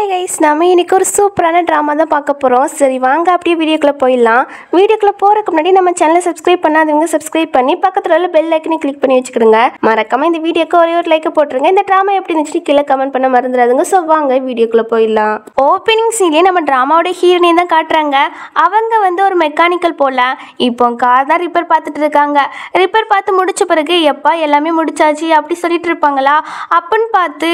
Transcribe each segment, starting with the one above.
Hi guys, நம்ம இன்றைக்கி ஒரு சூப்பரான ட்ராமா தான் பார்க்க போகிறோம். சரி வாங்க அப்படியே வீடியோக்குள்ளே போயிடலாம். வீடியோக்குள்ளே போகிறதுக்கு முன்னாடி நம்ம சேனலை சப்ஸ்கிரைப் பண்ணாதவங்க சப்ஸ்கிரைப் பண்ணி பக்கத்தில் உள்ள பெல் ஐக்கனை கிளிக் பண்ணி வச்சுக்கிடுங்க. மறக்காமல் இந்த வீடியோக்கு ஒரே ஒரு லைக்கை போட்டுருங்க. இந்த ட்ராமா எப்படி இருந்துச்சு கீழே கமெண்ட் பண்ண மறந்துடாதுங்க. ஸோ வாங்க வீடியோக்குள்ளே போயிடலாம். ஓப்பனிங் சீன்லேயே நம்ம ட்ராமாவோட ஹீரோயினை தான் காட்டுறாங்க. அவங்க ஒரு மெக்கானிக்கல் போல் இப்போ கார் தான் ரிப்பேர் பார்த்துட்டு இருக்காங்க. ரிப்பேர் பார்த்து முடிச்ச பிறகு எப்பா எல்லாமே முடிச்சாச்சு அப்படி சொல்லிட்டு இருப்பாங்களா அப்படின்னு பார்த்து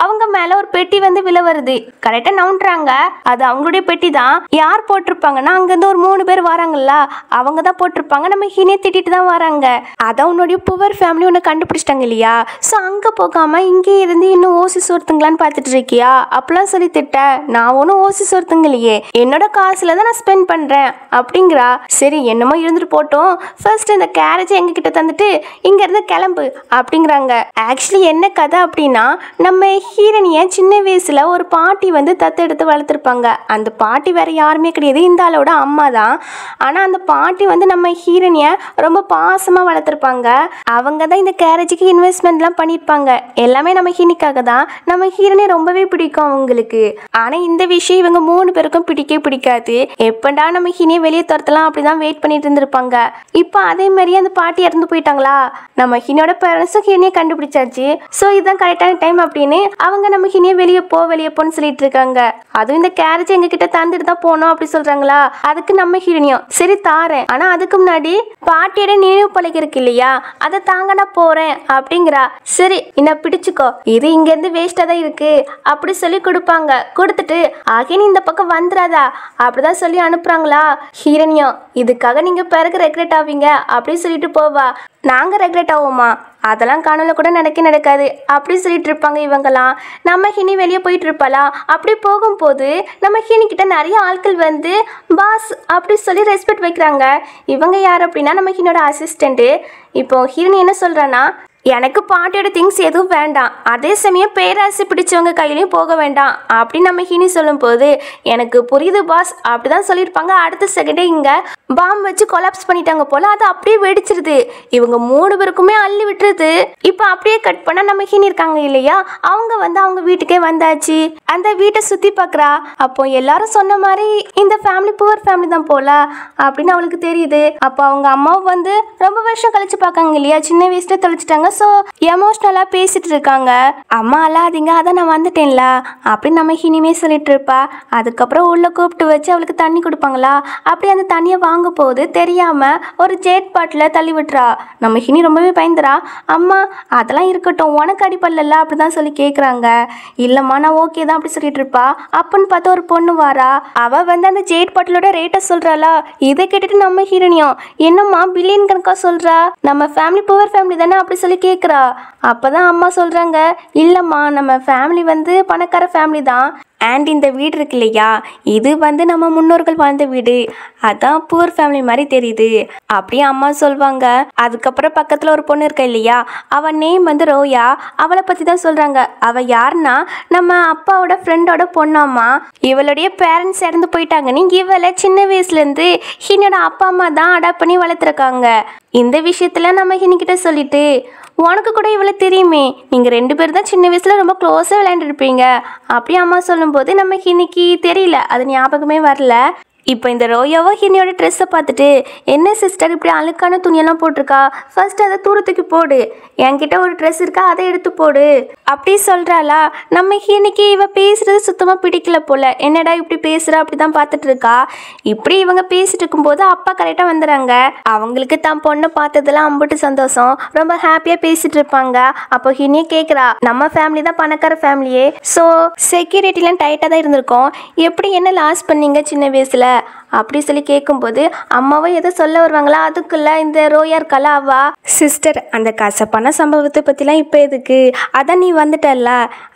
அவங்க மேலே ஒரு பெட்டி விழ வருது. கரெக்டா நவுன்றாங்க. அது அவங்களுடைய பெட்டி தான். யார் போட்டிருப்பாங்கன்னா அங்கிருந்து ஒரு 3 பேர் வராங்கல்ல, அவங்க தான் போட்டிருப்பாங்க. நம்ம ஹீரோயினை திட்டிட்டு தான் வராங்க. அதான் உன்னுடைய புவர் ஃபேமிலி உன்னை கண்டுபிடிச்சிட்டாங்க இல்லையா, ஸோ அங்கே போகாம இங்கே இருந்து இன்னும் ஓசிஸ் ஒருத்தங்களான்னு பார்த்துட்டு இருக்கியா அப்படிலாம் சொல்லி திட்ட. நான் ஒன்றும் ஓசிஸ் ஒருத்தங்க இல்லையே, என்னோட காசுல தான் நான் ஸ்பெண்ட் பண்றேன் அப்படிங்கிறா. சரி என்னமோ இருந்துட்டு போட்டோம், ஃபர்ஸ்ட் இந்த கேரேஜ் எங்க கிட்ட தந்துட்டு இங்க இருந்து கிளம்பு அப்படிங்கிறாங்க. ஆக்சுவலி என்ன கதை அப்படின்னா, நம்ம ஹீரோயினியை சின்ன வயசுல ஒரு பாட்டி தத்தெடுத்து வளர்த்துருப்பாங்க. அந்த பாட்டி வேற யாருமே கிடையாது, இந்த ஆளோட அம்மா தான். ஆனா அந்த பாட்டி நம்ம ஹீரோயினியை ரொம்ப பாசமா வளர்த்துருப்பாங்க. அவங்க தான் இந்த கேரேஜுக்கு இன்வெஸ்ட்மெண்ட்லாம் பண்ணியிருப்பாங்க. எல்லாமே நம்ம ஹீரோயினிக்காக தான். நம்ம ஹீரோயினை ரொம்பவே பிடிக்கும் அவங்களுக்கு. ஆனா இந்த விஷயம் இவங்க 3 பேருக்கும் பிடிக்காது. எப்படா நம்ம ஹீரோயினை வெளியே துரத்தலாம் அப்படிதான் வெயிட் பண்ணிட்டு இருந்திருப்பாங்க. இப்போ அதே மாதிரி அந்த பாட்டி இறந்து போயிட்டாங்களா, நம்ம ஹீரோட பேரண்ட்ஸும் ஹீரோயினை கண்டுபிடிச்சாச்சு. ஸோ இதுதான் கரெக்டான டைம் அப்படின்னு அவங்க நம்ம ஹீரோயினை வெளியே போன்னு சொல்லிட்டு இருக்காங்க. அதுவும் இந்த கேரேஜ் எங்க கிட்ட தந்துட்டு தான் போனோம் அப்படி சொல்றாங்களா. அதுக்கு நம்ம ஹீரோயினியும் சரி தாரேன், ஆனா அதுக்கு முன்னாடி பாட்டியோட நினைவு பழகி இருக்கு இல்லையா, அதை தாங்க நான் போறேன் அப்படிங்கிறா. சரி என்ன பிடிச்சுக்கோ, இது இங்க இருந்து வேஸ்டா தான் இருக்கு அப்படி சொல்லி கொடுப்பாங்க. கொடுத்துட்டு ஆகிய நீ இந்த பக்கம் வந்துடாதா அப்படிதான் சொல்லி அனுப்புறாங்களா. ஹீரோயினியும் இதுக்காக நீங்க பிறகு ரெக்ரெட் ஆவீங்க அப்படின்னு சொல்லிட்டு போவா. நாங்க ரெக்ரெட் ஆவோமா, அதெல்லாம் கனவுல கூட நடக்காது அப்படி சொல்லிட்டு இருப்பாங்க இவங்கலாம். நம்ம ஹினி வெளியே போயிட்டு இருப்பாளா. அப்படி போகும்போது நம்ம ஹினி கிட்ட நிறைய ஆட்கள் பாஸ் அப்படி சொல்லி ரெஸ்பெக்ட் வைக்கிறாங்க. இவங்க யார் அப்படின்னா நம்ம ஹினியோட அசிஸ்டண்ட்டு. இப்போ ஹீரோயின் என்ன சொல்றான்னா, எனக்கு பாட்டியோட திங்ஸ் எதுவும் வேண்டாம், அதே சமயம் பேராசி பிடிச்சவங்க கையிலையும் போக வேண்டாம் அப்படின்னு நம்ம ஹீனி சொல்லும் போது எனக்கு புரியுது பாஸ் அப்படிதான் சொல்லியிருப்பாங்க. அடுத்த செகண்டே இங்க பாம் வச்சு கொலாப்ஸ் பண்ணிட்டாங்க போல, அது அப்படியே வெடிச்சிருது. இவங்க 3 பேருக்குமே அள்ளி விட்டுருது. இப்போ அப்படியே கட் பண்ணா நம்ம ஹீனி இருக்காங்க இல்லையா, அவங்க அவங்க வீட்டுக்கே வந்தாச்சு. அந்த வீட்டை சுத்தி பார்க்குறா. அப்போ எல்லாரும் சொன்ன மாதிரி இந்த ஃபேமிலி புவர் ஃபேமிலி தான் போல அப்படின்னு அவளுக்கு தெரியுது. அப்போ அவங்க அம்மாவும் ரொம்ப வருஷம் கழிச்சு பார்க்காங்க இல்லையா, சின்ன வயசுல தொலைச்சிட்டாங்க. ஸோ எமோஷ்னலாக பேசிட்டு இருக்காங்க. அம்மா அல்லாதீங்க, அதான் நான் வந்துட்டேன்ல அப்படின்னு நம்ம ஹினிமே சொல்லிட்டு இருப்பா. அதுக்கப்புறம் உள்ள கூப்பிட்டு வச்சு அவளுக்கு தண்ணி கொடுப்பாங்களா. அப்படி அந்த தண்ணியை வாங்க போது தெரியாம ஒரு ஜேட் பாட்டில் தள்ளி விட்டுறா. நம்ம ஹினி ரொம்பவே பயந்துரா. அம்மா அதெல்லாம் இருக்கட்டும், உனக்கு அடிப்படல அப்படிதான் சொல்லி கேட்குறாங்க. இல்லம்மா நான் ஓகே தான் அப்படி சொல்லிட்டு இருப்பா. அப்படின்னு பார்த்தா ஒரு பொண்ணு வாரா. அவ அந்த ஜேட் பாட்டிலோட ரேட்டை சொல்றாளா. இதை கேட்டுட்டு நம்ம ஹீரோனியும் என்னம்மா பில்லியன் கணக்கா சொல்றா, நம்ம ஃபேமிலி புவர் ஃபேமிலி தானே அப்படி சொல்லி கேட்குறா. அப்பதான் அம்மா சொல்றாங்க, இல்லம்மா நம்ம ஃபேமிலி பணக்கார ஃபேமிலி தான். அண்ட் இந்த வீடு இருக்கு இல்லையா, இது நம்ம முன்னோர்கள் வாழ்ந்த வீடு, அதான் புவர் ஃபேமிலி மாதிரி தெரியுது அப்படியே அம்மா சொல்வாங்க. அதுக்கப்புறம் பக்கத்தில் ஒரு பொண்ணு இருக்கா இல்லையா, அவள் நேம் ரோயா. அவளை பற்றி தான் சொல்கிறாங்க. அவள் யாருன்னா நம்ம அப்பாவோட ஃப்ரெண்டோட பொண்ணாம்மா. இவளுடைய பேரண்ட்ஸ் இறந்து போயிட்டாங்க. நீங்கள் இவளை சின்ன வயசுலேருந்து ஹினியோட அப்பா அம்மா தான் அடாப்ட் பண்ணி வளர்த்துருக்காங்க. இந்த விஷயத்தில் நம்ம ஹினிக்கிட்ட சொல்லிட்டு உனக்கு கூட இவ்வளோ தெரியுமே, நீங்கள் 2 பேர் தான் சின்ன வயசில் ரொம்ப க்ளோஸாக விளையாண்டுருப்பீங்க அப்படி அம்மா சொல்லும்போது நம்ம ஹினிக்கு தெரியல, அது ஞாபகமே வரல. இப்போ இந்த ரோயாவோ ஹினியோட ட்ரெஸ்ஸை பார்த்துட்டு என்ன சிஸ்டர் இப்படி அழுக்கான துணியெல்லாம் போட்டிருக்கா, ஃபர்ஸ்ட் அதை தூரத்துக்கு போடு, என்கிட்ட ஒரு ட்ரெஸ் இருக்கா அதை எடுத்து போடு அப்படி சொல்கிறாளா. நம்ம ஹினிக்கு இவ பேசுறது சுத்தமாக பிடிக்கல போல, என்னடா இப்படி பேசுகிறா அப்படி தான் பார்த்துட்டு இருக்கா. இப்படி இவங்க பேசிட்டு இருக்கும்போது அப்பா கரெக்டாக வந்துடுறாங்க. அவங்களுக்கு தான் பொண்ணை பார்த்ததெல்லாம் அம்பிட்டு சந்தோஷம், ரொம்ப ஹாப்பியாக பேசிட்டு இருப்பாங்க. அப்போ ஹினியை கேட்குறா, நம்ம ஃபேமிலி தான் பணக்கார ஃபேமிலியே, ஸோ செக்யூரிட்டிலாம் டைட்டாக தான் இருந்திருக்கோம், எப்படி என்ன லாஸ் பண்ணீங்க சின்ன வயசில் அப்படி சொல்லி கேட்கும்போது அம்மாவும் எதோ சொல்ல வருவாங்களா. அதுக்குள்ள இந்த ரோயா இருக்கால அவா, சிஸ்டர் அந்த கசப்பான சம்பவத்தை பற்றிலாம் இப்போ எதுக்கு, அதான் நீ வந்துட்டல்ல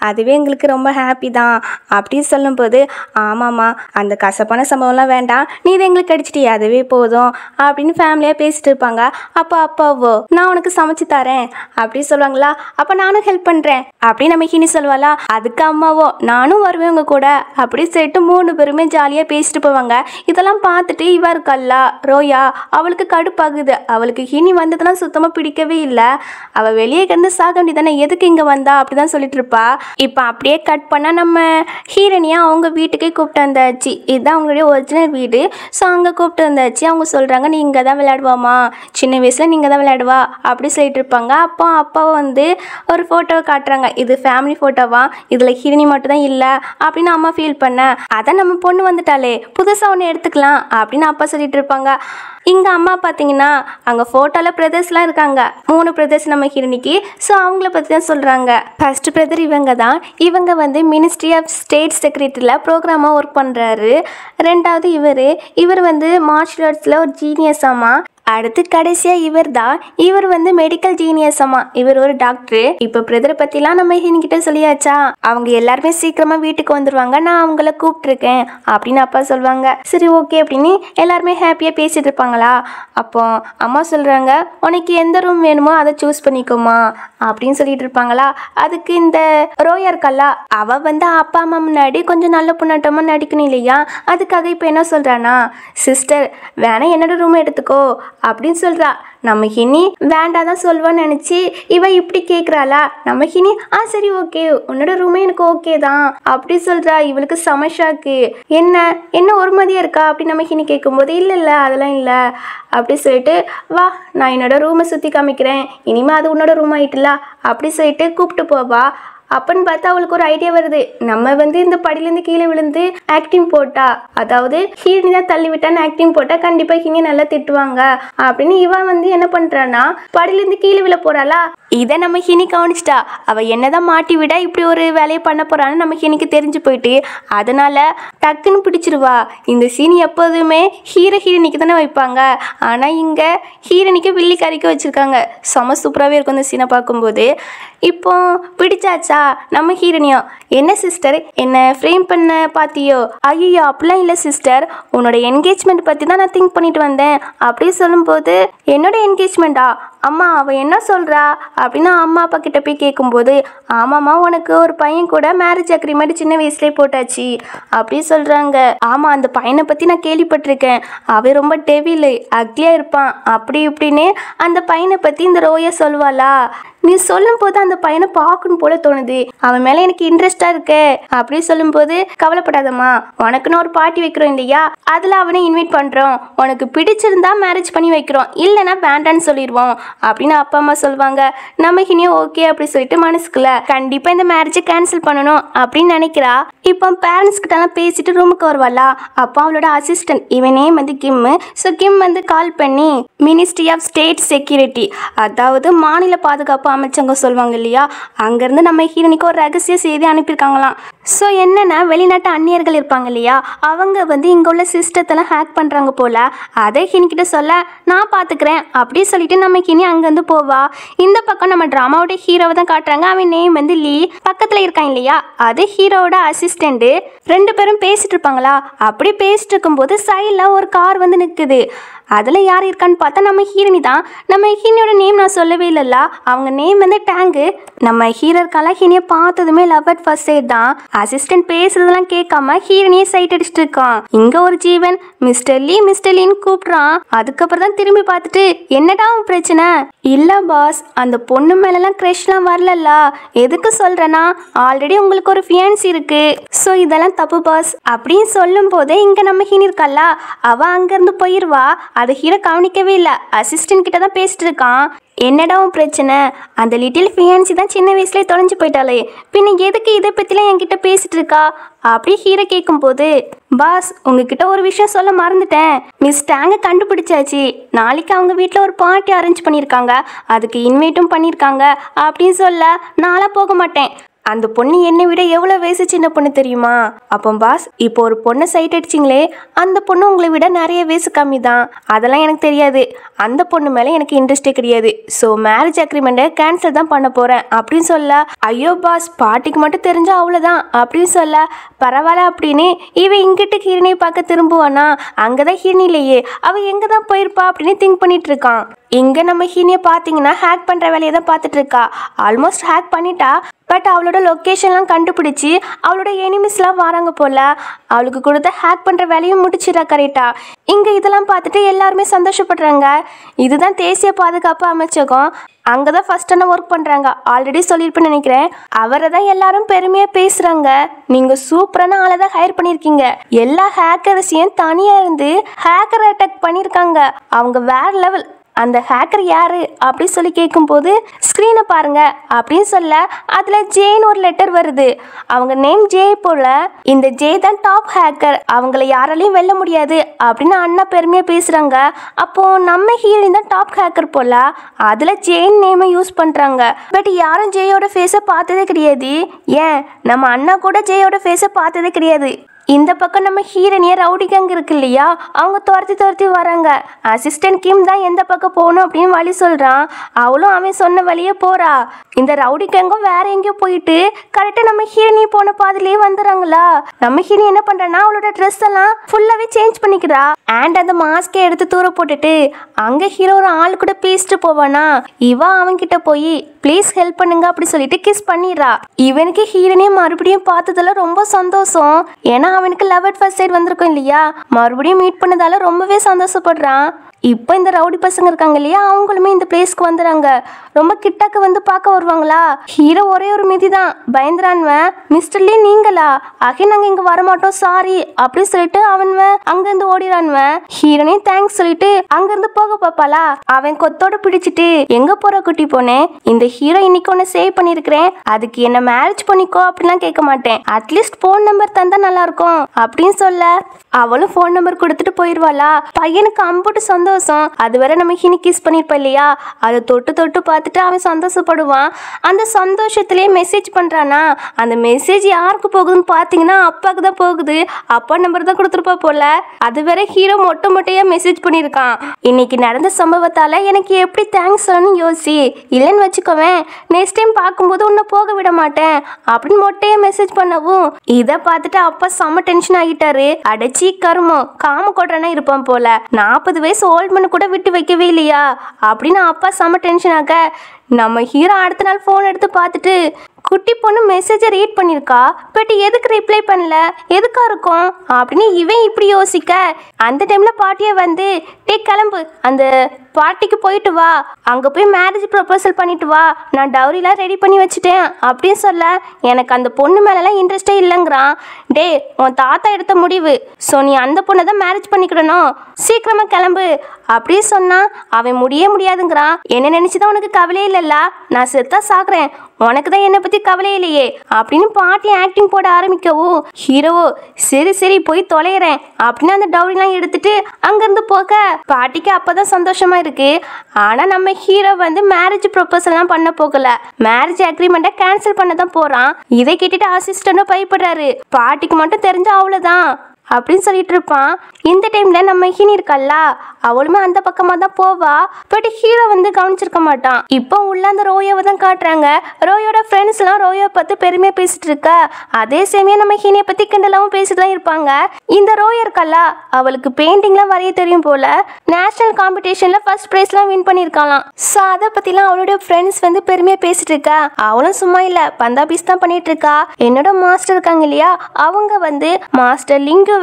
அதுவே எங்களுக்கு ரொம்ப ஹாப்பி தான் அப்படின்னு சொல்லும்போது ஆமாம்மா அந்த கசப்பான சம்பவம்லாம் வேண்டாம், நீ இதை எங்களுக்கு அடிச்சிட்டியா அதுவே போதும் அப்படின்னு ஃபேமிலியாக பேசிட்டு இருப்பாங்க. அப்போ அப்பாவோ நான் உனக்கு சமைச்சு தரேன் அப்படி சொல்லுவாங்களா. அப்போ நானும் ஹெல்ப் பண்ணுறேன் அப்படின்னு நம்ம ஹினி சொல்லுவாளா. அதுக்கு அம்மாவோ நானும் வருவேன் உங்க கூட அப்படி சொல்லிட்டு 3 பேருமே ஜாலியாக பேசிட்டு போவாங்க. இதெல்லாம் பார்த்துட்டு இவ இருக்கல்ல ரோயா, அவளுக்கு கடுப்பாகுது. அவளுக்கு ஹினி வந்ததெல்லாம் சுத்தமாக பிடிக்கவே இல்லை. அவள் வெளியே கிடந்து சாக வேண்டியதானே, எதுக்கு இங்கே வந்தா அப்படிதான் சொல்லிட்டு இருப்பா. இப்போ அப்படியே கட் பண்ணால் நம்ம ஹீரோனியா அவங்க வீட்டுக்கே கூப்பிட்டு வந்தாச்சு. இதுதான் அவங்களுடைய ஒரிஜினல் வீடு. ஸோ அங்கே கூப்பிட்டு வந்தாச்சு. அவங்க சொல்கிறாங்க, நீ இங்கே தான் விளையாடுவாமா, சின்ன வயசில் நீங்கள் தான் விளையாடுவா அப்படி சொல்லிட்டு இருப்பாங்க. அப்போ அப்பாவை வந்து ஒரு ஃபோட்டோவை காட்டுறாங்க. இது ஃபேமிலி ஃபோட்டோவா, இதில் ஹீரோனி மட்டும் தான் இல்லை அப்படின்னு அம்மா ஃபீல் பண்ண. அதான் நம்ம பொண்ணு வந்துட்டாலே, புதுசாக ஒன்று எடுத்துக்கலாம் அப்படின்னு அப்பா சொல்லிட்டு இருப்பாங்க. இங்கே அம்மா பார்த்தீங்கன்னா அங்கே ஃபோட்டோவில் பிரதர்ஸ்லாம் இருக்காங்க. 3 பிரதர்ஸ் நம்ம ஹீரோனிக்கு. ஸோ அவங்கள பற்றி தான் சொல்கிறாங்க. ஃபர்ஸ்ட் பிரதர் இவங்க தான். இவங்க வந்து மினிஸ்ட்ரி ஆஃப் ஸ்டேட் செக்ரட்டரியில் ப்ரோக்ராமாக ஒர்க் பண்ணுறாரு. ரெண்டாவது இவர் வந்து மார்ஷல் ஆர்ட்ஸில் ஒரு ஜீனியஸாமா. அடுத்து கடைசியாக இவர் வந்து மெடிக்கல் ஜீனியஸாமா. இவர் ஒரு டாக்டரு. இப்போ பிரதரை பற்றிலாம் நம்ம ஹீரோனிக்கிட்ட சொல்லியாச்சா, அவங்க எல்லாருமே சீக்கிரமாக வீட்டுக்கு வந்துடுவாங்க, நான் அவங்கள கூப்பிட்ருக்கேன் அப்படின்னு அப்பா சொல்லுவாங்க. சரி ஓகே அப்படின்னு எல்லாருமே ஹாப்பியாக பேசிகிட்டு இருப்பாங்களா. அப்போ அம்மா சொல்கிறாங்க, உனக்கு எந்த ரூம் வேணுமோ அதை சூஸ் பண்ணிக்கோமா அப்படின்னு சொல்லிட்டு இருப்பாங்களா. அதுக்கு இந்த ரோயா இருக்கல்லா, அவள் வந்து அப்பா அம்மா முன்னாடி கொஞ்சம் நல்ல பொண்ணாட்டமாக நடிக்கணும் இல்லையா, அதுக்காக இப்போ என்ன சொல்கிறானா, சிஸ்டர் வேணா என்னோட ரூம் எடுத்துக்கோ அப்படின்னு சொல்கிறா. நம்ம ஹினி வேண்டாதான் சொல்வான்னு நினச்சி இவ இப்படி கேட்குறாளா. நம்ம ஹினி சரி ஓகே உன்னோட ரூமே எனக்கு ஓகே தான் அப்படி சொல்கிறா. இவளுக்கு சமஷாக்கு என்ன ஒரு மாதிரியா இருக்கா அப்படின்னு நம்ம ஹினி கேட்கும்போது இல்லை அதெல்லாம் இல்லை அப்படி சொல்லிட்டு, வா நான் என்னோட ரூமை சுற்றி காமிக்கிறேன், இனிமேல் அது உன்னோட ரூம் ஆகிட்டுல அப்படி சொல்லிட்டு கூப்பிட்டு போவா. அப்பன்னு பார்த்தா அவளுக்கு ஒரு ஐடியா வருது, நம்ம வந்து இந்த படியிலேருந்து கீழே விழுந்து ஆக்டிங் போட்டா, அதாவது ஹீரோனி தான் தள்ளி விட்டான்னு ஆக்டிங் போட்டா கண்டிப்பாக ஹீரோனி நல்லா திட்டுவாங்க அப்படின்னு இவன் வந்து என்ன பண்ணுறான்னா படியிலேருந்து கீழே விழ போறாளா. இதை நம்ம ஹீனி கவனிச்சிட்டா. அவள் என்னதான் மாட்டி விட இப்படி ஒரு வேலையை பண்ண போறான்னு நம்ம ஹீனிக்கு தெரிஞ்சு போயிட்டு, அதனால டக்குன்னு பிடிச்சிருவா. இந்த சீன் எப்போதுமே ஹீரோனிக்கு தானே வைப்பாங்க, ஆனால் இங்கே ஹீரோனிக்கு வில்லிக்காரிக்கு வச்சுருக்காங்க. செம சூப்பராகவே இருக்கும் இந்த சீனை பார்க்கும்போது. இப்போ பிடிச்சாச்சா நம்ம ஹீரோனியோ, என்ன சிஸ்டர் என்ன ஃப்ரேம் பண்ண பார்த்தியோ, ஐயோ அப்படிலாம் இல்லை சிஸ்டர், உன்னோட என்கேஜ்மெண்ட் பற்றி தான் நான் திங்க் பண்ணிட்டு வந்தேன் அப்படி சொல்லும்போது, என்னோட என்கேஜ்மெண்ட்டா அம்மா அவள் என்ன சொல்கிறா அப்படின்னு அம்மா அப்பா கிட்ட போய் கேட்கும்போது, ஆமாம்மா உனக்கு ஒரு பையன் கூட மேரேஜ் அக்ரிமெண்ட் சின்ன வயசுலேயே போட்டாச்சு அப்படி சொல்கிறாங்க. ஆமாம் அந்த பையனை பற்றி நான் கேள்விப்பட்டிருக்கேன், அவன் ரொம்ப டெவில் அக்லியாக இருப்பான் அப்படி இப்படின்னு அந்த பையனை பற்றி இந்த ரோயா சொல்வாளா. நீ சொல்லும் போது அந்த பையனை பார்க்கணும் போல தோணுது, அவன் மேலே எனக்கு இன்ட்ரெஸ்டாக இருக்கு அப்படி சொல்லும்போது, கவலைப்படாதம்மா உனக்குன்னு ஒரு பார்ட்டி வைக்கிறோம் இல்லையா, அதில் அவனை இன்வைட் பண்ணுறோம், உனக்கு பிடிச்சிருந்தா மேரேஜ் பண்ணி வைக்கிறோம், இல்லைன்னா வேண்டான்னு சொல்லிடுவோம் அப்படின்னு அப்பா அம்மா சொல்லுவாங்க. நம்ம ஹினியும் ஓகே அப்படி சொல்லிட்டு மனசுக்குள்ள கண்டிப்பாக இந்த மேரேஜை கேன்சல் பண்ணணும் அப்படின்னு நினைக்கிறா. இப்போ பேரண்ட்ஸ் கிட்டலாம் பேசிட்டு ரூமுக்கு வருவாளா. அப்போ அவளோட அசிஸ்டன்ட் இவனே வந்து கிம்மு. ஸோ கிம் வந்து கால் பண்ணி மினிஸ்ட்ரி ஆஃப் ஸ்டேட் செக்யூரிட்டி, அதாவது மாநில பாதுகாப்பு அமைச்சங்க சொல்லுவாங்க இல்லையா, அங்கேருந்து நம்ம ஹீரோனிக்கு ஒரு ரகசிய செய்தி அனுப்பியிருக்காங்களாம். ஸோ என்னென்னா வெளிநாட்டு அந்நியர்கள் இருப்பாங்க இல்லையா, அவங்க வந்து இங்கே உள்ள சிஸ்டத்தெல்லாம் ஹேக் பண்ணுறாங்க போல், அதை ஹினிக்கிட்ட சொல்ல நான் பார்த்துக்கிறேன் அப்படி சொல்லிட்டு நம்ம ஹினி அங்கேருந்து போவா. இந்த பக்கம் நம்ம ட்ராமாவோட ஹீரோவை தான் காட்டுறாங்க. அவன் நேம் வந்து லீ. பக்கத்தில் இருக்கான் இல்லையா, அது ஹீரோவோட அசிஸ்டண்ட்டு. 2 பேரும் பேசிட்டு இருப்பாங்களா. அப்படி பேசிட்டு இருக்கும்போது சைடில் ஒரு கார் வந்து நிற்குது. அதில் யார் இருக்கான்னு பார்த்தா நம்ம ஹீரோனி தான். நம்ம ஹீரோட நேம் நான் சொல்லவே இல்லைல்ல, அவங்க நேம் வந்து டேங்கு. நம்ம ஹீரோ இருக்கால, ஹீரோனியை பார்த்ததுமே லவ் அட் ஃபர்ஸ்ட் சைட் தான். அசிஸ்டன்ட் பேசுறதெல்லாம் கேட்காம ஹீரோனியை சைட் அடிச்சுட்டு இருக்கான். இங்கே ஒரு ஜீவன் மிஸ்டர் லீன்னு கூப்பிட்றான். அதுக்கப்புறம் தான் திரும்பி பார்த்துட்டு, என்னடா உன் பிரச்சனை? இல்லை பாஸ், அந்த பொண்ணு மேலெல்லாம் க்ரஷ்லாம் வரலல்ல, எதுக்கு சொல்கிறேன்னா ஆல்ரெடி உங்களுக்கு ஒரு ஃபியான்சி இருக்கு, ஸோ இதெல்லாம் தப்பு பாஸ் அப்படின்னு சொல்லும் போதே இங்கே நம்ம ஹீனி இருக்கல்ல, அவள் அங்கேருந்து போயிடுவா. அதை ஹீரோ கவனிக்கவே இல்லை, அசிஸ்டன்ட் கிட்ட தான் பேசிட்டு இருக்கான். என்னடா உன் பிரச்சனை? அந்த லிட்டில் ஃபியான்சி தான் சின்ன வயசுலேயே தொலைஞ்சு போயிட்டாலே, பின்ன எதுக்கு இதை பற்றிலாம் என்கிட்ட பேசிட்டு இருக்கா அப்படி ஹீரோ கேட்கும்போது, பாஸ் உங்ககிட்ட ஒரு விஷயம் சொல்ல மறந்துட்டேன், மிஸ் டேங்கை கண்டுபிடிச்சாச்சு, நாளைக்கு அவங்க வீட்டில் ஒரு பார்ட்டி அரேஞ்ச் பண்ணியிருக்காங்க, அதுக்கு இன்வைட்டும் பண்ணியிருக்காங்க அப்படின்னு சொல்ல, நான்லாம் போக மாட்டேன், அந்த பொண்ணு என்னை விட எவ்வளோ வயசு சின்ன பொண்ணு தெரியுமா? அப்போ பாஸ் இப்போ ஒரு பொண்ணை சைட் அடிச்சிங்களே, அந்த பொண்ணு உங்களை விட நிறைய வயசு கம்மி தான், அதெல்லாம் எனக்கு தெரியாது, அந்த பொண்ணு மேலே எனக்கு இன்ட்ரெஸ்டே கிடையாது, ஸோ மேரேஜ் அக்ரிமெண்ட்டை கேன்சல் தான் பண்ண போகிறேன் அப்படின்னு சொல்ல, ஐயோ பாஸ் பார்ட்டிக்கு மட்டும் தெரிஞ்சா அவ்வளோதான் அப்படின்னு சொல்ல, பரவாயில்ல அப்படின்னு இவன் இங்கிட்டு ஹீரோனியை பார்க்க திரும்புவானா, அங்கே தான் ஹீரோனி இல்லையே, அவள் எங்கே தான் போயிருப்பா அப்படின்னு திங்க் பண்ணிட்டு இருக்கான். இங்கே நம்ம ஹீரோனியை பார்த்தீங்கன்னா ஹேக் பண்ணுற வேலையை தான் பார்த்துட்டு இருக்கா. ஆல்மோஸ்ட் ஹேக் பண்ணிட்டா. பட் அவளோட லொக்கேஷன்லாம் கண்டுபிடிச்சி அவளோட எனிமிஸ்லாம் வராங்க போல. அவளுக்கு கொடுத்த ஹேக் பண்ணுற வேலையும் முடிச்சிடா கரெக்டா. இங்கே இதெல்லாம் பார்த்துட்டு எல்லாருமே சந்தோஷப்படுறாங்க. இதுதான் தேசிய பாதுகாப்பு அமைச்சகம். அங்கே தான் ஃபஸ்ட்டான ஒர்க் பண்ணுறாங்க. ஆல்ரெடி சொல்லியிருப்பேன்னு நினைக்கிறேன். அவரை தான் எல்லாரும் பெருமையாக பேசுகிறாங்க. நீங்கள் சூப்பரான ஆளை தான் ஹையர் பண்ணியிருக்கீங்க. எல்லா ஹேக்கர்ஸையும் தனியாக இருந்து ஹேக்கர் அட்டாக் பண்ணியிருக்காங்க. அவங்க வேற லெவல். அந்த ஹேக்கர் யாரு அப்படி சொல்லி கேட்கும்போது ஸ்க்ரீனை பாருங்க அப்படின்னு சொல்ல அதில் ஜேன்னு ஒரு லெட்டர் வருது. அவங்க நேம் ஜே போல. இந்த ஜே தான் டாப் ஹேக்கர். அவங்கள யாராலையும் வெல்ல முடியாது அப்படின்னு அண்ணா பெருமையாக பேசுகிறாங்க. அப்போது நம்ம ஹீரோயின் தான் டாப் ஹேக்கர் போல. அதில் ஜேன் நேமை யூஸ் பண்ணுறாங்க. பட் யாரும் ஜேயோட ஃபேஸை பார்த்ததே கிடையாது. ஏன் நம்ம அண்ணா கூட ஜேயோட ஃபேஸை பார்த்ததே கிடையாது. இந்த பக்கம் நம்ம ஹீரோனிய ரவுடி கேங் இருக்கு இல்லையா, அவங்க துரத்தி வராங்க. அசிஸ்டன்ட் கிம் தான் எந்த பக்கம் போகணும் அப்படின்னு வழி சொல்கிறான். அவளும் அவன் சொன்ன வழியே போகிறா. இந்த ரவுடி கேங்கும் வேற எங்கேயோ போயிட்டு கரெக்டாக நம்ம ஹீரோனி போன பாதிலேயே வந்துடுறாங்களா. நம்ம ஹீரோனி என்ன பண்ணுறான்னா அவளோட ட்ரெஸ் எல்லாம் ஃபுல்லாகவே சேஞ்ச் பண்ணிக்கிறா. அண்ட் அந்த மாஸ்கை எடுத்து தூர போட்டுட்டு அங்கே ஹீரோ ஒரு ஆள் கூட பேசிட்டு போவானா. அவன்கிட்ட போய் ப்ளீஸ் ஹெல்ப் பண்ணுங்க அப்படி சொல்லிட்டு கிஸ் பண்ணிடுறா. இவனுக்கு ஹீரோனியை மறுபடியும் பார்த்ததுல ரொம்ப சந்தோஷம். ஏன்னா அவனுக்கு லவ் அட் ஃபர்ஸ்ட் சைட் வந்திருக்கும் இல்லையா. மறுபடியும் மீட் பண்ணதால ரொம்பவே சந்தோஷப்படுறான். இப்போ இந்த ரவுடி பசங்க இருக்காங்க இல்லையா, அவங்களுமே இந்த பிளேஸ்க்கு வந்துடுறாங்க. ரொம்ப கிட்டக்க வந்து பார்க்க வருவாங்களா. ஹீரோ ஒரே ஒரு மிதி தான் பயந்துரான்வன். மிஸ்டர் லீ நீங்களா? நாங்கள் இங்கே வரமாட்டோம் சாரி அப்படி சொல்லிட்டு அவன்வன் அங்கேருந்து ஓடிறான்வன். ஹீரோனையும் தேங்க்ஸ் சொல்லிட்டு அங்கேருந்து போக பார்ப்பாளா. அவன் கொத்தோட பிடிச்சிட்டு எங்கே போகிற குட்டி போனேன், இந்த ஹீரோ இன்னைக்கு ஒன்று சேவ் பண்ணியிருக்கிறேன், அதுக்கு என்ன மேரேஜ் பண்ணிக்கோ அப்படிலாம் கேட்க மாட்டேன், அட்லீஸ்ட் ஃபோன் நம்பர் தந்தா நல்லா இருக்கும் அப்படின்னு சொல்ல அவளும் ஃபோன் நம்பர் கொடுத்துட்டு போயிடுவாளா. பையனுக்கு அம்புட்டு சந்தோஷம். அது வேற நம்ம ஹீனி கிஸ் பண்ணிருப்பா இல்லையா, அதை தொட்டு பார்த்துட்டு அவன் சந்தோஷப்படுவான். அந்த சந்தோஷத்திலேயே மெசேஜ் பண்றானா. அந்த மெசேஜ் யாருக்கு போகுதுன்னு பார்த்தீங்கன்னா அப்பாவுக்கு தான் போகுது. அப்பா நம்பர் தான் கொடுத்துருப்பா போல. அது வேற ஹீரோ மொட்டையா மெசேஜ் பண்ணியிருக்கான். இன்னைக்கு நடந்த சம்பவத்தால எனக்கு எப்படி தேங்க்ஸ் சொல்லணும்னு யோசி, இல்லைன்னு வச்சுக்கோவேன் நெக்ஸ்ட் டைம் பார்க்கும்போது உன்னை போக விட மாட்டேன் அப்படின்னு மொட்டையா மெசேஜ் பண்ணவும் இதை பார்த்துட்டு அப்பா செம்ம டென்ஷன் ஆகிட்டாரு. அடைச்சி கருமம் காம கொட்டுறனா இருப்பான் போல. 40 வயசு ஓல்ட் மேன் கூட விட்டு வைக்கவே இல்லையா அப்படின்னு அப்பா செம்ம டென்ஷன் ஆக நம்ம ஹீரோ அடுத்த நாள் ஃபோன் எடுத்து பார்த்துட்டு குட்டி பொண்ணு மெசேஜை ரீட் பண்ணியிருக்கா, பட் எதுக்கு ரிப்ளை பண்ணல, எதுக்கா இருக்கும் அப்படின்னு இவன் இப்படி யோசிக்க அந்த டைமில் பாட்டியை வந்து டே கிளம்பு, அந்த பார்ட்டிக்கு போயிட்டு வா, அங்கே போய் மேரேஜ் ப்ரொபோசல் பண்ணிட்டு வா, நான் டவுரிலாம் ரெடி பண்ணி வச்சுட்டேன் அப்படின்னு சொல்ல எனக்கு அந்த பொண்ணு மேலெலாம் இன்ட்ரெஸ்டே இல்லைங்கிறான். டே உன் தாத்தா எடுத்த முடிவு, ஸோ நீ அந்த பொண்ணை தான் மேரேஜ் பண்ணிக்கிடணும், சீக்கிரமாக கிளம்பு அப்படி சொன்னா அவன் முடியாதுங்கிறான். என்ன நினச்சிதான் உனக்கு கவலையே இல்லைல்ல, நான் செத்தா சாக்குறேன், உனக்கு தான் என்னை பற்றி கவலை இல்லையே அப்படின்னு பாட்டி ஆக்டிங் போட ஆரம்பிக்கவும் ஹீரோவோ சரி போய் தொலைகிறேன் அப்படின்னு அந்த டவுரிலாம் எடுத்துட்டு அங்கேருந்து போக பாட்டிக்கு அப்போதான் சந்தோஷமா இருக்கு. ஆனால் நம்ம ஹீரோ வந்து மேரேஜ் ப்ரொபோசல்லாம் பண்ண போகல, மேரேஜ் அக்ரிமெண்ட்டை கேன்சல் பண்ண தான் போகிறான். இதை கேட்டுட்டு அசிஸ்டண்ட்டும் பயப்படுறாரு. பாட்டிக்கு மட்டும் தெரிஞ்சா அவ்வளோதான் அப்படின்னு சொல்லிட்டு இருப்பான். இந்த டைம்ல நம்ம ஹீனி இருக்கல்ல, அவளுமே அந்த பக்கமா தான் போவா. பட் ஹீரோ வந்து கவனிச்சிருக்க மாட்டான். இப்போ உள்ள அந்த ரோயோவை தான் காட்டுறாங்க. ரோயோட ஃப்ரெண்ட்ஸ் எல்லாம் ரோயோவை பத்தி பெருமையா பேசிட்டு இருக்க, அதே சமயம் நம்ம ஹீனியை பத்தி கிண்டலாவும் பேசிட்டு தான் இருப்பாங்க. இந்த ரோயோ இருக்கல்ல, அவளுக்கு பெயிண்டிங்லாம் வரைய தெரியும் போல. நேஷனல் காம்படிஷன்ல ஃபர்ஸ்ட் பிரைஸ்லாம் வின் பண்ணியிருக்கலாம். ஸோ அதை பத்திலாம் அவளுடைய ஃப்ரெண்ட்ஸ் வந்து பெருமையா பேசிட்டு இருக்கா. அவளும் சும்மா இல்ல பந்தாபீஸ் தான் பண்ணிட்டு இருக்கா. என்னோட மாஸ்டர் இருக்காங்க இல்லையா, அவங்க வந்து மாஸ்டர் லிங்கு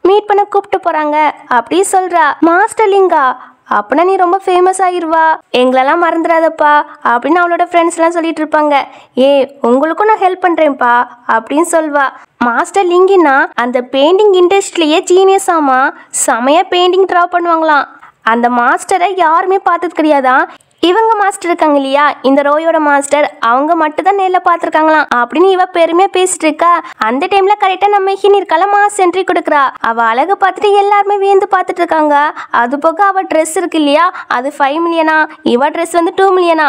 மீட் பண்ண கூப்பிட்டு போறாங்க அப்படி சொல்றா. மாஸ்டர் லிங்கா அப்படின்னா நீ ரொம்ப ஃபேமஸ் ஆகிருவா, எங்களெல்லாம் மறந்துடாதப்பா அப்படின்னு அவளோட ஃப்ரெண்ட்ஸ் எல்லாம் சொல்லிட்டு இருப்பாங்க. உங்களுக்கும் நான் ஹெல்ப் பண்றேன்ப்பா அப்படின்னு சொல்வா. மாஸ்டர் லிங்கின்னா அந்த பெயிண்டிங் இண்டஸ்ட்ரியிலேயே ஜீனியஸ் ஆமா, செமையா பெயிண்டிங் ட்ரா பண்ணுவாங்களாம். அந்த மாஸ்டரை யாருமே பார்த்தது கிடையாதான். இவங்க மாஸ்டர் இருக்காங்க இல்லையா, இந்த ரோயோட மாஸ்டர், அவங்க மட்டும் தான் நேரில் பார்த்துருக்காங்களாம் அப்படின்னு இவ பெருமையாக பேசிட்டு இருக்கா. அந்த டைம்ல கரெக்டாக நம்ம ஹீனி இருக்கால மாஸ் என்ட்ரி கொடுக்குறா. அவள் அழகை பார்த்துட்டு எல்லாருமே வியந்து பார்த்துட்டு இருக்காங்க. அது போக அவள் ட்ரெஸ் இருக்கு இல்லையா, அது 5 மில்லியனா, இவ ட்ரெஸ் வந்து 2 மில்லியனா.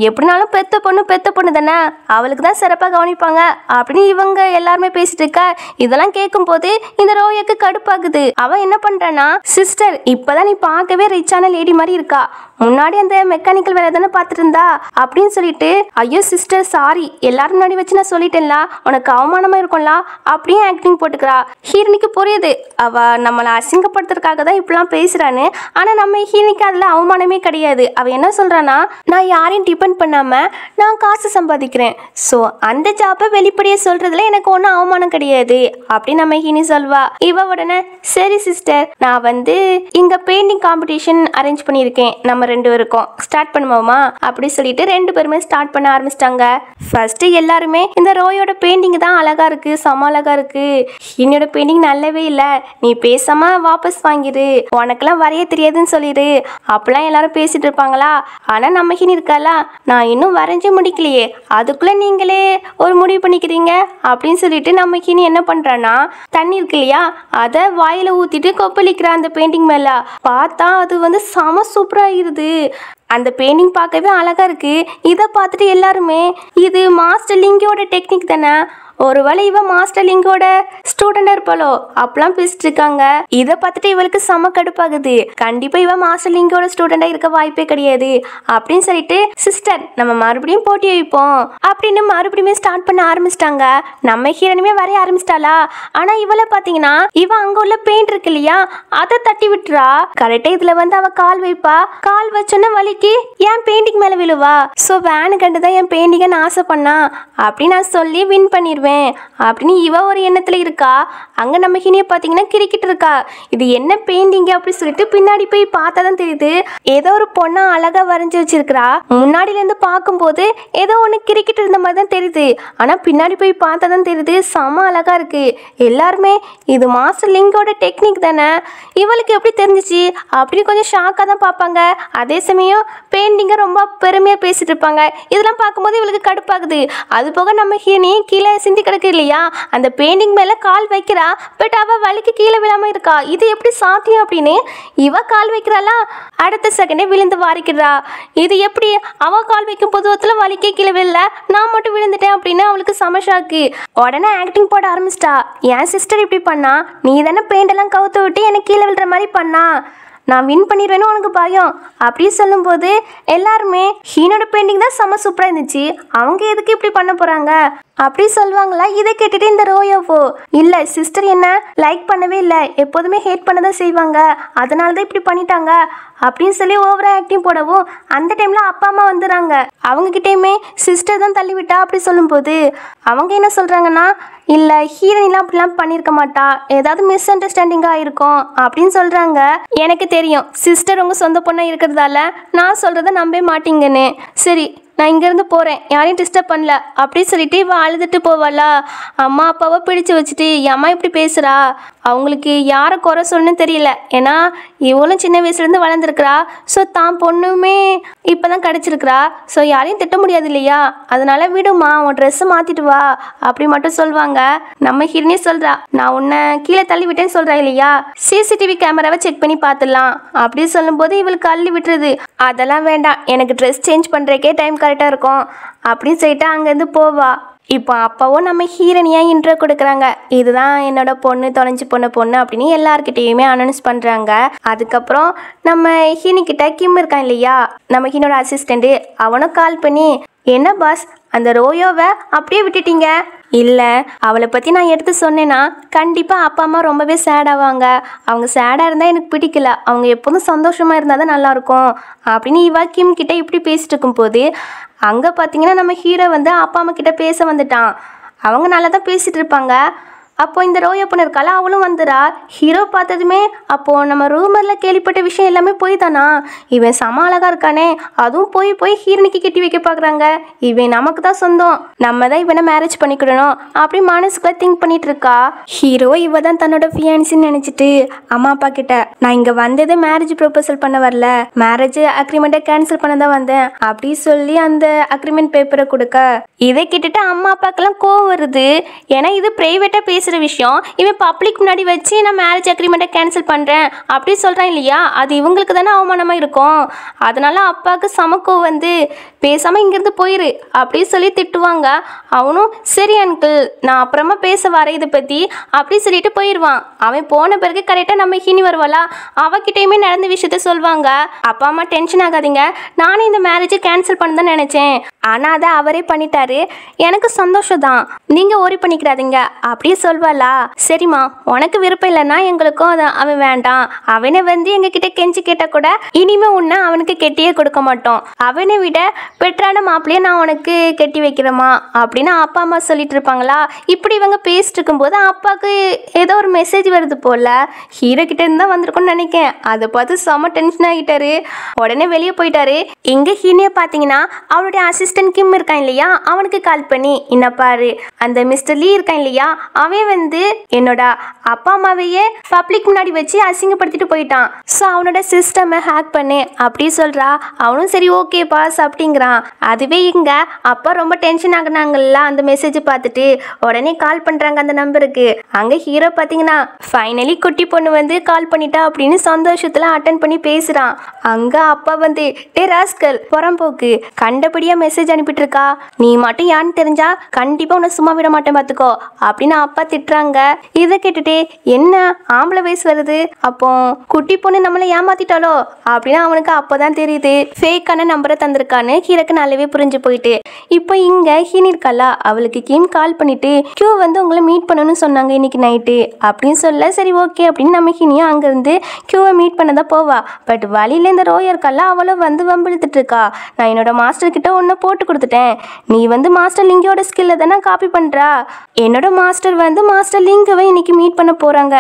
எப்படினாலும் பெத்த பொண்ணு தானே, அவளுக்கு தான் சிறப்பாக கவனிப்பாங்க அப்படின்னு இவங்க எல்லாருமே பேசிட்டு இருக்கா. இதெல்லாம் கேட்கும் போது இந்த ரோயோக்கு கடுப்பாகுது. அவன் என்ன பண்றானா, சிஸ்டர் இப்பதான் நீ பார்க்கவே ரிச்சான லேடி மாதிரி இருக்கா, முன்னாடி அந்த மெக்கானிக்கல் வேலை தானே பார்த்துட்டு இருந்தா அப்படின்னு சொல்லிட்டு, ஐயோ சிஸ்டர் சாரி, எல்லாரும் முன்னாடி வச்சு நான் சொல்லிட்டேன்ல, உனக்கு அவமானமா இருக்கும்ல அப்படியே ஆக்டிங் போட்டுக்கிறா. ஹீரோனிக்கு புரியுது அவ நம்மளை அசிங்கப்படுத்துறதுக்காக தான் இப்படிலாம் பேசுறான்னு. ஆனா நம்ம ஹீரோனிக்கு அதுல அவமானமே கிடையாது. அவ என்ன சொல்றானா, நான் யாரையும் டிபெண்ட் பண்ணாம நான் காசு சம்பாதிக்கிறேன், ஸோ அந்த ஜாப்பை வெளிப்படையே சொல்றதுல எனக்கு ஒன்றும் அவமானம் கிடையாது அப்படின்னு நம்ம ஹீனி சொல்வா. இவ உடனே சரி சிஸ்டர், நான் வந்து இங்க பெயிண்டிங் காம்படிஷன் அரேஞ்ச் பண்ணியிருக்கேன், நம்ம 2 பேருக்கும் ஸ்டார்ட் பண்ணுவோமா அப்படி சொல்லிட்டு 2 பேருமே ஸ்டார்ட் பண்ண ஆரம்பிச்சிட்டாங்க. ஃபர்ஸ்ட் எல்லாருமே இந்த ரோயோட பெயிண்டிங் தான் அழகா இருக்கு, செம அழகா இருக்கு, ஹீனியோட பெயிண்டிங் நல்லாவே இல்லை, நீ பேசாம வாபஸ் வாங்கிடு, உனக்கெல்லாம் வரைய தெரியாதுன்னு சொல்லிடு அப்படிலாம் எல்லாரும் பேசிட்டு இருப்பாங்களா. ஆனா நம்ம ஹீனி இருக்காளா, நான் இன்னும் வரைஞ்சே முடிக்கலையே, அதுக்குள்ள நீங்களே ஒரு முடிவு பண்ணிக்கிறீங்க அப்படின்னு சொல்லிட்டு நம்ம ஹீனி என்ன பண்றானா, தண்ணி இருக்கு இல்லையா அதை வாயில ஊத்திட்டு கொப்பளிக்கிற அந்த பெயிண்டிங் மேல. பார்த்தா அது வந்து செம சூப்பரா இருது. அந்த பெயிண்டிங் பார்க்கவே அழகா இருக்கு. இதை பார்த்துட்டு எல்லாருமே இது மாஸ்டர் லிங்கோட டெக்னிக் தானே, ஒருவேளை இவ மாஸ்டர் லிங்கோட ஸ்டூடெண்டா இருப்பாளோ அப்பெல்லாம் பேசிட்டு இருக்காங்க. இதை பார்த்துட்டு இவளுக்கு செம கடுப்பாகுது. கண்டிப்பா இவ மாஸ்டர் லிங்கோட ஸ்டூடெண்டா இருக்க வாய்ப்பே கிடையாது அப்படின்னு சொல்லிட்டு, சிஸ்டர் நம்ம மறுபடியும் போட்டி வைப்போம் அப்படின்னு மறுபடியும் ஸ்டார்ட் பண்ண ஆரம்பிச்சிட்டாங்க. நம்ம ஹீரோனுமே வரைய ஆரம்பிச்சிட்டாளா. ஆனா இவளை பாத்தீங்கன்னா இவ அங்க உள்ள பெயிண்ட் இருக்கு இல்லையா அதை தட்டி விட்டுறா. கரெக்டா இதுல வந்து அவ கால் வைப்பா. கால் வச்சோன்னா வலிக்கு என் பெயிண்டிங் மேல விழுவா. ஸோ வேனு கண்டுதான் என் பெயிண்டிங்கை நாசம் பண்ணா அப்படின்னு நான் சொல்லி வின் பண்ணிடுவேன் அப்படின்னு இவ ஒரு எண்ணத்துல இருக்கா. அங்க நம்ம ஹீனியை பாத்தீங்கன்னா கிரிக்கிட்டு இருக்கா. இது என்ன பெயிண்டிங் அப்படி சொல்லிட்டு பின்னாடி போய் பார்த்தாதான் தெரியுது ஏதோ ஒரு பொண்ணா அழகா வரைஞ்சி வச்சிருக்கிறா. முன்னாடில இருந்து பார்க்கும்போது ஏதோ ஒண்ணு கிரிக்கிட்டு இருந்த மாதிரி தான் தெரியுது. ஆனா பின்னாடி போய் பார்த்தாதான் தெரியுது செம அழகா இருக்கு. எல்லாருமே இது மாஸ்டர் லிங்கோட டெக்னிக் தானே, இவளுக்கு எப்படி தெரிஞ்சிச்சு அப்படின்னு கொஞ்சம் ஷாக்கா தான் பார்ப்பாங்க. அதே சமயம் பெயிண்டிங்கை ரொம்ப பெருமையா பேசிட்டு இருப்பாங்க. இதெல்லாம் பார்க்கும்போது இவளுக்கு கடுப்பாகுது. அது போக நம்ம ஹீனி கீழே சிந்தி கிடக்கு இல்லையா, அந்த பெயிண்டிங் மேல கால் வைக்கிறா. பட் அவ வலிக்கு கீழே விழாம இருக்கா. இது எப்படி சாத்தியம் அப்படின்னு இவ கால் வைக்கிறாளா, அடுத்த செகண்டே விழுந்து வாரிக்கிறா. இது எப்படி அவ கால் வைக்கும் பொதுவத்துல வலிக்கே கீழே விழல, நான் மட்டும் விழுந்துட்டேன் அப்படின்னு அவளுக்கு சமஷாக்கு. உடனே ஆக்டிங் போட ஆரம்பிச்சிட்டா. என் சிஸ்டர் இப்படி பண்ணா, நீ தானே பெயிண்ட் எல்லாம் கவுத்து விட்டு எனக்கு கீழே விழுற மாதிரி பண்ணா, நான் வின் பண்ணிடுவேன்னு உனக்கு பயம் அப்படி சொல்லும்போது எல்லாருமே ஹீனோட பெயிண்டிங் தான் செம சூப்பராக இருந்துச்சு, அவங்க எதுக்கு இப்படி பண்ண போகிறாங்க அப்படி சொல்லுவாங்களா. இதை கேட்டுட்டு இந்த ரோயோவோ, இல்லை சிஸ்டர் என்ன லைக் பண்ணவே இல்லை, எப்போதுமே ஹேட் பண்ண தான் செய்வாங்க, அதனால தான் இப்படி பண்ணிட்டாங்க அப்படின்னு சொல்லி ஓவரா ஆக்டிங் போடவும் அந்த டைம்ல அப்பா அம்மா வந்துடுறாங்க. அவங்க கிட்டேயுமே சிஸ்டர் தான் தள்ளி விட்டா அப்படி சொல்லும்போது அவங்க என்ன சொல்றாங்கன்னா, இல்லை ஹீரோயின்லாம் அப்படிலாம் பண்ணியிருக்க மாட்டா, ஏதாவது மிஸ் அண்டர்ஸ்டாண்டிங்காக இருக்கும் அப்படின்னு சொல்றாங்க. எனக்கு தெரியும் சிஸ்டர் உங்க சொந்த பொண்ணா இருக்கிறதால நான் சொல்றதை நம்பவே மாட்டீங்கன்னு. சரி நான் இங்கேருந்து போகிறேன், யாரையும் டிஸ்டர்ப் பண்ணல அப்படி சொல்லிட்டு இவள் அழுதுட்டு போவாளா. அம்மா அப்பாவை பிடிச்சி வச்சுட்டு அம்மா இப்படி பேசுகிறா, அவங்களுக்கு யாரை குறை சொல்லணும்னு தெரியல, ஏன்னா இவளும் சின்ன வயசுலேருந்து வளர்ந்துருக்குறா. ஸோ தான் பொண்ணுமே இப்போ தான் கிடச்சிருக்கிறா. ஸோ யாரையும் திட்ட முடியாது இல்லையா, அதனால விடுமா உன் ட்ரெஸ்ஸை மாற்றிட்டு வா அப்படி மட்டும் சொல்லுவாங்க. நம்ம ஹீரோனே சொல்கிறா, நான் உன்னை கீழே தள்ளி விட்டேன்னு சொல்கிறா இல்லையா, சிசிடிவி கேமராவை செக் பண்ணி பார்த்துடலாம் அப்படி சொல்லும்போது இவளுக்கு அள்ளி விட்டுருது. அதெல்லாம் வேண்டாம், எனக்கு ட்ரெஸ் சேஞ்ச் பண்ணுறக்கே டைம் கரெக்டாக இருக்கும் அப்படின்னு சொல்லிட்டு அங்கேருந்து போவா. இப்போ அப்பாவும் நம்ம ஹீரோனியாக இன்ட்ரோ கொடுக்குறாங்க, இதுதான் என்னோட பொண்ணு, தொலைஞ்சு போன பொண்ணு அப்படின்னு எல்லாருக்கிட்டையுமே அனௌன்ஸ் பண்ணுறாங்க. அதுக்கப்புறம் நம்ம ஹீனிக்கிட்ட கிம் இருக்கான் இல்லையா, நம்ம ஹீனோட அசிஸ்டண்ட்டு, அவனும் கால் பண்ணி, என்ன பாஸ் அந்த ரோயோவை அப்படியே விட்டுட்டீங்க, இல்லை அவளை பற்றி நான் எடுத்து சொன்னேன்னா கண்டிப்பாக அப்பா அம்மா ரொம்பவே சேட் ஆவாங்க, அவங்க சேடாக இருந்தால் எனக்கு பிடிக்கல, அவங்க எப்போதும் சந்தோஷமாக இருந்தால் தான் நல்லாயிருக்கும் அப்படின்னு இவா கிம் கிட்ட இப்படி பேசிட்டு இருக்கும்போது அங்கே பார்த்தீங்கன்னா நம்ம ஹீரோ வந்து அப்பா அம்மா கிட்ட பேச வந்துட்டான். அவங்க நல்லா தான் பேசிகிட்டு இருப்பாங்க. அப்போ இந்த ரோயோ பொண்ணு இருக்கால அவளும் வந்துடா. ஹீரோ பார்த்ததுமே, அப்போது நம்ம ரூமரில் கேள்விப்பட்ட விஷயம் எல்லாமே போய் தானா, இவன் செம அழகாக இருக்கானே, அதுவும் போய் ஹீரோனுக்கு கட்டி வைக்க பார்க்குறாங்க, இவன் நமக்கு தான் சொந்தம், நம்ம தான் இவனை மேரேஜ் பண்ணிக்கிடணும் அப்படி மனசுக்குள்ள திங்க் பண்ணிட்டு இருக்கா. ஹீரோ இவ தான் தன்னோட ஃபியான்சின்னு நினச்சிட்டு அம்மா அப்பா கிட்ட, நான் இங்கே வந்தது மேரேஜ் ப்ரொபோசல் பண்ண வரல, மேரேஜ் அக்ரிமெண்ட்டை கேன்சல் பண்ண தான் வந்தேன் அப்படி சொல்லி அந்த அக்ரிமெண்ட் பேப்பரை கொடுக்க. இதை கேட்டுட்டு அம்மா அப்பாக்கெல்லாம் கோவம் வருது. ஏன்னா இது ப்ரைவேட்டாக பேசுற விஷயம் இவன் பப்ளிக் முன்னாடி வச்சு நான் மேரேஜ் அக்ரிமெண்ட்டை கேன்சல் பண்றேன் அப்படி சொல்றான் இல்லையா, அது இவங்களுக்கு தானே அவமானமா இருக்கும். அதனால அப்பாவுக்கு சமக்கோ வந்து பேசாம இங்கிருந்து போயிரு அப்படி சொல்லி திட்டுவாங்க. அவனும் சரி அங்கிள் நான் அப்புறமா பேச வரேன் இதை பத்தி அப்படி சொல்லிட்டு போயிடுவான். அவன் போன பிறகு கரெக்டாக நம்ம ஹினி வருவாளா, அவகிட்டையுமே நடந்த விஷயத்த சொல்லுவாங்க. அப்பா அம்மா டென்ஷன் ஆகாதீங்க, நானே இந்த மேரேஜை கேன்சல் பண்ண தான் நினைச்சேன், ஆனால் அதை அவரே பண்ணிட்டாரு, எனக்கு சந்தோஷம் தான், நீங்கள் ஓரி பண்ணிக்கிறாதீங்க அப்படியே சொல்வாளா. சரிம்மா உனக்கு விருப்பம் இல்லைன்னா எங்களுக்கும் அதை அவன் வேண்டாம், அவனை வந்து எங்ககிட்ட கெஞ்சி கேட்டால் கூட இனிமே உன்னை அவனுக்கு கெட்டியே கொடுக்க மாட்டோம், அவனை விட பெட்டரான மாப்பிள்ளையே நான் உனக்கு கெட்டி வைக்கிறேம்மா அப்படின்னு அப்பா அம்மா சொல்லிட்டு இருப்பாங்களா. இப்படி இவங்க பேசிட்டு இருக்கும்போது அப்பாவுக்கு ஏதோ ஒரு மெசேஜ் வருது போல, ஹீரோ கிட்ட இருந்து தான் வந்திருக்கும்னு நினைக்கிறேன். அதை பார்த்து செம்ம டென்ஷன் ஆகிட்டாரு, உடனே வெளியே போயிட்டாரு. எங்க ஹீனியை பார்த்தீங்கன்னா அவளுடைய அசிஸ்டன்ட் கிம் இருக்கான் இல்லையா, அவனுக்கு கால் பண்ணி என்ன பாரு அந்த மிஸ்டர் லீ இருக்கான் இல்லையா, அவன் வந்து என்னோட அப்பா அம்மாவையே பப்ளிக் முன்னாடி வச்சு அசிங்கப்படுத்திட்டு போயிட்டான், ஸோ அவனோட சிஸ்டமை ஹேக் பண்ணு அப்படி சொல்றா. அவனும் சரி ஓகே பாஸ் அப்படிங்கிறான். அதுவே இங்க அப்பா ரொம்ப டென்ஷன் ஆகுனாங்கல்ல அந்த மெசேஜ் பார்த்துட்டு உடனே கால் பண்றாங்க அந்த நம்பருக்கு. அங்க ஹீரோ பார்த்தீங்கன்னா ஃபைனலி குட்டி பொண்ணு வந்து கால் பண்ணிட்டா அப்படின்னு சந்தோஷத்துல அட்டன் பண்ணி பேசுறான். அங்க அப்பா வந்து டே ராஸ்கல் புறம்போக்கு கண்டபடியா மெசேஜ் அனுப்பிட்டு இருக்கா, நீ மட்டும் யான்னு தெரிஞ்சா கண்டிப்பா உன்னை சும்மா விட மாட்டேன் பார்த்துக்கோ அப்படின்னு அப்பா திட்டுறாங்க. இதை கேட்டுட்டு என்ன ஆம்பளை வயசு வருது, அப்போ குட்டி பொண்ணு நம்மளை ஏமாத்திட்டாலோ அப்படின்னு அவனுக்கு அப்போதான் தெரியுது ஃபேக்கான நம்பரை தந்திருக்கான்னு ஹீரோக்கு நல்லாவே புரிஞ்சு போயிட்டு. இப்போ இங்க ஹீனி இருக்கா, அவளுக்கு கிம் கால் பண்ணிட்டு கியூ வந்து உங்களை மீட் பண்ணணும்னு சொன்னாங்க இன்னைக்கு நைட்டு அப்படின்னு சொல்ல சரி ஓகே அப்படின்னு நம்ம ஹீனியும் அங்கேருந்து கியூவை மீட் பண்ண தான் போவா. பட் வழியில இந்த ரோயா இருக்கா அவளும் வந்து வம்பிழுத்துட்டு இருக்கா, நான் என்னோட மாஸ்டர் கிட்ட ஒன்று போட்டு கொடுத்துட்டேன், நீ வந்து மாஸ்டர் லிங்கோட ஸ்கில்ல தானே காப்பி பண்றா, என்னோட மாஸ்டர் வந்து மாஸ்டர் லிங்கவை இன்னைக்கு மீட் பண்ண போறாங்க,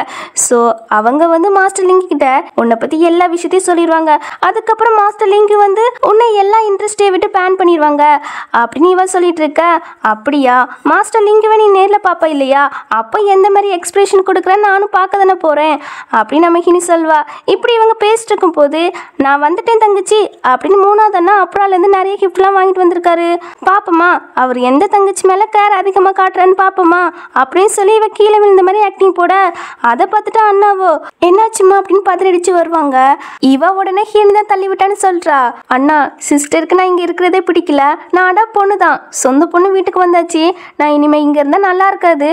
ஸோ அவங்க வந்து மாஸ்டர் லிங்க் கிட்ட உன்னை பத்தி எல்லா விஷயத்தையும் சொல்லிடுவாங்க, அதுக்கப்புறம் மாஸ்டர் லிங்க் வந்து உன்னை எல்லா இன்ட்ரெஸ்டே விட்டு பேன் பண்ணிடுவாங்க அப்படின்னு இவன் சொல்லிட்டு இருக்க. அப்படியா மாஸ்டர் லிங்கவை நீ நேரில் பாப்பா இல்லையா, அப்போ எந்த மாதிரி எக்ஸ்பிரஷன் கொடுக்குறேன்னு நானும் பார்க்க தானே போறேன் அப்படின்னு நம்ம ஹினி சொல்வா. இப்படி இவங்க பேசிட்டு இருக்கும் போது நான் வந்துட்டேன் தங்கச்சி அப்படின்னு மூணாவது அண்ணா அப்புறாலேருந்து நிறைய கிஃப்ட்லாம் வாங்கிட்டு வந்திருக்காரு, பாப்பமா அவர் எந்த தங்கச்சி மேலே கேர் அதிகமாக காட்டுறான்னு பாப்பமா அப்படின்னு சொல்லி இவ கீழே விழுந்த மாதிரி ஆக்டிங் போட அதை பார்த்துட்டு அண்ணாவோ என்னாச்சுமா அப்படின்னு பார்த்து அடிச்சு வருவாங்க. இவ உடனே ஹீனி தான் தள்ளி விட்டான்னு சொல்றா, அண்ணா சிஸ்டருக்கு நான் இங்கே இருக்கிறதே பிடிக்கல, நான் அடா பொண்ணு தான், சொந்த பொண்ணு வீட்டுக்கு வந்தாச்சு, நான் இனிமேல் இங்கே இருந்தால் நல்லா இருக்காது,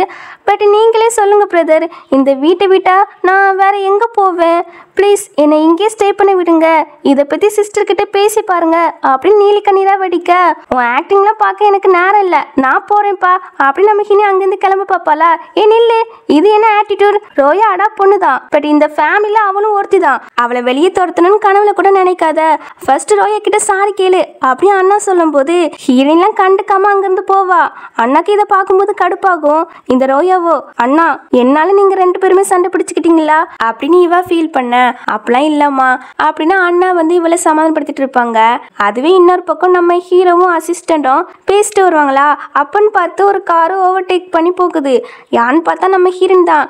பட் நீங்களே சொல்லுங்க பிரதர், இந்த வீட்டை விட்டா நான் வேற எங்கே போவேன், ப்ளீஸ் என்னை இங்கே ஸ்டே பண்ண விடுங்க, இதை பற்றி சிஸ்டர்கிட்ட பேசி பாருங்க அப்படின்னு நீலி கண்ணீராக வடிக்க. உன் ஆக்டிங்லாம் பார்க்க எனக்கு நேரம் இல்லை, நான் போகிறேன்ப்பா அப்படின்னு நம்ம ஹினி அங்கேருந்து கிளம்ப பார்ப்பாளா. ஏன் இல்லை இது என்ன ஆட்டிடியூட், ரோயா அடா பொண்ணு தான், பட் இந்த ஃபேமிலியில் அவளும் ஒருத்தி தான், அவளை வெளியே துரத்தணும்னு கனவுல கூட நினைக்காத, ஃபர்ஸ்ட் ரோயா கிட்ட சாரி கேளு அப்படின்னு அண்ணா சொல்லும் போது ஹீரோயின்லாம் கண்டுக்காம அங்கேருந்து போவா. அண்ணாக்கு இதை பார்க்கும்போது கடுப்பாகும். இந்த ரோயாவோ அண்ணா என்னால நீங்க ரெண்டு பேருமே சண்டை பிடிச்சிக்கிட்டீங்களா அப்படின்னு இவ ஃபீல் பண்ண, அப்படிலாம் இல்லம்மா அப்படின்னு அண்ணா வந்து இவளை சமாதானப்படுத்திட்டு இருப்பாங்க. அதுவே இன்னொரு பக்கம் நம்ம ஹீரோவும் அசிஸ்டண்டும் பேசிட்டு வருவாங்களா. அப்பன்னு பார்த்து ஒரு காரு ஓவர்டேக் பண்ணி போகுது, யான்னு பார்த்தா நம்ம ஹீரோயின் தான்.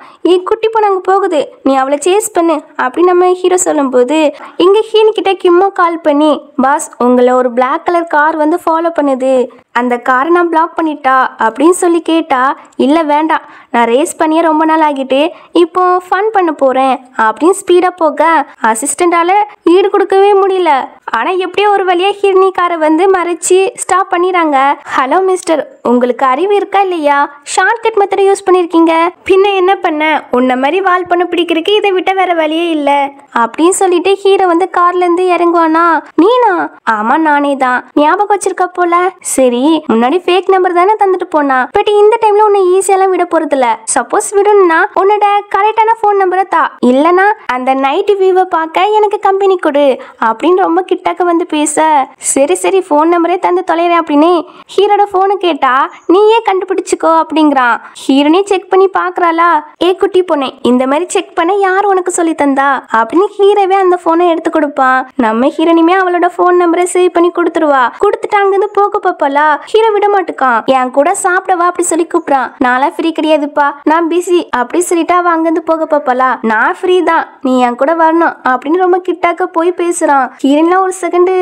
குட்டி பொண்ணு அங்கே போகுது, நீ அவளை சேஸ் பண்ணு அப்படின்னு நம்ம ஹீரோ சொல்லும் போது இங்க ஹீனி கிட்ட கிம்மோ கால் பண்ணி பாஸ் உங்களை ஒரு பிளாக் கலர் கார் வந்து ஃபாலோ பண்ணுது, அந்த காரை நான் பிளாக் பண்ணிட்டா அப்படின்னு சொல்லி கேட்டா, இல்லை வேண்டாம் நான் ரேஸ் பண்ணியே ரொம்ப நாள் ஆகிட்டு இப்போ ஃபன் பண்ண போகிறேன் அப்படின்னு ஸ்பீடாக போக அசிஸ்டண்டால் ஈடு கொடுக்கவே முடியல. ஆனால் எப்படியோ ஒரு வழியாக ஹிர்னி காரை வந்து மறைச்சி ஸ்டாப் பண்ணிடுறாங்க. ஹலோ மிஸ்டர், உங்களுக்கு அறிவு இருக்கா இல்லையா, ஷார்ட்கட் மெத்தடை யூஸ் பண்ணியிருக்கீங்க, பின்ன என்ன பண்ண, உன்ன மாதிரி வால் பண்ண பிடிக்கிறதுக்கு இதை விட்ட வேற வழியே இல்லை அப்படின்னு சொல்லிட்டு ஹீரோ வந்து கார்லேருந்து இறங்குவானா. நீனா? ஆமாம் நானே தான், ஞாபகம் வச்சிருக்க போல. சரி முன்னாடி ஃபேக் நம்பர் தானே தந்துட்டு போனா, பட் இந்த டைம்ல உன்னை ஈஸியெல்லாம் விட போறது இல்ல, சப்போஸ் விடணும்னா உன்னோட கரெக்டான ஃபோன் நம்பரை தா, இல்லனா அந்த நைட் வியூவை பார்க்க எனக்கு கம்பெனி கொடு அப்படின்னு ரொம்ப கிட்டக்க வந்து பேச, சரி சரி ஃபோன் நம்பரே தந்து தொலைறேன் அப்படின்னு ஹீரோட போனை கேட்டா நீயே கண்டுபிடிச்சுக்கோ அப்படிங்கிறான். ஹீரோனே செக் பண்ணி பாக்குறாளா, குட்டி பொண்ணே இந்த மாதிரி செக் பண்ண யார் உனக்கு சொல்லி தந்தா அப்படின்னு ஹீரோவே அந்த போனை எடுத்து கொடுப்பான். நம்ம ஹீரோனிமே அவளோட போன் நம்பரை சேவ் பண்ணி கொடுத்துருவா. கொடுத்துட்டு அங்கிருந்து போக பாப்பாளா. ஹீரோ விட மாட்டுக்கான். என் கூட சாப்பிடவா அப்படி சொல்லி கூப்பிடுறான். நான்லாம் ஃப்ரீ கிடையாதுப்பா, நான் பிஸி அப்படி சொல்லிட்டு அவ அங்கிருந்து போக பாப்பாளா. நான் ஃப்ரீ தான், நீ என் கூட வரணும் அப்படின்னு ரொம்ப கிட்டாக்க போய் பேசுறான். ஹீரோயின்லாம் ஒரு செகண்ட்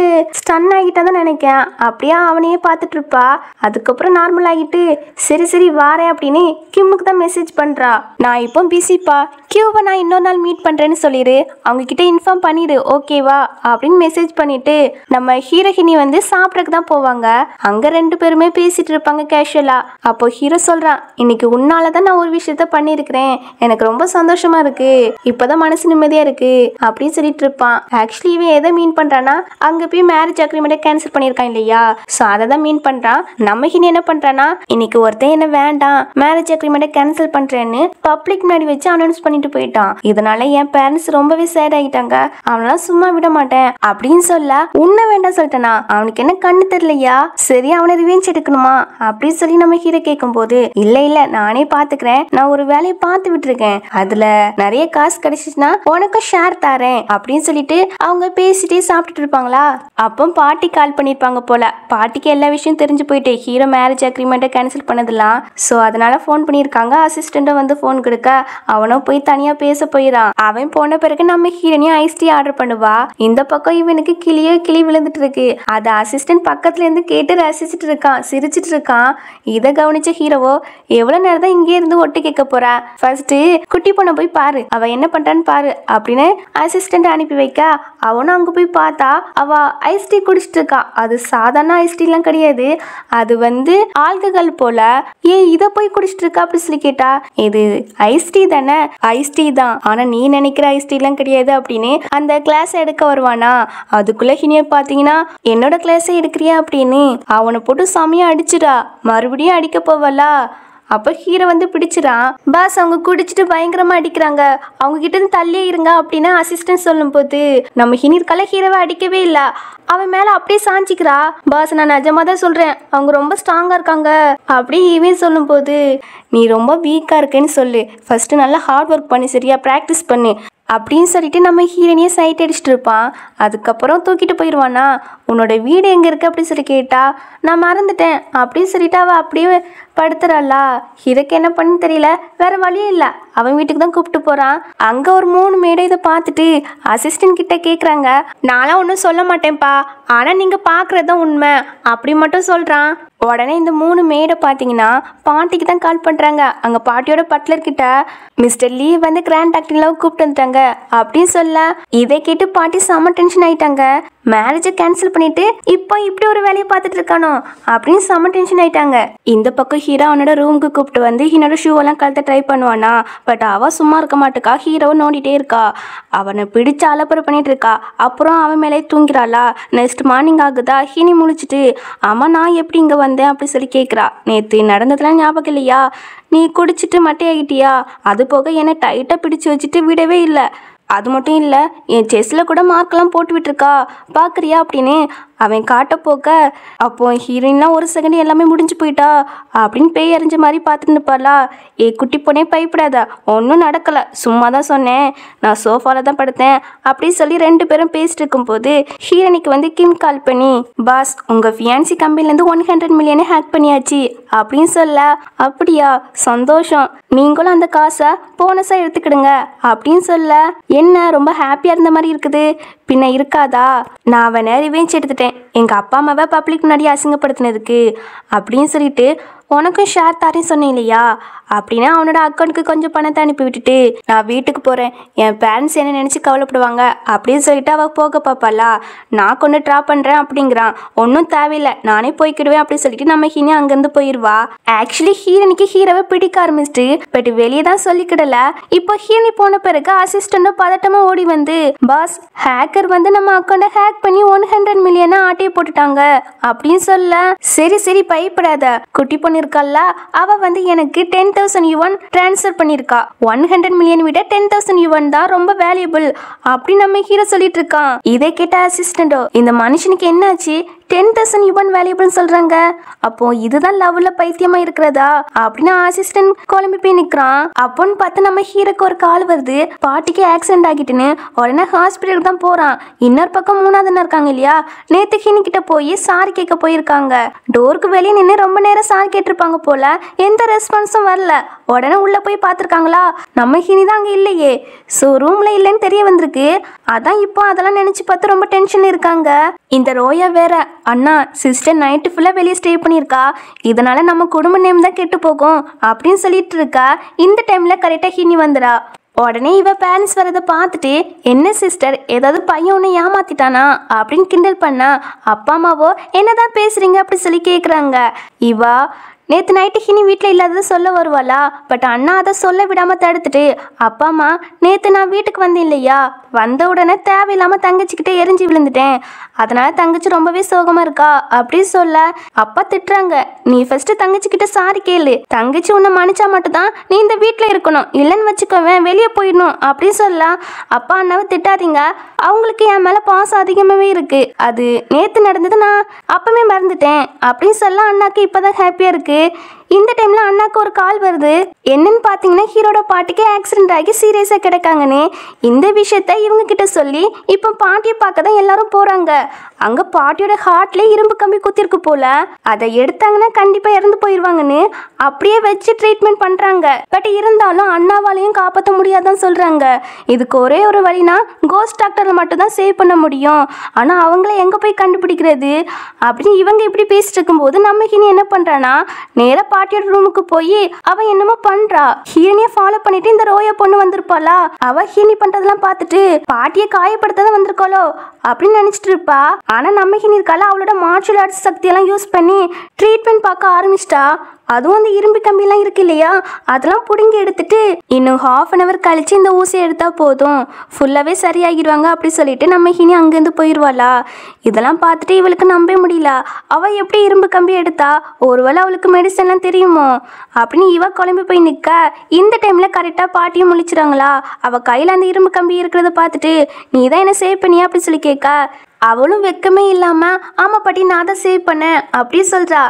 ஸ்டன் ஆகிட்டா தான் நினைக்கேன். அப்படியே அவனையே பார்த்துட்டு இருப்பா. அதுக்கப்புறம் நார்மல் ஆகிட்டு சரி சரி வாரேன் அப்படின்னு கிம்முக்கு தான் மெசேஜ் பண்றா. நான் இப்போ பிஸிப்பா, கியூவை நான் இன்னொரு நாள் மீட் பண்றேன்னு சொல்லிடு, அவங்க கிட்ட இன்ஃபார்ம் பண்ணிடு ஓகேவா அப்படின்னு மெசேஜ் பண்ணிட்டு நம்ம ஹீரோயினி வந்து சாப்பிடறதுக்கு தான் போவாங்க. அங்க ரெண்டு பேருமே பேசிட்டு இருப்பாங்க கேஷுவலா. அப்போ ஹீரோ சொல்றான், இன்னைக்கு உன்னாலதான் நான் ஒரு விஷயத்த பண்ணிருக்கிறேன், எனக்கு ரொம்ப சந்தோஷமா இருக்கு, இப்பதான் மனசு நிம்மதியா இருக்கு அப்படின்னு சொல்லிட்டு இருப்பான். ஆக்சுவலி இவன் எதை மீன் பண்றான்னா அங்க போய் மேரேஜ் அக்ரிமெண்ட்டை கேன்சல் பண்ணிருக்கான் இல்லையா, சோ அதை தான் மீன் பண்றான். நம்ம ஹீனி என்ன பண்றான்னா இன்னைக்கு ஒருத்தன் என்ன வேண்டாம் மேரேஜ் அக்ரிமெண்ட்டை கேன்சல் பண்றேன்னு பப்ளிக் முன்னாடி வச்சு அனௌன்ஸ் பண்ணிட்டு போயிட்டான். இதனால என் பேரண்ட்ஸ் ரொம்பவே சேட் ஆகிட்டாங்க, அவனெல்லாம் சும்மா விட மாட்டேன் அப்படின்னு சொல்ல உன்ன வேண்டாம் சொல்லிட்டனா, அவனுக்கு என்ன கண்ணு தெரியலையா, சரி அவனை ரிவெஞ்ச் எடுக்கணுமா அப்படின்னு சொல்லி நம்ம ஹீரோ கேட்கும் போது இல்ல இல்ல நானே பாத்துக்கிறேன், நான் ஒரு வேலையை பார்த்து விட்டுருக்கேன், அதுல நிறைய காசு கிடைச்சிச்சுன்னா உனக்கும் ஷேர் தரேன் அப்படின்னு சொல்லிட்டு அவங்க பேசிட்டே சாப்பிட்டுட்டு இருப்பாங்களா. அப்போ பாட்டி கால் பண்ணிருப்பாங்க போல. பாட்டிக்கு எல்லா விஷயம் தெரிஞ்சு போயிட்டு ஹீரோ மேரேஜ் அக்ரிமெண்ட்டை கேன்சல் பண்ணதெல்லாம். ஸோ அதனால ஃபோன் பண்ணியிருக்காங்க. அசிஸ்டண்ட்டை வந்து ஃபோன் கொடுக்க அவனும் போய் தனியா பேச போயிடான். அவன் போன பிறகு நம்ம ஹீரோனியும் ஐஸ் டீ ஆர்டர் பண்ணுவா. இந்த பக்கம் இவனுக்கு கிளி விழுந்துட்டு இருக்கு. அதை அசிஸ்டன்ட் பக்கத்துல இருந்து கேட்டு ரசிச்சுட்டு இருக்கான், சிரிச்சிட்டு இருக்கான். இதை கவனிச்ச ஹீரோவோ எவ்வளவு நேரம் தான் இங்கே இருந்து ஒட்டு கேட்க போறா, ஃபர்ஸ்ட் குட்டி பொண்ணை போய் பாரு, அவ என்ன பண்றான்னு பாரு அப்படின்னு அசிஸ்டன்ட் அனுப்பி வைக்க அவனும் அங்க போய் பார்த்தா அவ ஐஸ் டீ குடிச்சிட்டு இருக்கா. அது சாதாரண ஐஸ் டீ எல்லாம் கிடையாது, அது வந்து ஆல்கஹால் போல. ஏன் இதை போய் குடிச்சிட்டு இருக்கா அப்படி சொல்லி கேட்டா, இது ஐஸ் டீ தானே, ஐஸ் டீ தான், ஆனா நீ நினைக்கிற ஐஸ் டீ எல்லாம் கிடையாது அப்படின்னு அந்த கிளாஸ் எடுக்க வருவானா. அதுக்குள்ள ஹினிய பாத்தீங்கன்னா என்னோட கிளாஸை எடுக்கிறியா அப்படின்னு அவனை போட்டு செமையா அடிச்சுடா. மறுபடியும் அடிக்க போவலா. அப்போ ஹீரோ வந்து பிடிச்சிடான். பாஸ் அவங்க குடிச்சிட்டு பயங்கரமா அடிக்கிறாங்க, அவங்க கிட்ட இருந்து தள்ளியே இருங்க அப்படின்னு அசிஸ்டன்ட் சொல்லும் போது நம்ம ஹினிர்கால ஹீரோவை அடிக்கவே இல்லை, அவன் மேல அப்படியே சாஞ்சிக்கிறா. பாஸ் நான் நிஜமா தான் சொல்றேன், அவங்க ரொம்ப ஸ்ட்ராங்கா இருக்காங்க அப்படி இவன் சொல்லும் போது நீ ரொம்ப வீக்கா இருக்கேன்னு சொல்லு, ஃபர்ஸ்ட் நல்லா ஹார்ட் ஒர்க் பண்ணி சரியா ப்ராக்டிஸ் பண்ணு அப்படின்னு சொல்லிட்டு நம்ம ஹீரோனியை சைட் அடிச்சுட்டு இருப்பான். அதுக்கப்புறம் தூக்கிட்டு போயிடுவானா. உன்னோட வீடு எங்கே இருக்குது அப்படின்னு சொல்லி கேட்டா நான் மறந்துட்டேன் அப்படின்னு சொல்லிட்டு அவள் அப்படியே படுத்துறாளா. ஹீரோக்கு என்ன பண்ணு தெரியல, வேற வழியே இல்லை, அவன் வீட்டுக்கு தான் கூப்பிட்டு போகிறான். அங்கே ஒரு 3 மேடை இதை பார்த்துட்டு அசிஸ்டன்ட் கிட்ட கேட்குறாங்க, நான்லாம் ஒன்றும் சொல்ல மாட்டேன்ப்பா, ஆனால் நீங்கள் பார்க்குறது தான் உண்மை அப்படி மட்டும் சொல்கிறான். உடனே இந்த 3 மேடை பார்த்தீங்கன்னா பாட்டிக்கு தான் கால் பண்ணுறாங்க. அங்கே பாட்டியோட பட்லர்கிட்ட மிஸ்டர் லீ வந்து கிராண்ட் ஆக்டிங்லாம் கூப்பிட்டு வந்துட்டாங்க அப்படின்னு சொல்ல இதை கேட்டு பாட்டி செம்ம டென்ஷன் ஆயிட்டாங்க. மேரேஜை கேன்சல் பண்ணிட்டு இப்போ இப்படி ஒரு வேலையை பார்த்துட்டு இருக்கானோ அப்படின்னு செம்ம டென்ஷன் ஆயிட்டாங்க. இந்த பக்கம் ஹீரோ அவனோட ரூமுக்கு கூப்பிட்டு வந்து ஹீரோட ஷூவெல்லாம் கழுத்த ட்ரை பண்ணுவானா. பட் அவ சும்மா இருக்க மாட்டுக்கா, ஹீரோவை நோண்டிட்டே இருக்கா, அவனை பிடிச்சு அலப்பறை பண்ணிட்டு இருக்கா. அப்புறம் அவன் மேலே தூங்கிறாளா. நெக்ஸ்ட் மார்னிங் ஆகுதா, ஹீனி முழிச்சிட்டு அம்மா நான் எப்படி இங்கே வந்தேன் அப்படி சொல்லி கேட்குறா. நேற்று நடந்ததுலாம் ஞாபகம் இல்லையா, நீ குடிச்சிட்டு மட்டையாகிட்டியா, அது போக என்னை டைட்டாக பிடிச்சி வச்சுட்டு விடவே இல்லை, அது மட்டும் இல்லை என் செஸ்ஸில் கூட மார்க்கெல்லாம் போட்டு விட்டுருக்கா பார்க்குறியா அப்படின்னு அவன் காட்ட போக்க அப்போ ஹீரோயின்லாம் ஒரு செகண்ட் எல்லாமே முடிஞ்சு போயிட்டா அப்படின்னு பேய் அறிஞ்ச மாதிரி பார்த்துட்டு இருப்பாளா. ஏ குட்டி பொண்ணே பயப்படாத, ஒன்றும் நடக்கலை, சும்மா தான் சொன்னேன், நான் சோஃபாவில் தான் படுத்தேன் அப்படின்னு சொல்லி 2 பேரும் பேசிட்டு இருக்கும்போது ஹீரோனிக்கு வந்து கிம் கால் பண்ணி பாஸ் உங்கள் ஃபியான்சி கம்பெனிலேருந்து 100 மில்லியனை ஹேக் பண்ணியாச்சு அப்படின்னு சொல்ல அப்படியா சந்தோஷம், நீங்களும் அந்த காசை போனஸாக எடுத்துக்கிடுங்க அப்படின்னு சொல்ல என்ன ரொம்ப ஹாப்பியாக இருந்த மாதிரி இருக்குது, பின்ன இருக்காதா, நான் அவனை ரிவெஞ்ச் எடுத்துட்டேன் எங்கள் அப்பா அம்மாவை பப்ளிக் முன்னாடி அசிங்கப்படுத்தினதுக்கு அப்படின்னு சொல்லிட்டு உனக்கும் ஷேர் தரேன்னு சொன்னேன் இல்லையா அப்படின்னா அவனோட அக்கௌண்ட்டுக்கு கொஞ்சம் பணத்தை அனுப்பி விட்டுட்டு நான் வீட்டுக்கு போகிறேன், என் பேரண்ட்ஸ் என்ன நினச்சி கவலைப்படுவாங்க அப்படின்னு சொல்லிட்டு அவள் போக பார்ப்பாளா. நான் கொண்டு ட்ராப் பண்ணுறேன் அப்படிங்கிறான். ஒன்றும் தேவையில்லை நானே போய்க்கிடுவேன் அப்படின்னு சொல்லிட்டு நம்ம ஹீனி அங்கேருந்து போயிடுவா. ஆக்சுவலி ஹீரோனிக்கு ஹீரோவை பிடிக்க ஆரம்பிச்சிட்டு பட் வெளியே தான் சொல்லிக்கிடல. இப்போ ஹீரோனி போன பிறகு அசிஸ்டண்ட்டும் பதட்டமாக ஓடி வந்து பாஸ் ஹேக்கர் வந்து நம்ம அக்கௌண்ட்டை ஹேக் பண்ணி 100 மில்லியனை ஆட்டையை போட்டுட்டாங்க அப்படின்னு சொல்ல சரி சரி பயப்படாத, குட்டி பொண்ணு இருக்கல்ல அவ வந்து எனக்கு 10,000 யுவான் ட்ரான்ஸ்ஃபர் பண்ணிருக்கா, 100 மில்லியன் விட 10,000 யுவான் தான் ரொம்ப வேல்யூபிள் அப்படி நம்ம ஹீரோ சொல்லிட்டு இருக்கான். இதை கேட்ட அசிஸ்டண்டோ இந்த மனுஷனுக்கு என்னாச்சு, 10,000 யுவான் வேல்யூபிள்னு சொல்றாங்க. அப்போ இதுதான் லவ்ல பைத்தியமா இருக்கிறதா அப்படின்னு அசிஸ்டன்ட் குழம்பி போய் நிக்கிறான். அப்போன்னு பார்த்து நம்ம ஹீரோக்கு ஒரு கால் வருது, பாட்டிக்கு ஆக்சிடென்ட் ஆகிட்டுன்னு. உடனே ஹாஸ்பிட்டலுக்கு தான் போறான். இன்னொரு பக்கம் 3ஆவது இருக்காங்க இல்லையா, நேத்து ஹீனி கிட்ட போய் சாரி கேட்க போயிருக்காங்க. டோருக்கு வெளியே நின்று ரொம்ப நேரம் சாரி கேட்டிருப்பாங்க போல, எந்த ரெஸ்பான்ஸும் வரல. உடனே உள்ள போய் பார்த்துருக்காங்களா, நம்ம ஹீனி தான் அங்கே இல்லையே. ஸோ ரூம்ல இல்லைன்னு தெரிய வந்திருக்கு. அதான் இப்போ அதெல்லாம் நினைச்சு பார்த்து ரொம்ப டென்ஷன் இருக்காங்க. இந்த ரோயா வேற, அண்ணா சிஸ்டர் நைட்டு ஃபுல்லாக வெளியே ஸ்டே பண்ணியிருக்கா, இதனால நம்ம குடும்ப நேம் தான் கெட்டு போகும் அப்படின்னு சொல்லிட்டு இருக்கா. இந்த டைம்ல கரெக்டாக ஹீனி வந்துடா. உடனே இவ பேரண்ட்ஸ் வரதை பார்த்துட்டு, என்ன சிஸ்டர் ஏதாவது பையன் ஒன்று ஏமாத்திட்டானா அப்படின்னு கிண்டல் பண்ணா. அப்பா அம்மாவோ என்னதான் பேசுறீங்க அப்படி சொல்லி கேட்குறாங்க. இவா நேற்று நைட்டு ஹினி வீட்டில் இல்லாததை சொல்ல வருவாளா, பட் அண்ணா அதை சொல்ல விடாமல் தடுத்துட்டு, அப்பா அம்மா நேற்று நான் வீட்டுக்கு வந்தேன் இல்லையா, வந்த உடனே தேவையில்லாமல் தங்கச்சிக்கிட்டே எரிஞ்சு விழுந்துட்டேன், அதனால தங்கச்சி ரொம்பவே சோகமாக இருக்கா அப்படி சொல்ல அப்பா திட்டுறாங்க. நீ ஃபர்ஸ்ட் தங்கச்சிக்கிட்ட சாரி கேளு, தங்கச்சி உன்னை மன்னிச்சா மட்டும்தான் நீ இந்த வீட்டில் இருக்கணும், இல்லைன்னு வச்சுக்கோவேன் வெளியே போயிடணும் அப்படின்னு சொல்ல அப்பா அண்ணாவை திட்டாதீங்க, அவங்களுக்கு என் மேலே பாசம் அதிகமாகவே இருக்கு, அது நேற்று நடந்தது நான் அப்பவே மறந்துட்டேன் அப்படின்னு சொல்ல அண்ணாக்கு இப்போதான் ஹாப்பியாக இருக்கு. இந்த டைம்ல அண்ணாக்கு ஒரு கால் வருது. என்னன்னு பார்த்தீங்கன்னா ஹீரோட பாட்டிக்கு ஆக்சிடென்ட் ஆகி சீரியஸாக கிடக்காங்கன்னு. இந்த விஷயத்த இவங்க கிட்ட சொல்லி இப்போ பாட்டியை பார்க்க தான் எல்லாரும் போறாங்க. அங்க பாட்டியோட ஹார்ட்ல இரும்பு கம்பி குத்திருக்கு போல, அதை எடுத்தாங்கன்னா கண்டிப்பா இறந்து போயிடுவாங்கன்னு அப்படியே வச்சு ட்ரீட்மெண்ட் பண்றாங்க. பட் இருந்தாலும் அண்ணாவாலையும் காப்பாற்ற முடியாதான் சொல்றாங்க. இதுக்கு ஒரே ஒரு வழினா கோஸ்ட் டாக்டரை மட்டும் தான் சேவ் பண்ண முடியும். ஆனா அவங்கள எங்க போய் கண்டுபிடிக்கிறது அப்படின்னு இவங்க இப்படி பேசிட்டு இருக்கும்போது நம்ம ஹீனி என்ன பண்றானா, நேரா பாட்டியோட ரூமுக்கு போய் அவ என்னமோ பண்றா. ஹீரோனிய ஃபாலோ பண்ணிட்டு இந்த ரோயா பொண்ணு வந்திருப்பாளா, அவ ஹீனி பண்றதெல்லாம் பார்த்துட்டு பாட்டியை காயப்படுத்ததான் வந்திருக்காளோ அப்படின்னு நினைச்சிட்டு இருப்பா. ஆனா நம்ம ஹீனி இருக்கால, அவளோட மார்ஷியல் ஆர்ட்ஸ் சக்தியெல்லாம் யூஸ் பண்ணி ட்ரீட்மெண்ட் பார்க்க ஆரம்பிச்சிட்டா. அதுவும் அந்த இரும்பு கம்பியெல்லாம் இருக்கு இல்லையா, அதெல்லாம் பிடுங்கி எடுத்துட்டு இன்னும் 1/2 hour கழிச்சு இந்த ஊசியை எடுத்தா போதும், ஃபுல்லாவே சரியாகிடுவாங்க அப்படி சொல்லிட்டு நம்ம ஹீனி அங்கேருந்து போயிடுவாளா. இதெல்லாம் பார்த்துட்டு இவளுக்கு நம்ப முடியல. அவள் எப்படி இரும்பு கம்பி எடுத்தா, ஒருவேளை அவளுக்கு மெடிசன்லாம் தெரியுமோ அப்படின்னு இவ குழம்பு போய் நிற்க. இந்த டைம்ல கரெக்டாக பாட்டியும் முழிச்சிடாங்களா. அவள் கையில் அந்த இரும்பு கம்பி இருக்கிறத பார்த்துட்டு, நீ தான் என்ன சேவ் பண்ணியா அப்படி சொல்லி கேட்க, அவளும் வெக்கமே இல்லாம ஆமா பாட்டி நான் தான் சேவ் பண்ணேன் அப்படி சொல்றா.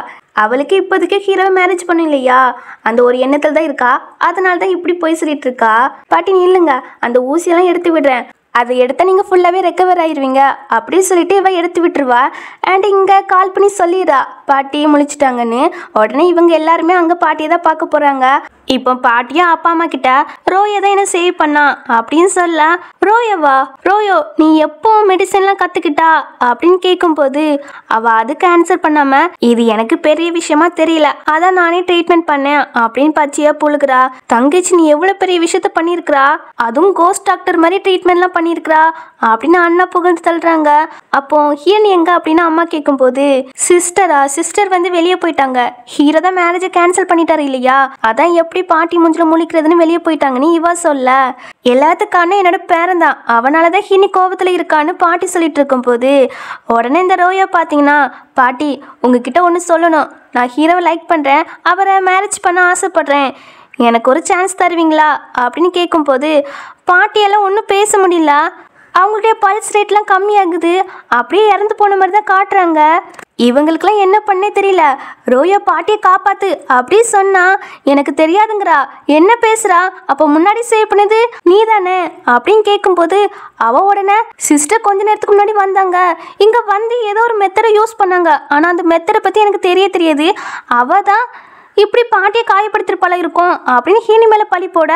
அவளுக்கு இப்போதைக்கு ஹீரோவை மேரேஜ் பண்ண இல்லையா, அந்த ஒரு எண்ணத்தில் தான் இருக்கா, அதனால தான் இப்படி போய் சொல்லிட்டு இருக்கா. பாட்டி நில்லுங்க, அந்த ஊசியெல்லாம் எடுத்து விடுறேன், அதை எடுத்தால் நீங்கள் ஃபுல்லாகவே ரெக்கவர் ஆயிடுவீங்க அப்படின்னு சொல்லிட்டு இவ எடுத்து விட்டுருவா. அண்ட் இங்கே கால் பண்ணி சொல்லிடுறா பாட்டியை முழிச்சிட்டாங்கன்னு. உடனே இவங்க எல்லாருமே அங்கே பாட்டியை தான் பார்க்க போகிறாங்க. இப்போ பாட்டியா அப்பா அம்மா கிட்ட ரோயா தான் என்ன சேவ் பண்ணா அப்படின்னு சொல்ல, ரோயவா, ரோயோ நீ எப்போ மெடிசன்லாம் கற்றுக்கிட்டா அப்படின்னு கேட்கும்போது அவள் அதுக்கு ஆன்சர் பண்ணாமல், இது எனக்கு பெரிய விஷயமா தெரியல, அதான் நானே ட்ரீட்மெண்ட் பண்ணேன் அப்படின்னு பச்சையா புழுகிறா. தங்கச்சி நீ எவ்வளோ பெரிய விஷயத்த பண்ணியிருக்கிறா, அதுவும் கோஸ்ட் டாக்டர் மாதிரி ட்ரீட்மெண்ட்லாம் பண்ணியிருக்கிறா அப்படின்னு அண்ணா புகழ்ந்து தள்ளுறாங்க. அப்போ ஹீரோனி எங்க அப்படின்னு அம்மா கேட்கும்போது, சிஸ்டர் வந்து வெளியே போயிட்டாங்க, ஹீரோ தான் மேரேஜை கேன்சல் பண்ணிட்டாரு இல்லையா, அதான் எப்படி பாட்டி மூஞ்சில முழிக்கிறதுன்னு வெளியே போயிட்டாங்கன்னு இவ சொல்ல, எல்லாத்துக்கான என்னோட பேரன் தான், அவனாலதான் ஹீனி கோபத்துல இருக்கான்னு பாட்டி சொல்லிட்டு இருக்கும் போது உடனே இந்த ரோயா பாத்தீங்கன்னா, பாட்டி உங்ககிட்ட ஒன்று சொல்லணும், நான் ஹீரோவை லைக் பண்றேன், அவரை மேரேஜ் பண்ண ஆசைப்படுறேன், எனக்கு ஒரு சான்ஸ் தருவீங்களா அப்படின்னு கேட்கும்போது பாட்டியெல்லாம் ஒன்றும் பேச முடியல. அவங்களுடைய பல்ஸ் ரேட்லாம் கம்மியாகுது, அப்படியே இறந்து போன மாதிரி தான் காட்டுறாங்க. இவங்களுக்குலாம் என்ன பண்ணே தெரியல. ரோயா பாட்டியை காப்பாத்து அப்படி சொன்னா எனக்கு தெரியாதுங்கிறா, என்ன பேசுறா, அப்போ முன்னாடி சேவ் பண்ணது நீ தானே அப்படின்னு கேட்கும்போது அவ உடனே, சிஸ்டர் கொஞ்ச நேரத்துக்கு முன்னாடி வந்தாங்க, இங்க வந்து ஏதோ ஒரு மெத்தடை யூஸ் பண்ணாங்க, ஆனா அந்த மெத்தடை பத்தி எனக்கு தெரியாது, அவ தான் இப்படி பாட்டியை காயப்படுத்திருப்பால இருக்கும் அப்படின்னு ஹீனி மேலே பழி போட.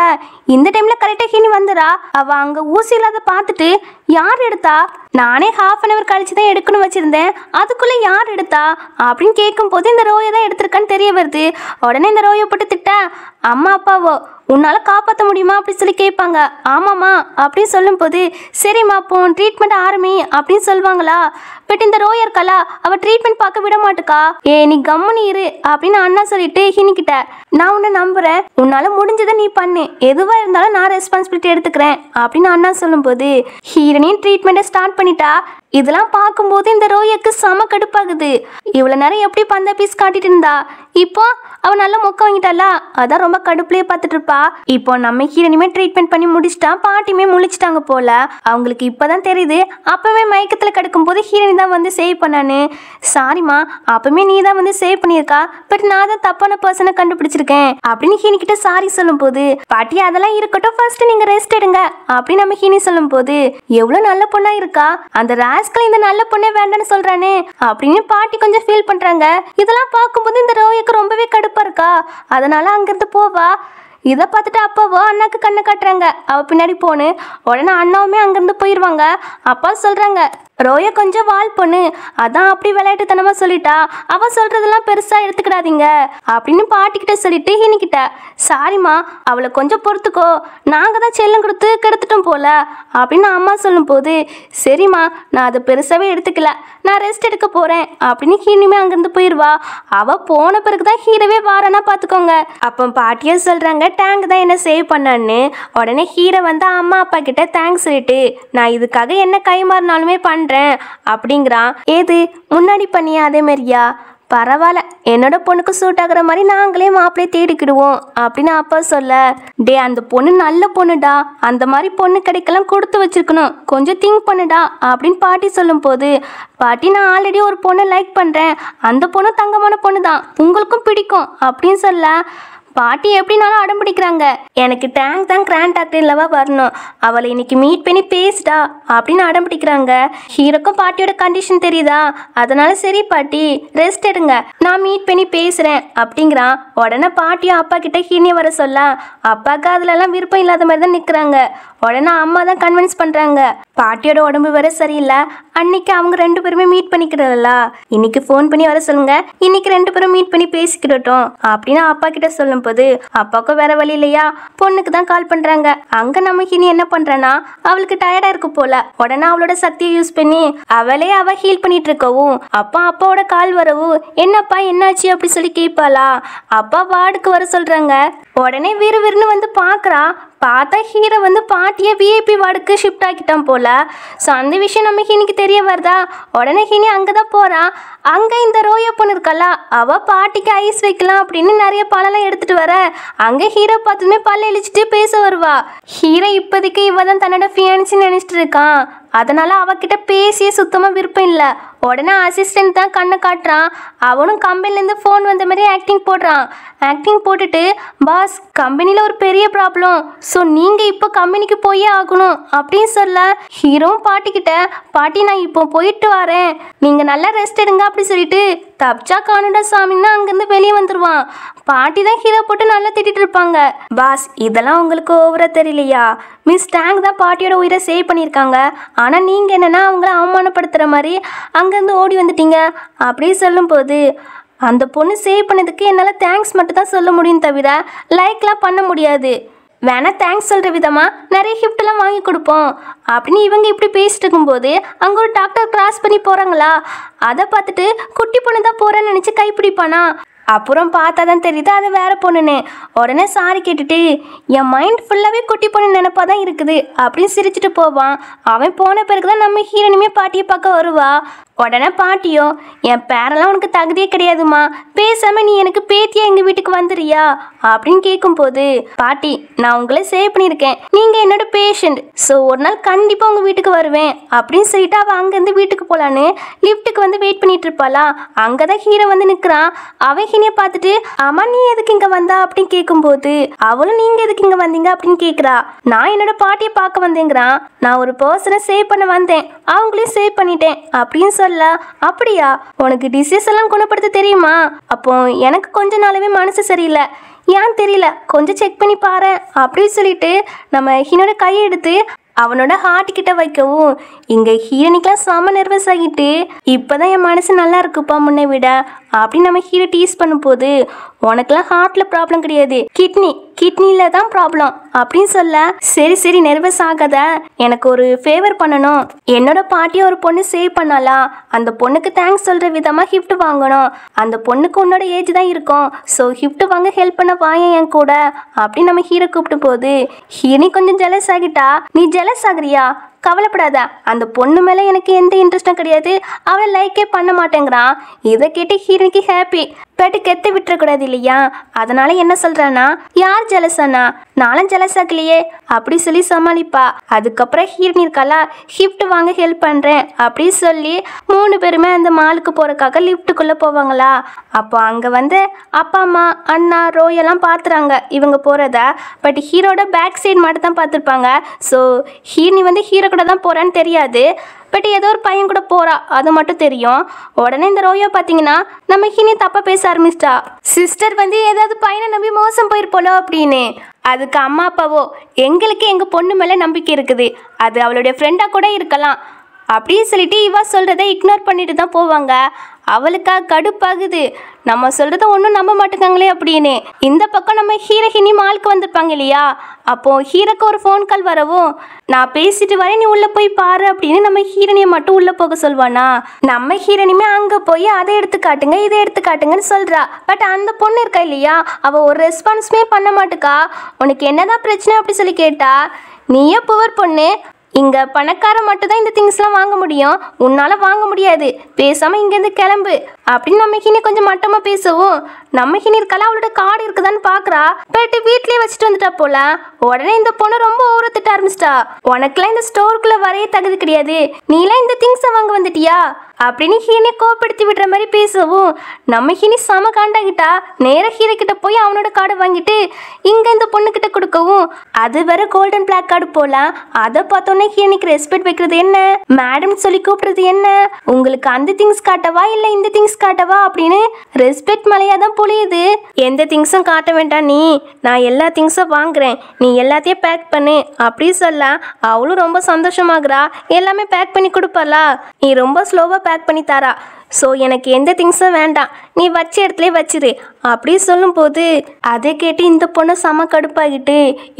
இந்த டைம்ல கரெக்டாக ஹீனி வந்துடா. அவ அங்கே ஊசி இல்லாத பார்த்துட்டு, யார் எடுத்தா, நானே 1/2 hour கழிச்சு தான் எடுக்கணும்னு வச்சிருந்தேன், அதுக்குள்ளே யார் எடுத்தா அப்படின்னு கேட்கும்போது இந்த ரோயை தான் எடுத்திருக்கான்னு தெரிய வருது. உடனே இந்த ரோயை போட்டு திட்ட, அம்மா அப்பாவோ உன்னால காப்பாற்ற முடியுமா அப்படி சொல்லி கேட்பாங்க. ஆமாம்மா அப்படின்னு சொல்லும் போது, சரிம்மா அப்போ ட்ரீட்மெண்ட் ஆரம்பி அப்படின்னு சொல்லுவாங்களா. பட் இந்த ரோயா இருக்காளா, அவள் ட்ரீட்மெண்ட் பார்க்க விட மாட்டுக்கா. நீ கம்முனி இரு அப்படின்னு அண்ணா சொல்லிட்டு ஹீனிக்கிட்ட, நான் உன்னை நம்புறேன், உன்னால முடிஞ்சதை நீ பண்ணு, எதுவாக இருந்தாலும் நான் ரெஸ்பான்சிபிலிட்டி எடுத்துக்கிறேன் அப்படின்னு அண்ணா சொல்லும்போது ஹீரோனின் ட்ரீட்மெண்ட்டை ஸ்டார்ட் பண்ணிட்டா. இதெல்லாம் பார்க்கும்போது இந்த ரோயாக்கு செம கடுப்பாகுது. இவ்வளோ நேரம் எப்படி பந்த பீஸ் காட்டிட்டு இருந்தா, இப்போ அவன் நல்லா மொக்க வாங்கிட்டாளா, அதான் ரொம்ப கடுப்புலேயே பார்த்துட்டு இருப்பா. இப்போ நம்ம ஹீரோனியுமே ட்ரீட்மெண்ட் பண்ணி முடிச்சிட்டா, பாட்டியுமே முழிச்சிட்டாங்க போல. அவங்களுக்கு இப்போதான் தெரியுது அப்பவே மயக்கத்தில் கிடக்கும் போது ஹீரோனி தான் வந்து சேவ் பண்ணான்னு. சாரிம்மா, அப்பவுமே நீ தான் வந்து சேவ் பண்ணியிருக்கா, பட் நான் தான் தப்பான பர்சனை கண்டுபிடிச்சிருக்கேன் அப்படின்னு ஹீனி கிட்ட சாரி சொல்லும் போது, பாட்டி அதெல்லாம் இருக்கட்டும், ஃபர்ஸ்ட் நீங்க ரெஸ்ட் எடுங்க அப்படின்னு நம்ம ஹீனி சொல்லும் போது, எவ்வளவு நல்ல பொண்ணா இருக்கா, அந்த ராஸ்கல் இந்த நல்ல பொண்ணே வேண்டான்னு சொல்றானே அப்படின்னு பாட்டி கொஞ்சம் ஃபீல் பண்றாங்க. இதெல்லாம் பார்க்கும்போது இந்த ரோயாக்கு ரொம்பவே கடுப்பா இருக்கா. அதனால அங்கிருந்து போவா. இதை பார்த்துட்டு அப்பாவோ அண்ணாக்கு கண்ணை காட்டுறாங்க. அவ பின்னாடி போன்னு உடனே அண்ணாவுமே அங்கிருந்து போயிடுவாங்க. அப்பா சொல்றாங்க, ரோயா கொஞ்சம் வால் பொண்ணு, அதான் அப்படி விளையாட்டுத்தனமா சொல்லிட்டா, அவ சொல்றதெல்லாம் பெருசா எடுத்துக்கிடாதீங்க அப்படின்னு பாட்டிக்கிட்ட சொல்லிட்டு ஹீனிக்கிட்ட, சாரிம்மா அவளை கொஞ்சம் பொறுத்துக்கோ, நாங்க தான் செல்லம் கொடுத்து கெடுத்துட்டோம் போல அப்படின்னு அம்மா சொல்லும் போது, சரிம்மா நான் அதை பெருசாவே எடுத்துக்கல, நான் ரெஸ்ட் எடுக்க போறேன் அப்படின்னு ஹீனியுமே அங்கிருந்து போயிடுவா. அவ போன பிறகுதான் ஹீரோவே வாரானா பாத்துக்கோங்க. அப்போ பாட்டியே சொல்றாங்க, டேங்க் தான் என்ன சேவ் பண்ணான்னு. உடனே ஹீரோ வந்து அம்மா அப்பா கிட்ட தேங்க்ஸ் சொல்லிட்டு, நான் இதுக்காக என்ன கை மாறினாலுமே பண்றேன் அப்படிங்கிறான். ஏது முன்னாடி பண்ணியா அதே மாதிரியா, பரவாயில்ல, என்னோட பொண்ணுக்கு சூட் ஆகுற மாதிரி நாங்களே மாப்பிள்ளையை தேடிக்கிடுவோம் அப்படின்னு அப்பா சொல்ல, டே அந்த பொண்ணு நல்ல பொண்ணுடா, அந்த மாதிரி பொண்ணு கிடைக்கலாம் கொடுத்து வச்சிருக்கணும், கொஞ்சம் திங்க் பண்ணுடா அப்படின்னு பாட்டி சொல்லும் போது, பாட்டி நான் ஆல்ரெடி ஒரு பொண்ணை லைக் பண்றேன், அந்த பொண்ணு தங்கமான பொண்ணு தான், உங்களுக்கும் பிடிக்கும் அப்படின்னு சொல்ல, பாட்டி எப்படினாலும் அடம் பிடிக்கிறாங்க, எனக்கு டேங்க் தான் கிராண்ட் டாக்டர் இல்லவா வரணும், அவளை இன்னைக்கு மீட் பண்ணி பேசிட்டா அப்படின்னு அடம் பிடிக்கிறாங்க. ஹீரோக்கும் பாட்டியோட கண்டிஷன் தெரியுதா, அதனால சரி பாட்டி ரெஸ்ட் எடுங்க, நான் மீட் பண்ணி பேசுறேன் அப்படிங்கிறான். உடனே பாட்டியும் அப்பா கிட்ட ஹீனியை வர சொல்ல, அப்பாவுக்கு அதுலலாம் விருப்பம் இல்லாத மாதிரி தான் நிற்கிறாங்க. உடனே அம்மா தான் கன்வின்ஸ் பண்றாங்க. பாட்டியோட உடம்பு வேற சரியில்லை, அன்னைக்கு அவங்க ரெண்டு பேருமே மீட் பண்ணிக்கிறல, இன்னைக்கு ஃபோன் பண்ணி வர சொல்லுங்க, இன்னைக்கு ரெண்டு பேரும் மீட் பண்ணி பேசிக்கிட்டோம் அப்படின்னு அப்பா கிட்ட சொல்லும் போது, அப்பாவுக்கும் வேற வழி இல்லையா, பொண்ணுக்கு தான் கால் பண்றாங்க. அங்க நம்ம ஹீனி என்ன பண்றானா, அவளுக்கு டயர்டா இருக்கு போல. உடனே அவளோட சக்தியை யூஸ் பண்ணி அவளே அவ ஹீல் பண்ணிட்டு இருக்கவும், அப்பா அப்பாவோட கால் வரவும், என்னப்பா என்னாச்சு அப்படி சொல்லி கேட்பாளா. அப்பா வார்டுக்கு வர சொல்றாங்க. உடனே விறுவிறுன்னு வந்து பாக்குறா. பார்த்தா ஹீரோ வந்து பாட்டியை விஐபி வார்டுக்கு ஷிஃப்ட் ஆக்கிட்டான் போல. ஸோ அந்த விஷயம் நம்ம ஹீனிக்கு தெரிய வருதா. உடனே ஹீனி அங்கே தான் போகிறான். அங்கே இந்த ரோயா பொண்ணு இருக்கல, அவள் பாட்டிக்கு ஐஸ் வைக்கலாம் அப்படின்னு நிறைய பழம்லாம் எடுத்துகிட்டு வர, அங்கே ஹீரோ பார்த்துமே பல்ல இழிச்சிட்டு பேச வருவா. ஹீரோ இப்போதைக்கு இவ தான் தன்னோட ஃபியான்ஸின்னு நினச்சிட்டு இருக்கான். அதனால அவகிட்ட பேசியே சுத்தமாக விருப்பம் இல்லை. உடனே அசிஸ்டன்ட் தான் கண்ணை காட்டுறான். அவனும் கம்பெனிலேருந்து ஃபோன் வந்த மாதிரி ஆக்டிங் போடுறான். ஆக்டிங் போட்டுட்டு, பாஸ் கம்பெனியில் ஒரு பெரிய ப்ராப்ளம், ஸோ நீங்கள் இப்போ கம்பெனிக்கு போயே ஆகணும் அப்படின்னு சொல்ல, ஹீரோவும் பாட்டிக்கிட்ட, பாட்டி நான் இப்போ போயிட்டு வரேன், நீங்கள் நல்லா ரெஸ்ட் எடுங்க அப்படி சொல்லிட்டு தப்சா காணுடா சாமின்னா அங்கேருந்து வெளியே வந்துடுவான். பாட்டி தான் ஹீரோ போட்டு நல்லா திட்டிட்டு இருப்பாங்க. பாஸ் இதெல்லாம் உங்களுக்கு ஓவரா தெரியலையா, மிஸ் டேங்க் தான் பாட்டியோட உயிரை சேவ் பண்ணியிருக்காங்க, ஆனால் நீங்கள் என்னென்னா அவங்கள அவமானப்படுத்துகிற மாதிரி அங்கேருந்து ஓடி வந்துட்டீங்க அப்படி சொல்லும்போது, அந்த பொண்ணு சேவ் பண்ணதுக்கு என்னால் தேங்க்ஸ் மட்டும் தான் சொல்ல முடியும் தவிர லைக்லாம் பண்ண முடியாது, வேணா தேங்க்ஸ் சொல்கிற விதமாக நிறைய கிஃப்ட்லாம் வாங்கி கொடுப்போம் அப்படின்னு இவங்க இப்படி பேசிட்டு இருக்கும்போது அங்கே ஒரு டாக்டர் கிராஸ் பண்ணி போகிறாங்களா. அதை பார்த்துட்டு குட்டி பொண்ணு தான் போகிறேன்னு நினச்சி கைப்பிடிப்பானா. அப்புறம் பார்த்தா தான் தெரியுது அது வேற பொண்ணுன்னு. உடனே சாரி கேட்டுட்டு, என் மைண்ட் ஃபுல்லாகவே குட்டி பொண்ணு நினைப்பா தான் இருக்குது அப்படின்னு சிரிச்சுட்டு போவான். அவன் போன பிறகு தான் நம்ம ஹீரோனியுமே பாட்டியை பார்க்க வருவா. உடனே பாட்டியோ, என் பேரெல்லாம் உனக்கு தகுதியே கிடையாதுமா, பேசாம நீ எனக்கு பேத்தியா எங்கள் வீட்டுக்கு வந்துடுறியா அப்படின்னு கேட்கும்போது, பாட்டி நான் உங்களை சேவ் பண்ணியிருக்கேன், நீங்கள் என்னோட பேஷண்ட், ஸோ ஒரு நாள் கண்டிப்பாக உங்கள் வீட்டுக்கு வருவேன் அப்படின்னு சொல்லிட்டு அவள் அங்கேருந்து வீட்டுக்கு போகலான்னு லிஃப்ட்டுக்கு வந்து வெயிட் பண்ணிட்டு இருப்பாளா. அங்கே தான் ஹீரோ வந்து நிற்கிறான். அவன் ஹீனியை பார்த்துட்டு, ஆமா நீ எதுக்கு இங்கே வந்தா அப்படின்னு கேட்கும்போது, அவளும் நீங்கள் எதுக்கு இங்கே வந்தீங்க அப்படின்னு கேட்குறா. நான் என்னோட பாட்டியை பார்க்க வந்தேங்கிறான். நான் ஒரு பர்சனை சேவ் பண்ண வந்தேன், அவங்களையும் சேவ் பண்ணிட்டேன் அப்படின்னு சொல்ல, அப்படியா உனக்கு டிசீஸ் எல்லாம் குணப்படுத்த தெரியுமா, அப்போ எனக்கு கொஞ்ச நாளாவே மனசு சரியில்லை, ஏன் தெரியல கொஞ்சம் செக் பண்ணி பாரு அப்படின்னு சொல்லிட்டு நம்ம ஹீரோட கையை எடுத்து அவனோட ஹார்ட் கிட்ட வைக்கவும், இங்கே ஹீரோனிக்கெலாம் செம்ம நர்வஸ் ஆகிட்டு, இப்போதான் என் மனசு நல்லா இருக்குப்பா முன்னை விட அப்படின்னு நம்ம ஹீரோ டீஸ் பண்ணும்போது, உனக்கெல்லாம் ஹார்ட்டில் ப்ராப்ளம் கிடையாது, கிட்னியில் தான் ப்ராப்ளம் அப்படின்னு சொல்ல, சரி சரி நர்வஸ் ஆகாத, எனக்கு ஒரு ஃபேவர் பண்ணணும், என்னோட பாட்டியை ஒரு பொண்ணு சேவ் பண்ணாலா, அந்த பொண்ணுக்கு தேங்க்ஸ் சொல்கிற விதமாக கிஃப்ட் வாங்கணும், அந்த பொண்ணுக்கு உன்னோட ஏஜ் தான் இருக்கும், ஸோ கிஃப்ட் வாங்க ஹெல்ப் பண்ண வாங்க என் கூட அப்படின்னு நம்ம ஹீரோ கூப்பிட்டு போது, ஹீரோனி கொஞ்சம் ஜெலஸ் ஆகிட்டா. நீ ஜெலஸ் ஆகுறியா, கவலைப்படாத, அந்த பொண்ணு மேலே எனக்கு எந்த இன்ட்ரெஸ்டும் கிடையாது, அவளை லைக்கே பண்ண மாட்டேங்கிறான். இதை கேட்டு ஹீரோனிக்கு ஹாப்பி. பட் கெத்து விட்டுறக்கூடாது இல்லையா, அதனால என்ன சொல்றானா, யார் ஜலசானா, நானும் ஜலசாக்கலையே அப்படி சொல்லி சமாளிப்பா. அதுக்கப்புறம் ஹீரோனி இருக்காளா, லிஃப்ட் வாங்க ஹெல்ப் பண்றேன் அப்படி சொல்லி 3 பேருமே அந்த மாலுக்கு போறதுக்காக லிஃப்ட்டுக்குள்ள போவாங்களா. அப்போ அங்க வந்து அப்பா அம்மா அண்ணா ரோயெல்லாம் பார்த்துறாங்க இவங்க போறத. பட் ஹீரோட பேக் சைடு மட்டும் தான் பார்த்துருப்பாங்க. ஸோ ஹீரோனி வந்து ஹீரோ கூட தான் போறான்னு தெரியாது. பட் ஏதோ ஒரு பையன் கூட போறா அது மட்டும் தெரியும். உடனே இந்த ரோயோ பார்த்தீங்கன்னா நம்ம ஹீனி தப்பா பேச ஆரம்பிச்சிட்டா. சிஸ்டர் வந்து ஏதாவது பையனை நம்பி மோசம் போயிருப்போலோ அப்படின்னு. அதுக்கு அம்மா அப்பாவோ, எங்களுக்கு எங்கள் பொண்ணு மேலே நம்பிக்கை இருக்குது, அது அவளுடைய ஃப்ரெண்டாக கூட இருக்கலாம் அப்படின்னு சொல்லிட்டு இவா சொல்கிறத இக்னோர் பண்ணிட்டு தான் போவாங்க. அவளுக்கா கடுப்பாகுது, நம்ம சொல்கிறத ஒன்றும் நம்ப மாட்டேங்காங்களே அப்படின்னு. இந்த பக்கம் நம்ம ஹீரோயினி மாலுக்கு வந்திருப்பாங்க இல்லையா, அப்போது ஹீரோக்கு ஒரு ஃபோன் கால் வரவும், நான் பேசிட்டு வரேன் நீ உள்ளே போய் பாரு அப்படின்னு நம்ம ஹீரோனியை மட்டும் உள்ளே போக சொல்வானா. நம்ம ஹீரோனியுமே அங்கே போய் அதை எடுத்து காட்டுங்க இதை எடுத்து காட்டுங்கன்னு சொல்கிறா. பட் அந்த பொண்ணு இருக்கா இல்லையா, அவள் ஒரு ரெஸ்பான்ஸுமே பண்ண மாட்டுக்கா. உனக்கு என்னதான் பிரச்சனை அப்படி சொல்லி கேட்டா, நீயே புவர் பொண்ணு, இங்கே பணக்கார மட்டும் தான் இந்த திங்ஸ்லாம் வாங்க முடியும், உன்னால் வாங்க முடியாது, பேசாமல் இங்கேருந்து கிளம்பு அப்படின்னு நம்ம ஹீனி கொஞ்சம் மட்டமாக பேசவும், நம்ம ஹீனி இருக்கால அவளோட கார்டு இருக்குதான்னு பார்க்குறா. பட் வீட்லேயே வச்சுட்டு வந்துட்டா போல. உடனே இந்த பொண்ணு ரொம்ப ஊறத்திட்ட ஆரம்பிச்சிட்டா. உனக்குலாம் இந்த ஸ்டோருக்குள்ளே வரைய தகுதி கிடையாது, நீலாம் இந்த திங்ஸை வாங்க வந்துட்டியா அப்படின்னு ஹீனி கோப்படுத்தி விடுற மாதிரி பேசவும், நம்ம ஹீனி செம காண்டாகிட்டா. நேராக ஹீரோ கிட்ட போய் அவனோட கார்டை வாங்கிட்டு இங்கே இந்த பொண்ணுக்கிட்ட கொடுக்கவும், அது வேற கோல்டன் பிளாக் கார்டு போல. அதை பார்த்தோன்னே ஹீரோனிக்கு ரெஸ்பெக்ட் வைக்கிறது என்ன, மேடம் சொல்லி கூப்பிடுறது என்ன, உங்களுக்கு அந்த திங்ஸ் காட்டவா இல்லை இந்த திங்ஸ் காட்டவா அப்படின்னு ரெஸ்பெக்ட் மலையாக தான் பொழியுது. எந்த திங்ஸும் காட்ட வேண்டாம் நீ, நான் எல்லா திங்ஸும் வாங்குறேன், நீ எல்லாத்தையும் பேக் பண்ணு அப்படி சொல்ல அவளும் ரொம்ப சந்தோஷமாகறா. எல்லாமே பேக் பண்ணி கொடுப்பாளா, நீ ரொம்ப ஸ்லோவாக பேக் பண்ணி தாரா. ஸோ எனக்கு எந்த திங்ஸும் வேண்டாம், நீ வச்ச இடத்துல வச்சிரு அப்படி சொல்லும்போது அதை கேட்டு இந்த பொண்ணு செம கடுப்பாகிட்டு,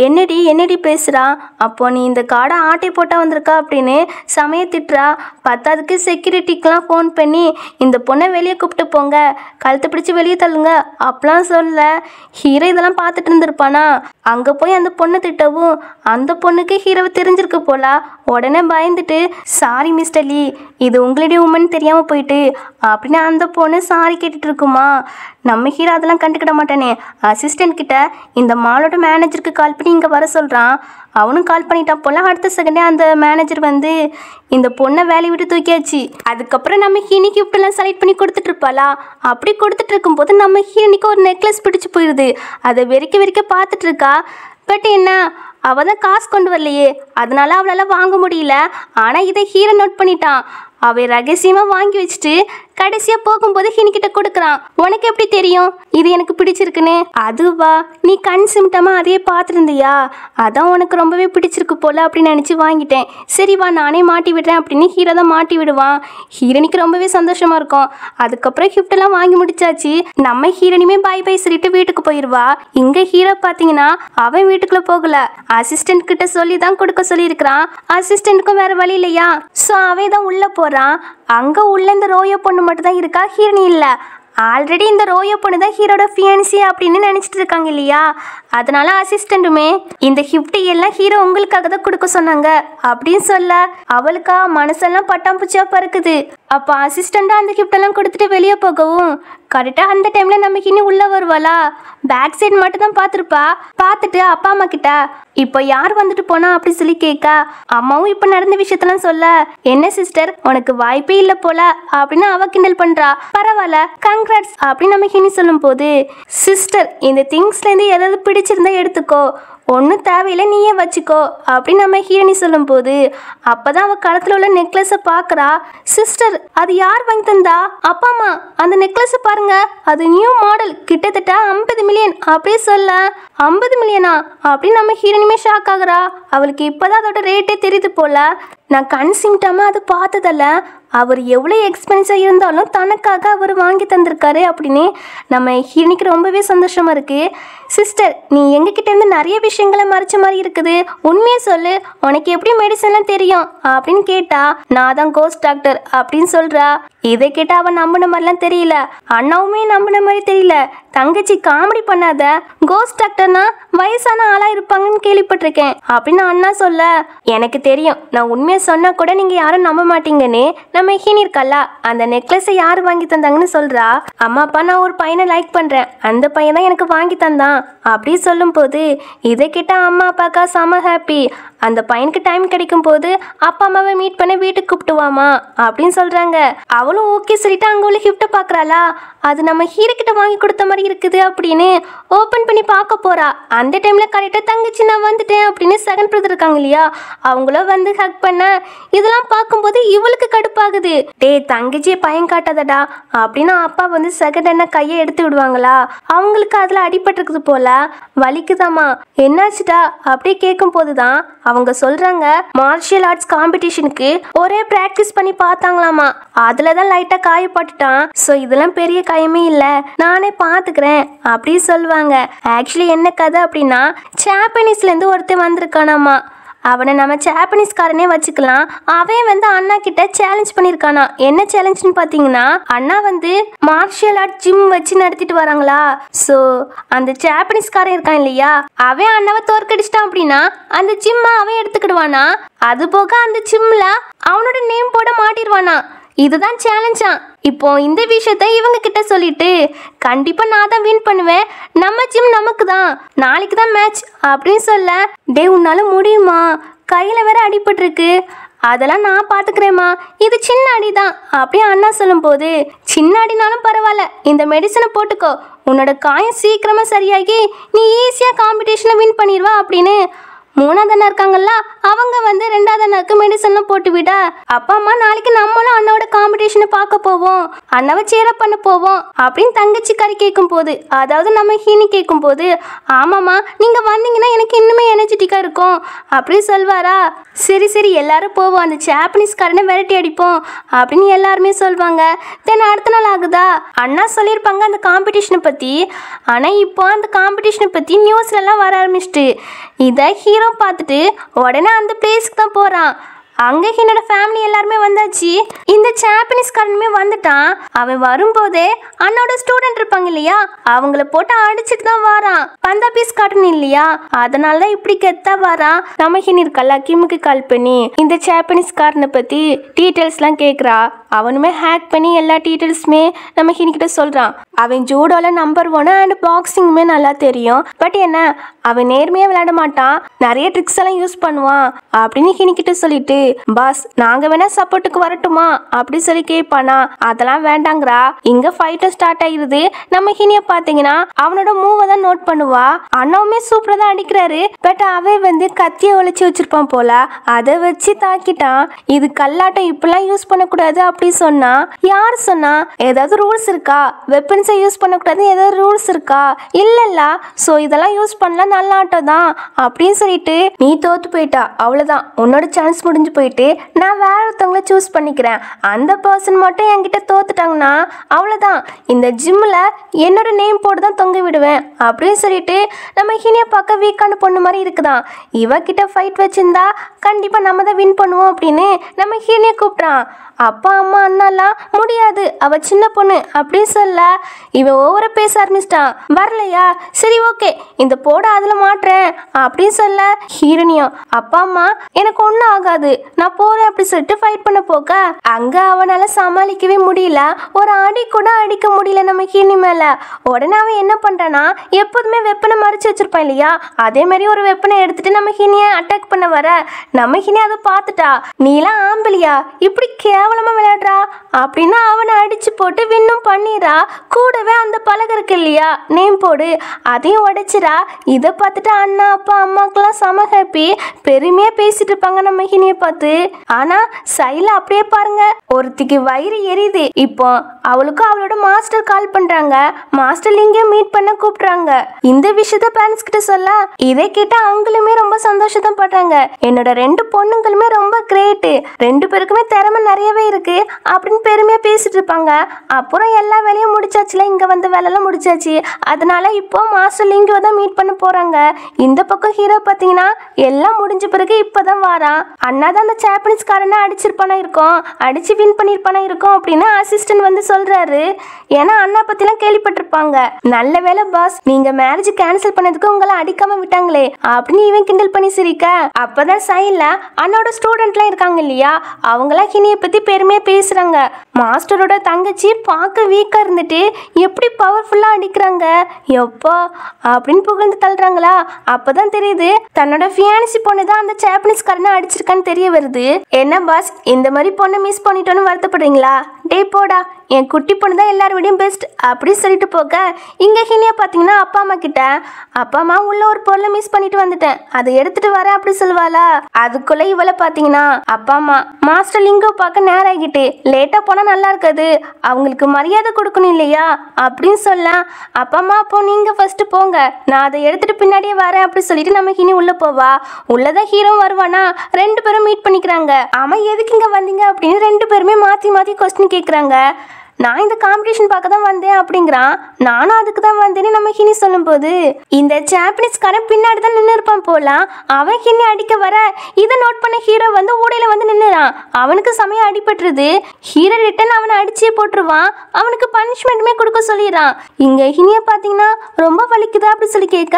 என்னடி பேசுகிறா, அப்போ நீ இந்த கார்டை ஆட்டை போட்டால் வந்திருக்கா அப்படின்னு சமய திட்டுறா. பத்தாவதுக்கு செக்யூரிட்டிக்கெலாம் ஃபோன் பண்ணி இந்த பொண்ணை வெளியே கூப்பிட்டு போங்க, கழுத்தை பிடிச்சி வெளியே தள்ளுங்க அப்படிலாம் சொல்ல. ஹீரோ இதெல்லாம் பார்த்துட்டு இருந்திருப்பானா. அங்கே போய் அந்த பொண்ணை திட்டவும் அந்த பொண்ணுக்கு ஹீரோவை தெரிஞ்சிருக்கு போல. உடனே பயந்துட்டு, சாரி மிஸ்டர் லீ, இது உங்களுடைய உமன் தெரியாமல் போயிட்டு அப்படின்னு அந்த பொண்ணு சாரி கேட்டுட்டு இருக்குமா. நம்ம ஹீரோ அதெல்லாம் கண்டுக்கிட மாட்டானே, அசிஸ்டன்ட் கிட்ட இந்த மாலோட மேனேஜருக்கு கால் பண்ணி இங்கே வர சொல்கிறான். அவனும் கால் பண்ணிட்டான் போல. அடுத்த செகண்டே அந்த மேனேஜர் வந்து இந்த பொண்ணை வேலையை விட்டு தூக்கியாச்சு. அதுக்கப்புறம் நம்ம ஹீனிக்கு இப்படிலாம் செலக்ட் பண்ணி கொடுத்துட்டு இருப்பாளா. அப்படி கொடுத்துட்டு இருக்கும்போது நம்ம ஹீனிக்கு ஒரு நெக்லஸ் பிடிச்சி போயிடுது. அதை வெறிக்க பார்த்துட்டு இருக்கா. பட் என்ன, அவள் தான் காசு கொண்டு வரலையே, அதனால அவளால் வாங்க முடியல. ஆனால் இதை ஹீரோ நோட் பண்ணிட்டான். அவன் ரகசியமாக வாங்கி வச்சுட்டு கடைசியாக போகும்போது ஹீனிக்கிட்ட கொடுக்குறான். உனக்கு எப்படி தெரியும் இது எனக்கு பிடிச்சிருக்குன்னு? அதுவா, நீ கண் சிமிட்டாமல் அதையே பார்த்துருந்தியா, அதான் உனக்கு ரொம்பவே பிடிச்சிருக்கு போல அப்படின்னு நினச்சி வாங்கிட்டேன். சரிவா நானே மாட்டி விடுறேன் அப்படின்னு ஹீரோ தான் மாட்டி விடுவான். ஹீரோனிக்கு ரொம்பவே சந்தோஷமாக இருக்கும். அதுக்கப்புறம் கிஃப்டெல்லாம் வாங்கி முடிச்சாச்சு. நம்ம ஹீரோனியுமே பாய் பாய் சொல்லிட்டு வீட்டுக்கு போயிடுவா. இங்கே ஹீரோ பார்த்தீங்கன்னா அவன் வீட்டுக்குள்ளே போகல, அசிஸ்டன்ட் கிட்ட சொல்லி தான் கொடுக்க சொல்லியிருக்கிறான். அசிஸ்டண்ட்டுக்கும் வேறு வழி இல்லையா, ஸோ அவன் தான் உள்ளே போகிறான். அங்கே உள்ள இந்த ரோயோ பொண்ணு மட்டும் தான் இருக்கா, ஹீரோனி இல்லை. ஆல்ரெடி இந்த ரோயோ பொண்ணு தான் ஹீரோட ஃபியான்சி அப்படின்னு நினச்சிட்டு இருக்காங்க இல்லையா. அதனால அசிஸ்டண்ட்டுமே இந்த கிஃப்ட் எல்லாம் ஹீரோ உங்களுக்காக தான் கொடுக்க சொன்னாங்க அப்படின்னு சொல்ல அவளுக்கா மனசெல்லாம் பட்டாம்பூச்சியாக பறக்குது. அப்போ அசிஸ்டண்ட்டாக அந்த கிஃப்டெல்லாம் கொடுத்துட்டு வெளியே போகவும் கரெக்டாக அந்த டைமில் நம்ம ஹீனி உள்ளே வருவாளா. பேக் சைடு மட்டும் தான் பார்த்துருப்பா. பார்த்துட்டு அப்பா அம்மா கிட்ட இப்போ யார் வந்துட்டு போனா அப்படி சொல்லி கேட்க, அம்மாவும் இப்போ நடந்த விஷயத்தெல்லாம் சொல்ல, என்ன சிஸ்டர் உனக்கு வாய்ப்பே இல்லை போல அப்படின்னு அவ கிண்டல் பண்ணுறா. பரவாயில்ல கங்க்ராட்ஸ் அப்படின்னு நம்ம ஹீனி சொல்லும் போது, சிஸ்டர் இந்த திங்ஸ்லேருந்து ஏதாவது பிடிச்சிருந்தா எடுத்துக்கோ, ஒன்றும் தேவையில்லை நீயே வச்சுக்கோ அப்படின்னு நம்ம ஹீரோனி சொல்லும் போது அப்போதான் அவள் கழுத்தில் உள்ள நெக்லஸை பார்க்குறா. சிஸ்டர் அது யார் வாங்கி தந்தா? அப்பா அம்மா அந்த நெக்லஸை பாருங்க, அது நியூ மாடல், கிட்டத்தட்ட 50 மில்லியன் அப்படியே சொல்ல. 50 மில்லியனா அப்படின்னு நம்ம ஹீரோனியுமே ஷாக் ஆகுறா. அவளுக்கு இப்போதான் அதோட ரேட்டே தெரியுது போல. நான் கண் சிமிட்டாமல் அது பார்த்ததில்ல, அவர் எவ்வளோ எக்ஸ்பென்சிவ் இருந்தாலும் தனக்காக அவர் வாங்கி தந்திருக்காரு அப்படின்னு நம்ம ஹீரோனிக்கு ரொம்பவே சந்தோஷமாக இருக்குது. சிஸ்டர் நீ எங்ககிட்டேருந்து நிறைய விஷயங்களை மறைச்ச மாதிரி இருக்குது, உண்மையை சொல்லு, உனக்கு எப்படி மெடிசன்லாம் தெரியும் அப்படின்னு கேட்டா, நான் தான் கோஸ்ட் டாக்டர் அப்படின்னு சொல்கிறா. இதை கேட்ட அவன் நம்பின மாதிரிலாம் தெரியல. அண்ணாவுமே நம்பின மாதிரி தெரியல. தங்கச்சி காமெடி பண்ணாத, கோஸ்ட் டாக்டர்னா வயசான ஆளா இருப்பாங்கன்னு கேள்விப்பட்டிருக்கேன் அப்படின்னு அண்ணா சொல்ல, எனக்கு தெரியும் நான் உண்மையை சொன்னா கூட நீங்க யாரும் நம்ப மாட்டீங்கன்னு நம்ம ஹீனி இருக்கல்ல அந்த நெக்லஸை யாரு வாங்கி தந்தாங்கன்னு சொல்றா. அம்மா அப்பா நான் ஒரு பையனை லைக் பண்றேன், அந்த பையன் தான் எனக்கு வாங்கி தந்தான் அப்படி சொல்லும் போது இதை கிட்ட அம்மா அப்பாக்கா செம ஹாப்பி. அந்த பையனுக்கு டைம் கிடைக்கும் போது அப்பா அம்மாவை மீட் பண்ண வீட்டுக்கு கூப்பிட்டுவாமா அப்படின்னு சொல்றாங்க. அவளும் ஓகே சொல்லிட்டு அங்க உள்ள கிஃப்ட்டை பாக்குறாளா, அது நம்ம ஹீரோ கிட்ட வாங்கி கொடுத்த மாதிரி இருக்குது அப்படின்னு ஓபன் பண்ணி பார்க்க போறா. அந்த டைம்ல கரெக்டா தங்கச்சி நான் வந்துட்டேன் அப்படின்னு செகண்ட் பிரதர் இருக்காங்க இல்லையா, அவங்களும் வந்து ஹக் பண்ண இதெல்லாம் பார்க்கும்போது இவளுக்கு கடுப்பாகுது. டேய் தங்கச்சியை பையன் காட்டாதடா அப்படின்னு அப்பா வந்து செகண்ட் என்ன கையை எடுத்து விடுவாங்களா, அவங்களுக்கு அதுல அடிபட்டிருக்குது போல, வலிக்குதாமா என்னாச்சுடா அப்படி கேட்கும் போதுதான் அவங்க சொல்றாங்க மார்ஷியல் ஆர்ட்ஸ் காம்படிஷனுக்கு ஒரே பிராக்டிஸ் பண்ணி பார்த்தாங்களாமா, அதுலதான் லைட்டா காயப்பட்டுட்டான். ஸோ இதெல்லாம் பெரிய காயமே இல்லை, நானே பார்த்துக்கிறேன் அப்படி சொல்லுவாங்க. ஆக்சுவலி என்ன கதை அப்படின்னா ஜாப்பனீஸ்ல இருந்து ஒருத்தன் வந்திருக்கானாமா, அவனை நம்ம ஜாப்பனீஸ்காரனே வச்சுக்கலாம். அவன் வந்து அண்ணா கிட்ட சேலஞ்ச் பண்ணியிருக்கானா. என்ன சேலஞ்சுன்னு பார்த்தீங்கன்னா அண்ணா வந்து மார்ஷியல் ஆர்ட் ஜிம் வச்சு நடத்திட்டு வராங்களா. ஸோ அந்த ஜாப்பனீஸ்காரன் இருக்கான் இல்லையா, அவன் அண்ணாவை தோற்கடிச்சிட்டான் அப்படின்னா அந்த ஜிம்மை அவன் எடுத்துக்கிடுவானா. அது போக அந்த ஜிம்ல அவனோட நேம் போட மாட்டிடுவானா. இதுதான் சேலஞ்சா. இப்போ இந்த விஷயத்த இவங்க கிட்ட சொல்லிட்டு கண்டிப்பா நான் தான் வின் பண்ணுவேன், நம்ம ஜிம் நமக்கு தான், நாளைக்கு தான் மேட்ச் அப்படின்னு சொல்ல, டே உன்னால முடியுமா, கையில வேற அடிபட்டிருக்கு, அதெல்லாம் நான் பாத்துக்கிறேம்மா, இது சின்ன அடிதான் அப்படியே அண்ணா சொல்லும் போது, சின்ன அடினாலும் பரவாயில்ல இந்த மெடிசனை போட்டுக்கோ, உன்னோட காயம் சீக்கிரமா சரியாகி நீ ஈஸியா காம்படிஷன்ல வின் பண்ணிடுவா அப்படின்னு மூணாவது அண்ணா இருக்காங்கல்ல அவங்க வந்து ரெண்டாவது அண்ணாக்கு மெடிசன்லாம் போட்டு விட, அப்பா அம்மா நாளைக்கு நம்மளும் அண்ணாவோட காம்படிஷனை பார்க்க போவோம், அண்ணாவை சேரப் பண்ண போவோம் அப்படின்னு தங்கச்சி கறி கேட்கும் போது, அதாவது நம்ம ஹீனி கேட்கும் போது, ஆமாம்மா நீங்க வந்தீங்கன்னா எனக்கு இன்னுமே எனர்ஜெட்டிக்கா இருக்கும் அப்படி சொல்வாரா. சரி சரி எல்லாரும் போவோம், அந்த ஜாப்பனீஸ்காரனை விரட்டி அடிப்போம் அப்படின்னு எல்லாருமே சொல்வாங்க. தென் அடுத்த நாள் ஆகுதா, அண்ணா சொல்லியிருப்பாங்க அந்த காம்படிஷனை பற்றி. ஆனால் இப்போ அந்த காம்படிஷனை பற்றி நியூஸ்லலாம் வர ஆரம்பிச்சிட்டு, இதை ஹீரோ பார்த்துட்டு உடனே அந்த பிளேஸ்க்கு தான் போகிறான். அங்கே என்னோட ஃபேமிலி எல்லாருமே வந்தாச்சு. இந்த ஜாப்பனீஸ்காரனுமே வந்துட்டான். அவன் வரும்போதே அண்ணோட ஸ்டூடெண்ட் இருப்பாங்க இல்லையா, அவங்கள போட்டு அடிச்சுட்டு தான் வரான். பந்தாபீஸ் காட்டன் இல்லையா, அதனால தான் இப்படி கெத்தா வரான். நம்ம ஹின் இருக்கல்ல கிம்முக்கு கால் பண்ணி இந்த ஜாப்பனீஸ்காரனை பற்றி டீட்டெயில்ஸ்லாம் கேட்குறா. அவனுமே ஹேக் பண்ணி எல்லா டீட்டெயில்ஸுமே நம்ம ஹின்கிட்ட சொல்கிறான். அவன் ஜூடோல நம்பர் 1 அண்ட் பாக்ஸிங்குமே நல்லா தெரியும். பட் என்ன அவன் நேர்மையாக விளையாட மாட்டான், நிறைய ட்ரிக்ஸ் எல்லாம் யூஸ் பண்ணுவான் அப்படின்னு ஹினிக்கிட்ட சொல்லிட்டு, பாஸ் நாங்க வேணா சப்போர்ட்டுக்கு வரட்டுமா அப்படி சொல்லி கேட்பானா. அதெல்லாம் வேண்டாங்கிறா. இங்க ஃபைட்டும் ஸ்டார்ட் ஆயிருது. நம்ம ஹினிய பாத்தீங்கன்னா அவனோட மூவை தான் நோட் பண்ணுவா. அண்ணாவுமே சூப்பரா தான் அடிக்கிறாரு. பட் அவன் வந்து கத்திய ஒளிச்சு வச்சிருப்பான் போல, அதை வச்சு தாக்கிட்டான். இது கல்லாட்டம் இப்பெல்லாம் யூஸ் பண்ணக்கூடாது அப்படி சொன்னா. யார் சொன்னா? ஏதாவது ரூல்ஸ் இருக்கா? வெப்பன்ஸை யூஸ் பண்ணக்கூடாது ஏதாவது ரூல்ஸ் இருக்கா? இல்லல்ல. ஸோ இதெல்லாம் யூஸ் பண்ணலாம், நல்ல ஆட்டம் தான் அப்படின்னு சொல்லிட்டு, நீ தோத்து போயிட்டா அவ்வளவுதான், உன்னோட சான்ஸ் முடிஞ்சு போயிட்டு நான் வேற ஒருத்தவங்கள சூஸ் பண்ணிக்கிறேன், அந்த பர்சன் மட்டும் என்கிட்ட தோத்துட்டாங்கன்னா அவ்வளோதான், இந்த ஜிம்மில் என்னோட நேம் போட்டு தான் தொங்க விடுவேன் அப்படின்னு சொல்லிட்டு நம்ம ஹினியை பார்க்க வீக்கான பொண்ணு மாதிரி இருக்குதான். இவகிட்ட ஃபைட் வச்சிருந்தா கண்டிப்பாக நம்ம தான் வின் பண்ணுவோம் அப்படின்னு நம்ம ஹினியை கூப்பிட்றான். அப்பா அம்மா அண்ணாலாம் முடியாது, அவ சின்ன பொண்ணு அப்படி சொல்ல இவன் ஓவர பேச ஆரம்பிச்சிட்டான். வரலையா, சரி ஓகே இந்த போட அதில் மாட்டுறேன் அப்படின்னு சொல்ல, ஹீரோனியும் அப்பா அம்மா எனக்கு ஒன்றும் ஆகாது நான் போறேன் அப்படி சொல்லிட்டு ஃபைட் பண்ண போக, அங்க அவனால சமாளிக்கவே முடியல, ஒரு அடி கூட அடிக்க முடியல நம்ம ஹீனி மேல. உடனே அவன் என்ன பண்றானா, எப்போதுமே வெப்பனை மறைச்சு வச்சிருப்பான் இல்லையா, அதே மாதிரி ஒரு வெப்பனை எடுத்துட்டு நம்ம ஹீனியை அட்டாக் பண்ண வர, நம்ம ஹீனி அதை பார்த்துட்டா, நீலாம் ஆம்பளியா இப்படி கேவலமா விளையாடுறா அப்படின்னு அவனை அடிச்சு போட்டு வின்னும் பண்ணிடுறா. கூடவே அந்த பலகை இருக்கு இல்லையா நேம் போடு, அதையும் உடைச்சிரா. இதை பார்த்துட்டு அண்ணா அப்பா அம்மாக்கெல்லாம் செம ஹாப்பி, பெருமையா பேசிட்டு இருப்பாங்க நம்ம ஹினியை பார்த்து. ஆனா சைல அப்படியே பாருங்க, ஒருத்திக்கு வயிறு எரியுது. இப்போ அவளுக்கும் அவளோட மாஸ்டர் கால் பண்றாங்க. மாஸ்டர் லிங்கையும் மீட் பண்ண கூப்பிடுறாங்க. இந்த விஷயத்த பேரண்ட்ஸ் கிட்ட சொல்ல இதை கேட்ட அவங்களுமே ரொம்ப சந்தோஷம் பண்றாங்க. என்னோட 2 பொண்ணுங்களுமே ரொம்ப கிரேட், 2 பேருக்குமே திறமை நிறையவே இருக்கு அப்படின்னு பெருமையா பேசிட்டு இருப்பாங்க. அப்புறம் எல்லா வேலையும் முடிச்சாச்சுல, இங்க வந்து வேலையெல்லாம் முடிச்சாச்சு. அதனால இப்போ மாஸ்டர் லிங்கோ தான் மீட் பண்ண போறாங்க. இந்த பக்கம் ஹீரோ பாத்தீங்கன்னா எல்லாம் முடிஞ்ச பிறகு இப்பதான் வாரான். அண்ணா தான் அந்த ஜாப்பனீஸ் காரனை அடிச்சிருப்பானா இருக்கும், அடிச்சு வின் பண்ணிருப்பானா இருக்கும் அப்படின்னு அசிஸ்டன்ட் வந்து சொல்றாரு. ஏன்னா அண்ணா பத்திலாம் கேள்விப்பட்டிருப்பாங்க. நல்ல வேலை பாஸ், நீங்க மேரேஜ் கேன்சல் பண்ணதுக்கு உங்களை அடிக்காம விட்டாங்களே அப்படின்னு இவன் கிண்டல் பண்ணி சிரிக்க, அப்பதான் சைட்ல அண்ணோட ஸ்டூடெண்ட்லாம் இருக்காங்க இல்லையா, அவங்களாம் ஹினியை பத்தி பெருமையா பேசுறாங்க. மாஸ்டரோட தங்கச்சி பார்க்க வீக்கா இருந்துட்டு எப்படி பவர்ஃபுல்லா அடிக்கிறாங்க எப்போ அப்படின்னு புகழ்ந்து தள்ளுறாங்களா. அப்பதான் தெரியுது தன்னோட ஃபியான்சி பொண்ணு தான் அந்த ஜாப்பனீஸ் காரனை அடிச்சிருக்கான்னு தெரிய வருது. என்ன பாஸ், இந்த மாதிரி பொண்ணை மிஸ் பண்ணிட்டோன்னு வருத்தப்படுறீங்களா? டே போடா, என் குட்டி பொண்ணு தான் எல்லாரோடையும் பெஸ்ட் அப்படி சொல்லிட்டு போக, இங்க ஹினியா பாத்தீங்கன்னா அப்பா அம்மா கிட்ட, அப்பா அம்மா உள்ள ஒரு பொருளை மிஸ் பண்ணிட்டு வந்துட்டேன், அதை எடுத்துட்டு வர அப்படி சொல்லுவாளா. அதுக்குள்ள இவளை பாத்தீங்கன்னா அப்பா அம்மா மாஸ்டர் லிங்கோ பார்க்க நேரம் ஆகிட்டு, லேட்டா போனா நல்லா இருக்காது, அவங்களுக்கு மரியாதை கொடுக்கணும் இல்லையா அப்படின்னு சொல்ல, அப்பா அம்மா அப்போ நீங்க ஃபர்ஸ்ட் போங்க, நான் அதை எடுத்துட்டு பின்னாடியே வரேன் அப்படி சொல்லிட்டு நம்ம ஹினி உள்ள போவா. உள்ளதான் ஹீரோ வருவானா. 2 பேரும் மீட் பண்ணிக்கிறாங்க. ஆமா எதுக்கு இங்க வந்தீங்க அப்படின்னு 2 பேருமே மாத்தி மாத்தி கொஸ்டின் கேட்குறாங்க. நான் இந்த காம்படிஷன் பார்க்க தான் வந்தேன் அப்படிங்கிறான். நானும் அதுக்கு தான் வந்தேன்னு நம்ம ஹினி சொல்லும்போது, இந்த ஜாப்பனீஸ்காரன் பின்னாடி தான் நின்று இருப்பான் போலாம், அவன் ஹினி அடிக்க வர இதை நோட் பண்ண ஹீரோ வந்து ஊடையில வந்து நின்னுறான். அவனுக்கு சமயம் அடிபட்டுருது. ஹீரோ ரிட்டன் அவனை அடிச்சே போட்டுருவான். அவனுக்கு பனிஷ்மெண்ட்டுமே கொடுக்க சொல்லிடுறான். இங்க ஹினியை பார்த்தீங்கன்னா ரொம்ப வலிக்குதா அப்படி சொல்லி கேட்க,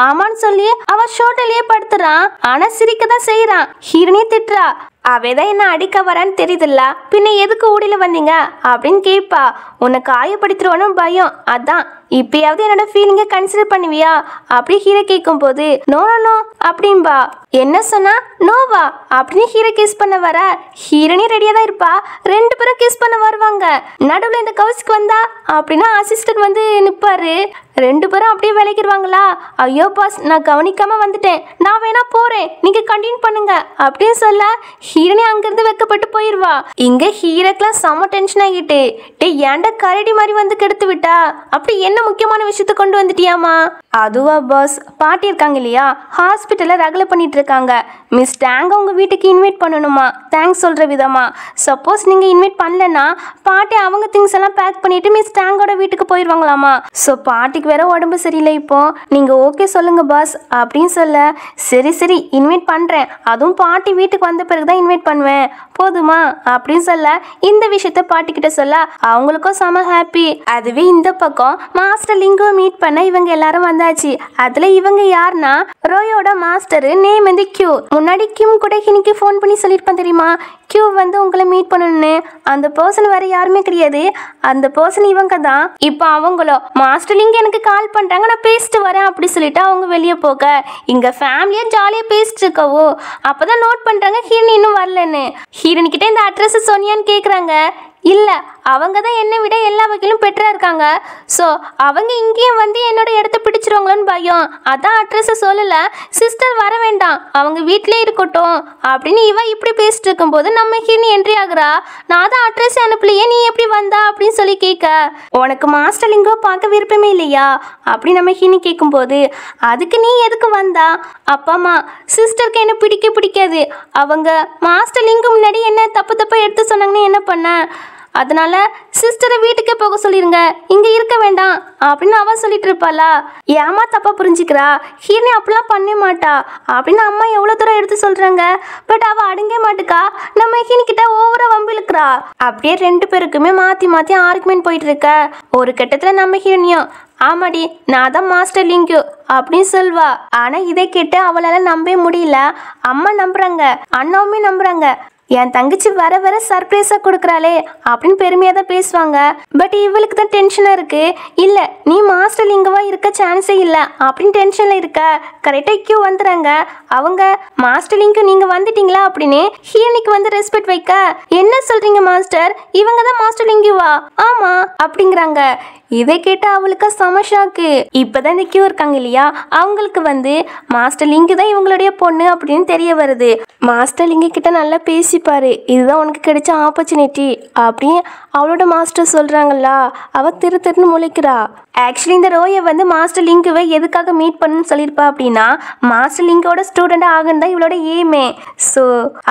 ஆமான்னு சொல்லி அவன் ஷோட்டிலேயே படுத்துறான். ஆனா சிரிக்க தான் செய்யறான். ஹீரோனே திட்டுறா, அவதான் என்ன அடிக்க வரான்னு தெரியுதுல்ல, பின்ன எதுக்கு ஊடியில வந்தீங்க அப்படின்னு கேட்பா. உன்னை காயப்படுத்திடுவானு பயம், அதான் இப்பயாவது என்னோட ஃபீலிங்கை கன்சிடர் பண்ணுவியா அப்படி ஹீரோ கேட்கும் போது, நோ நோ நோ அப்படின்பா. என்ன சொன்னா நோவா அப்படின்னு ஹீரோ கிஸ் பண்ண வர, ஹீரோனே ரெடியா தான் இருப்பா. 2 பேரும் கிஸ் பண்ண வருவாங்க. நடுவில் இந்த கவுஸ்க்கு வந்தா அப்படின்னா அசிஸ்டன்ட் வந்து நிற்பாரு. 2 பேரும் அப்படியே விளைக்கிடுவாங்களா. ஐயோ பாஸ், நான் கவனிக்காம வந்துட்டேன், நான் வேணா போறேன், நீங்க கண்டினியூ பண்ணுங்க அப்படின்னு சொல்ல ஹீரோனே அங்கிருந்து வெக்கப்பட்டு போயிடுவா. இங்க ஹீரோக்கெல்லாம் செம டென்ஷன் ஆகிட்டு, டே ஏன்டா கரடி மாதிரி வந்து கெடுத்து விட்டா, அப்படி என்ன முக்கியமான விஷயத்த கொண்டு வந்துட்டியாமா? அதுவா பாஸ், பாட்டி இருக்காங்க இல்லையா, ஹாஸ்பிட்டல்ல ரகலை பண்ணிட்டு இருக்காங்க. மிஸ் டேங்க உங்க வீட்டுக்கு இன்வைட் பண்ணணுமா, தேங்க்ஸ் சொல்ற விதமா. சப்போஸ் நீங்க இன்வைட் பண்ணலன்னா பாட்டி அவங்க திங்ஸ் எல்லாம் பேக் பண்ணிட்டு மிஸ் டேங்கோட வீட்டுக்கு போயிடுவாங்களாமா. ஸோ பாட்டிக்கு வேற உடம்பு சரியில்லை, இப்போ நீங்க ஓகே சொல்லுங்க பாஸ் அப்படின்னு சொல்ல, சரி சரி இன்வைட் பண்றேன், அதுவும் பாட்டி வீட்டுக்கு வந்த பிறகுதான் இன்வைட் பண்ணுவேன் போதுமா அப்படின்னு சொல்ல, இந்த விஷயத்த பாட்டி கிட்ட சொல்ல அவங்களுக்கும் செம ஹாப்பி. அதுவே இந்த பக்கம் மாஸ்டர் லிங்கோ மீட் பண்ண இவங்க எல்லாரும் வந்தாச்சு. அதுல இவங்க யாருன்னா ரோயோட மாஸ்டர், நேம் வந்து கியூ. முன்னாடி கிம் கூட ஹினிக்கு ஃபோன் பண்ணி சொல்லியிருப்பான் தெரியுமா, கியூ வந்து உங்களை மீட் பண்ணணும்னு. அந்த பர்சன் வேற யாருமே கிடையாது, அந்த பர்சன் இவங்க தான். இப்போ அவங்களும் மாஸ்டர் லிங்க் எனக்கு கால் பண்றாங்க, நான் பேசிட்டு வரேன் அப்படி சொல்லிட்டு அவங்க வெளியே போக, இங்க ஃபேமிலியா ஜாலியா பேசிட்டு இருக்கவோ அப்பதான் நோட் பண்றாங்க ஹீரோன் இன்னும் வரலன்னு. ஹீரோன் கிட்ட இந்த அட்ரஸ் சொன்னியான்னு கேக்குறாங்க. இல்லை, அவங்க தான் என்னை விட எல்லா வகையிலும் பெட்டரா இருக்காங்க. ஸோ அவங்க இங்கேயும் வந்து என்னோட இடத்த பிடிச்சிருவாங்களோன்னு பயம், அதான் அட்ரஸை சொல்லல. சிஸ்டர் வர வேண்டாம், அவங்க வீட்டிலே இருக்கட்டும் அப்படின்னு இவ இப்படி பேசிட்டு இருக்கும்போது நம்ம ஹீரோனி என்ட்ரி ஆகுறா. நான் தான் அட்ரஸ் அனுப்பலையே, நீ எப்படி வந்தா அப்படின்னு சொல்லி கேட்க, உனக்கு மாஸ்டர் லிங்கோ பார்க்க விருப்பமே இல்லையா அப்படி நம்ம ஹீரோனி கேட்கும்போது, அதுக்கு நீ எதுக்கு வந்தா? அப்பா அம்மா சிஸ்டருக்கு என்ன பிடிக்காது, அவங்க மாஸ்டர் லிங்கு முன்னாடி என்ன தப்பா எடுத்து சொன்னாங்கன்னு என்ன பண்ண, அதனால சிஸ்டரை வீட்டுக்கே போக சொல்லிருங்க, இங்க இருக்க வேண்டாம் அப்படின்னு அவ சொல்லிட்டு இருப்பாளா. ஏமா தப்பா புரிஞ்சுக்கிறா, ஹீரோனி அப்படிலாம் பண்ண மாட்டா அப்படின்னு அம்மா எவ்வளவு தூரம் எடுத்து சொல்றாங்க. பட் அவ அடங்க மாட்டுக்கா, நம்ம ஹீரோனி கிட்ட ஓவரா வம்பு இழுக்கிறா. அப்படியே 2 பேருக்குமே மாத்தி ஆர்குமெண்ட் போயிட்டு இருக்க. ஒரு கட்டத்துல நம்ம ஹீரோனியும், ஆமாடி நான் தான் மாஸ்டர் லிங்கு அப்படின்னு சொல்வா. ஆனா இதை கேட்டு அவளால நம்பவே முடியல. அம்மா நம்புறாங்க, அண்ணாவுமே நம்புறாங்க. என் தங்கச்சி வர வர சர்ப்ரைஸா கொடுக்குறாளே அப்படின்னு பெருமையாக தான் பேசுவாங்க. பட் இவளுக்கு தான் டென்ஷனாக இருக்கு. இல்லை நீ மாஸ்டர் லிங்கவா இருக்க சான்ஸே இல்லை அப்படின்னு டென்ஷனில் இருக்க. கரெக்டாக கியூ வந்துடுறாங்க. அவங்க மாஸ்டர் லிங்கு நீங்கள் வந்துட்டீங்களா அப்படின்னு ஹீரோனிக்கு வந்து ரெஸ்பெக்ட் வைக்க, என்ன சொல்றீங்க மாஸ்டர், இவங்க தான் மாஸ்டர் லிங்குவா? ஆமாம் அப்படிங்கிறாங்க. இதை கேட்டு அவளுக்கு செம ஷாக்கு. இப்பதான் இந்த கியூ இருக்காங்க இல்லையா, அவங்களுக்கு வந்து மாஸ்டர் லிங்க் தான் இவங்களுடைய பொண்ணு அப்படின்னு தெரிய வருது. மாஸ்டர் லிங்கு கிட்ட நல்லா பேசிப்பாரு, இதுதான் உனக்கு கிடைச்ச ஆப்பர்ச்சுனிட்டி அப்படின்னு அவளோட மாஸ்டர் சொல்றாங்களா. அவ திருன்னு முழிக்கிறா. ஆக்சுவலி இந்த ரோயை வந்து மாஸ்டர் லிங்குவை எதுக்காக மீட் பண்ணுன்னு சொல்லியிருப்பா அப்படின்னா, மாஸ்டர் லிங்கோட ஸ்டூடெண்ட் ஆகுன்னு தான் இவளோட எய்மே. ஸோ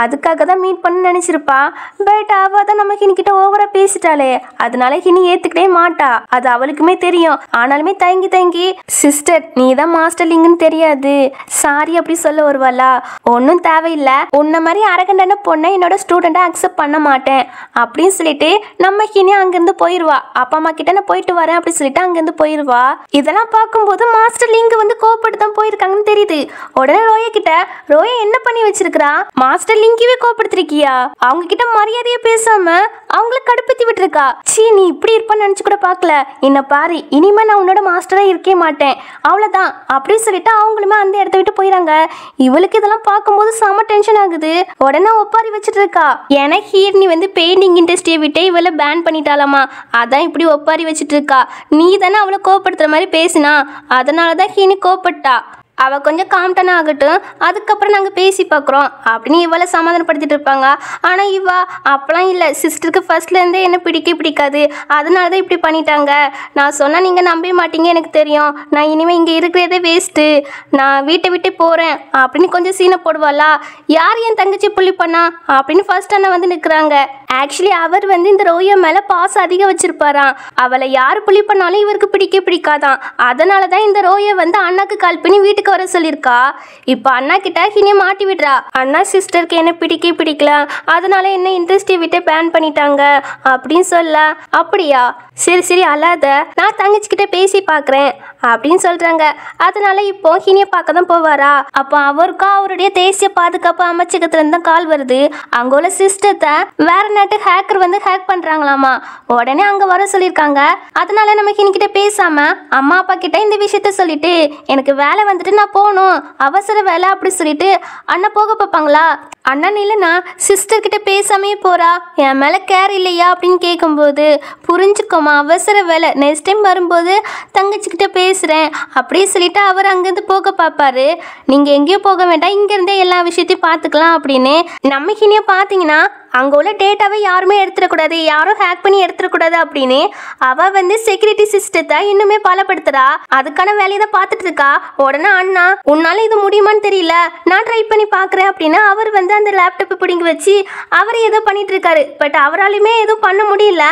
அதுக்காக தான் மீட் பண்ணு நினச்சிருப்பா. பட் அவள் தான் நம்ம ஹினிக்கிட்ட ஓவராக பேசிட்டாளே, அதனால ஹினி ஏற்றுக்கிட்டே மாட்டா. அது அவளுக்குமே தெரியும். ஆனாலுமே தயங்கி சிஸ்டர் நீ தான் மாஸ்டர் லிங்குன்னு தெரியாது, சாரி அப்படி சொல்ல வருவாளா. ஒன்றும் தேவையில்லை, உன்ன மாதிரி அரகண்டான பொண்ணை என்னோட ஸ்டூடெண்ட்டை அக்செப்ட் பண்ண மாட்டேன் அப்படின்னு சொல்லிட்டு நம்ம ஹினி அங்கேருந்து போயிடுவா. அப்பா அம்மா கிட்ட நான் போயிட்டு வரேன் அப்படி சொல்லிட்டு அங்கேருந்து போயிருவா. இதெல்லாம் பார்க்கும்போது மாஸ்டர் லிங்க் வந்து கோபப்பட்டு தான் போயிருக்காங்கன்னு தெரியுது. உடனே ரோயா கிட்ட, ரோயா என்ன பண்ணி வச்சிருக்கா, மாஸ்டர் லிங்கவே கோபப்படுத்திருக்கியா, அவங்க கிட்ட மரியாதையை பேசாம அவங்களை கடுப்பத்தி விட்டுருக்கா. சீ நீ இப்படி இருப்பான்னு நினைச்சு கூட பார்க்கல, என்ன பாரு இனிமே நான் உன்னோட மாஸ்டரா இருக்கே மாட்டேன் அவ்வளவுதான் அப்படின்னு சொல்லிட்டு அவங்களுமே அந்த இடத்த விட்டு போயிறாங்க. இவளுக்கு இதெல்லாம் பார்க்கும்போது செம டென்ஷன் ஆகுது. உடனே ஒப்பாரி வச்சுட்டு இருக்கா. ஏன்னா ஹீர்னி வந்து பெயிண்டிங் இண்டஸ்ட்ரியை விட்டு இவளை பேன் பண்ணிட்டாலாமா, அதான் இப்படி ஒப்பாரி வச்சுட்டு இருக்கா. நீ தானே அவளை கோவப்படுத்துற மாதிரி பேசினா, அதனாலதான் ஹீனி கோவப்பட்டா. அவள் கொஞ்சம் காம்டன் ஆகட்டும், அதுக்கப்புறம் நாங்கள் பேசி பார்க்குறோம் அப்படின்னு இவளை சமாதானப்படுத்திட்டு இருப்பாங்க. ஆனால் இவா அப்பெல்லாம் இல்லை, சிஸ்டருக்கு ஃபர்ஸ்ட்லேருந்தே என்ன பிடிக்காது, அதனால தான் இப்படி பண்ணிட்டாங்க. நான் சொன்னால் நீங்கள் நம்பவே மாட்டீங்க, எனக்கு தெரியும். நான் இனிமேல் இங்கே இருக்கிறதே வேஸ்ட்டு, நான் வீட்டை விட்டு போகிறேன் அப்படின்னு கொஞ்சம் சீனை போடுவாளா. யார் என் தங்கச்சி புள்ளி பண்ணா அப்படின்னு ஃபர்ஸ்ட் அண்ணா வந்து நிற்கிறாங்க. ஆக்சுவலி அவர் வந்து இந்த ரோயா மேலே பாசம் அதிகம் வச்சிருப்பாராம். அவளை யார் புள்ளி பண்ணாலும் இவருக்கு பிடிக்காதான். அதனால தான் இந்த ரோயை வந்து அண்ணாக்கு கால் பண்ணி வீட்டுக்கு வர சொல்லியிருக்கா. இப்போ அண்ணா கிட்ட ஹினியை மாட்டி விடுறா. அண்ணா சிஸ்டருக்கு என்ன பிடிக்கல, அதனால என்ன இண்டஸ்ட்ரி விட்டு பேன் பண்ணிட்டாங்க அப்படின்னு சொல்ல. அப்படியா, சரி அல்லாத, நான் தங்கச்சி கிட்ட பேசி பார்க்குறேன் அப்படின்னு சொல்றாங்க. அதனால இப்போ ஹினியை பார்க்க தான் போவாரா. அப்போ அவருக்கா அவருடைய தேசிய பாதுகாப்பு அமைச்சகத்துல இருந்து கால் வருது. அங்க உள்ள சிஸ்டத்தை வேற நாட்டு ஹேக்கர் வந்து ஹேக் பண்றாங்களாமா. உடனே அங்க வர சொல்லியிருக்காங்க. அதனால நம்ம ஹினி கிட்ட பேசாம அம்மா அப்பா கிட்ட இந்த விஷயத்த சொல்லிட்டு, எனக்கு வேலை வந்துட்டு நான் போகணும், அவசர வேலை அப்படி சொல்லிட்டு அண்ணா போக பார்ப்பாங்களா. அண்ணன் இல்லைன்னா சிஸ்டர் கிட்ட பேசாமே போறா, என் மேல கேர் இல்லையா அப்படின்னு கேட்கும்போது, புரிஞ்சுக்கோமா அவசர வேலை, நெக்ஸ்ட் டைம் வரும்போது தங்கச்சிக்கிட்ட பேசுறேன் அப்படியே சொல்லிட்டு அவர் அங்கேருந்து போக பார்ப்பாரு. நீங்க எங்கேயோ போக வேண்டாம், இங்கிருந்தே எல்லா விஷயத்தையும் பார்த்துக்கலாம் அப்படின்னு. நம்ம ஹினியை பார்த்தீங்கன்னா அங்கே உள்ள டேட்டாவை யாருமே எடுத்துடக்கூடாது, யாரும் ஹேக் பண்ணி எடுத்துடக்கூடாது அப்படின்னு அவள் வந்து செக்யூரிட்டி சிஸ்டத்தை இன்னுமே பலப்படுத்துறா. அதுக்கான வேலையை தான் பார்த்துட்டு இருக்கா. உடனே அண்ணா, உன்னால இது முடியுமான்னு தெரியல, நான் ட்ரை பண்ணி பார்க்குறேன் அப்படின்னு அவர் வந்து அந்த லேப்டாப்பை பிடிங்கி வச்சு அவர் ஏதோ பண்ணிட்டு இருக்காரு. பட் அவராலுமே எதுவும் பண்ண முடியல.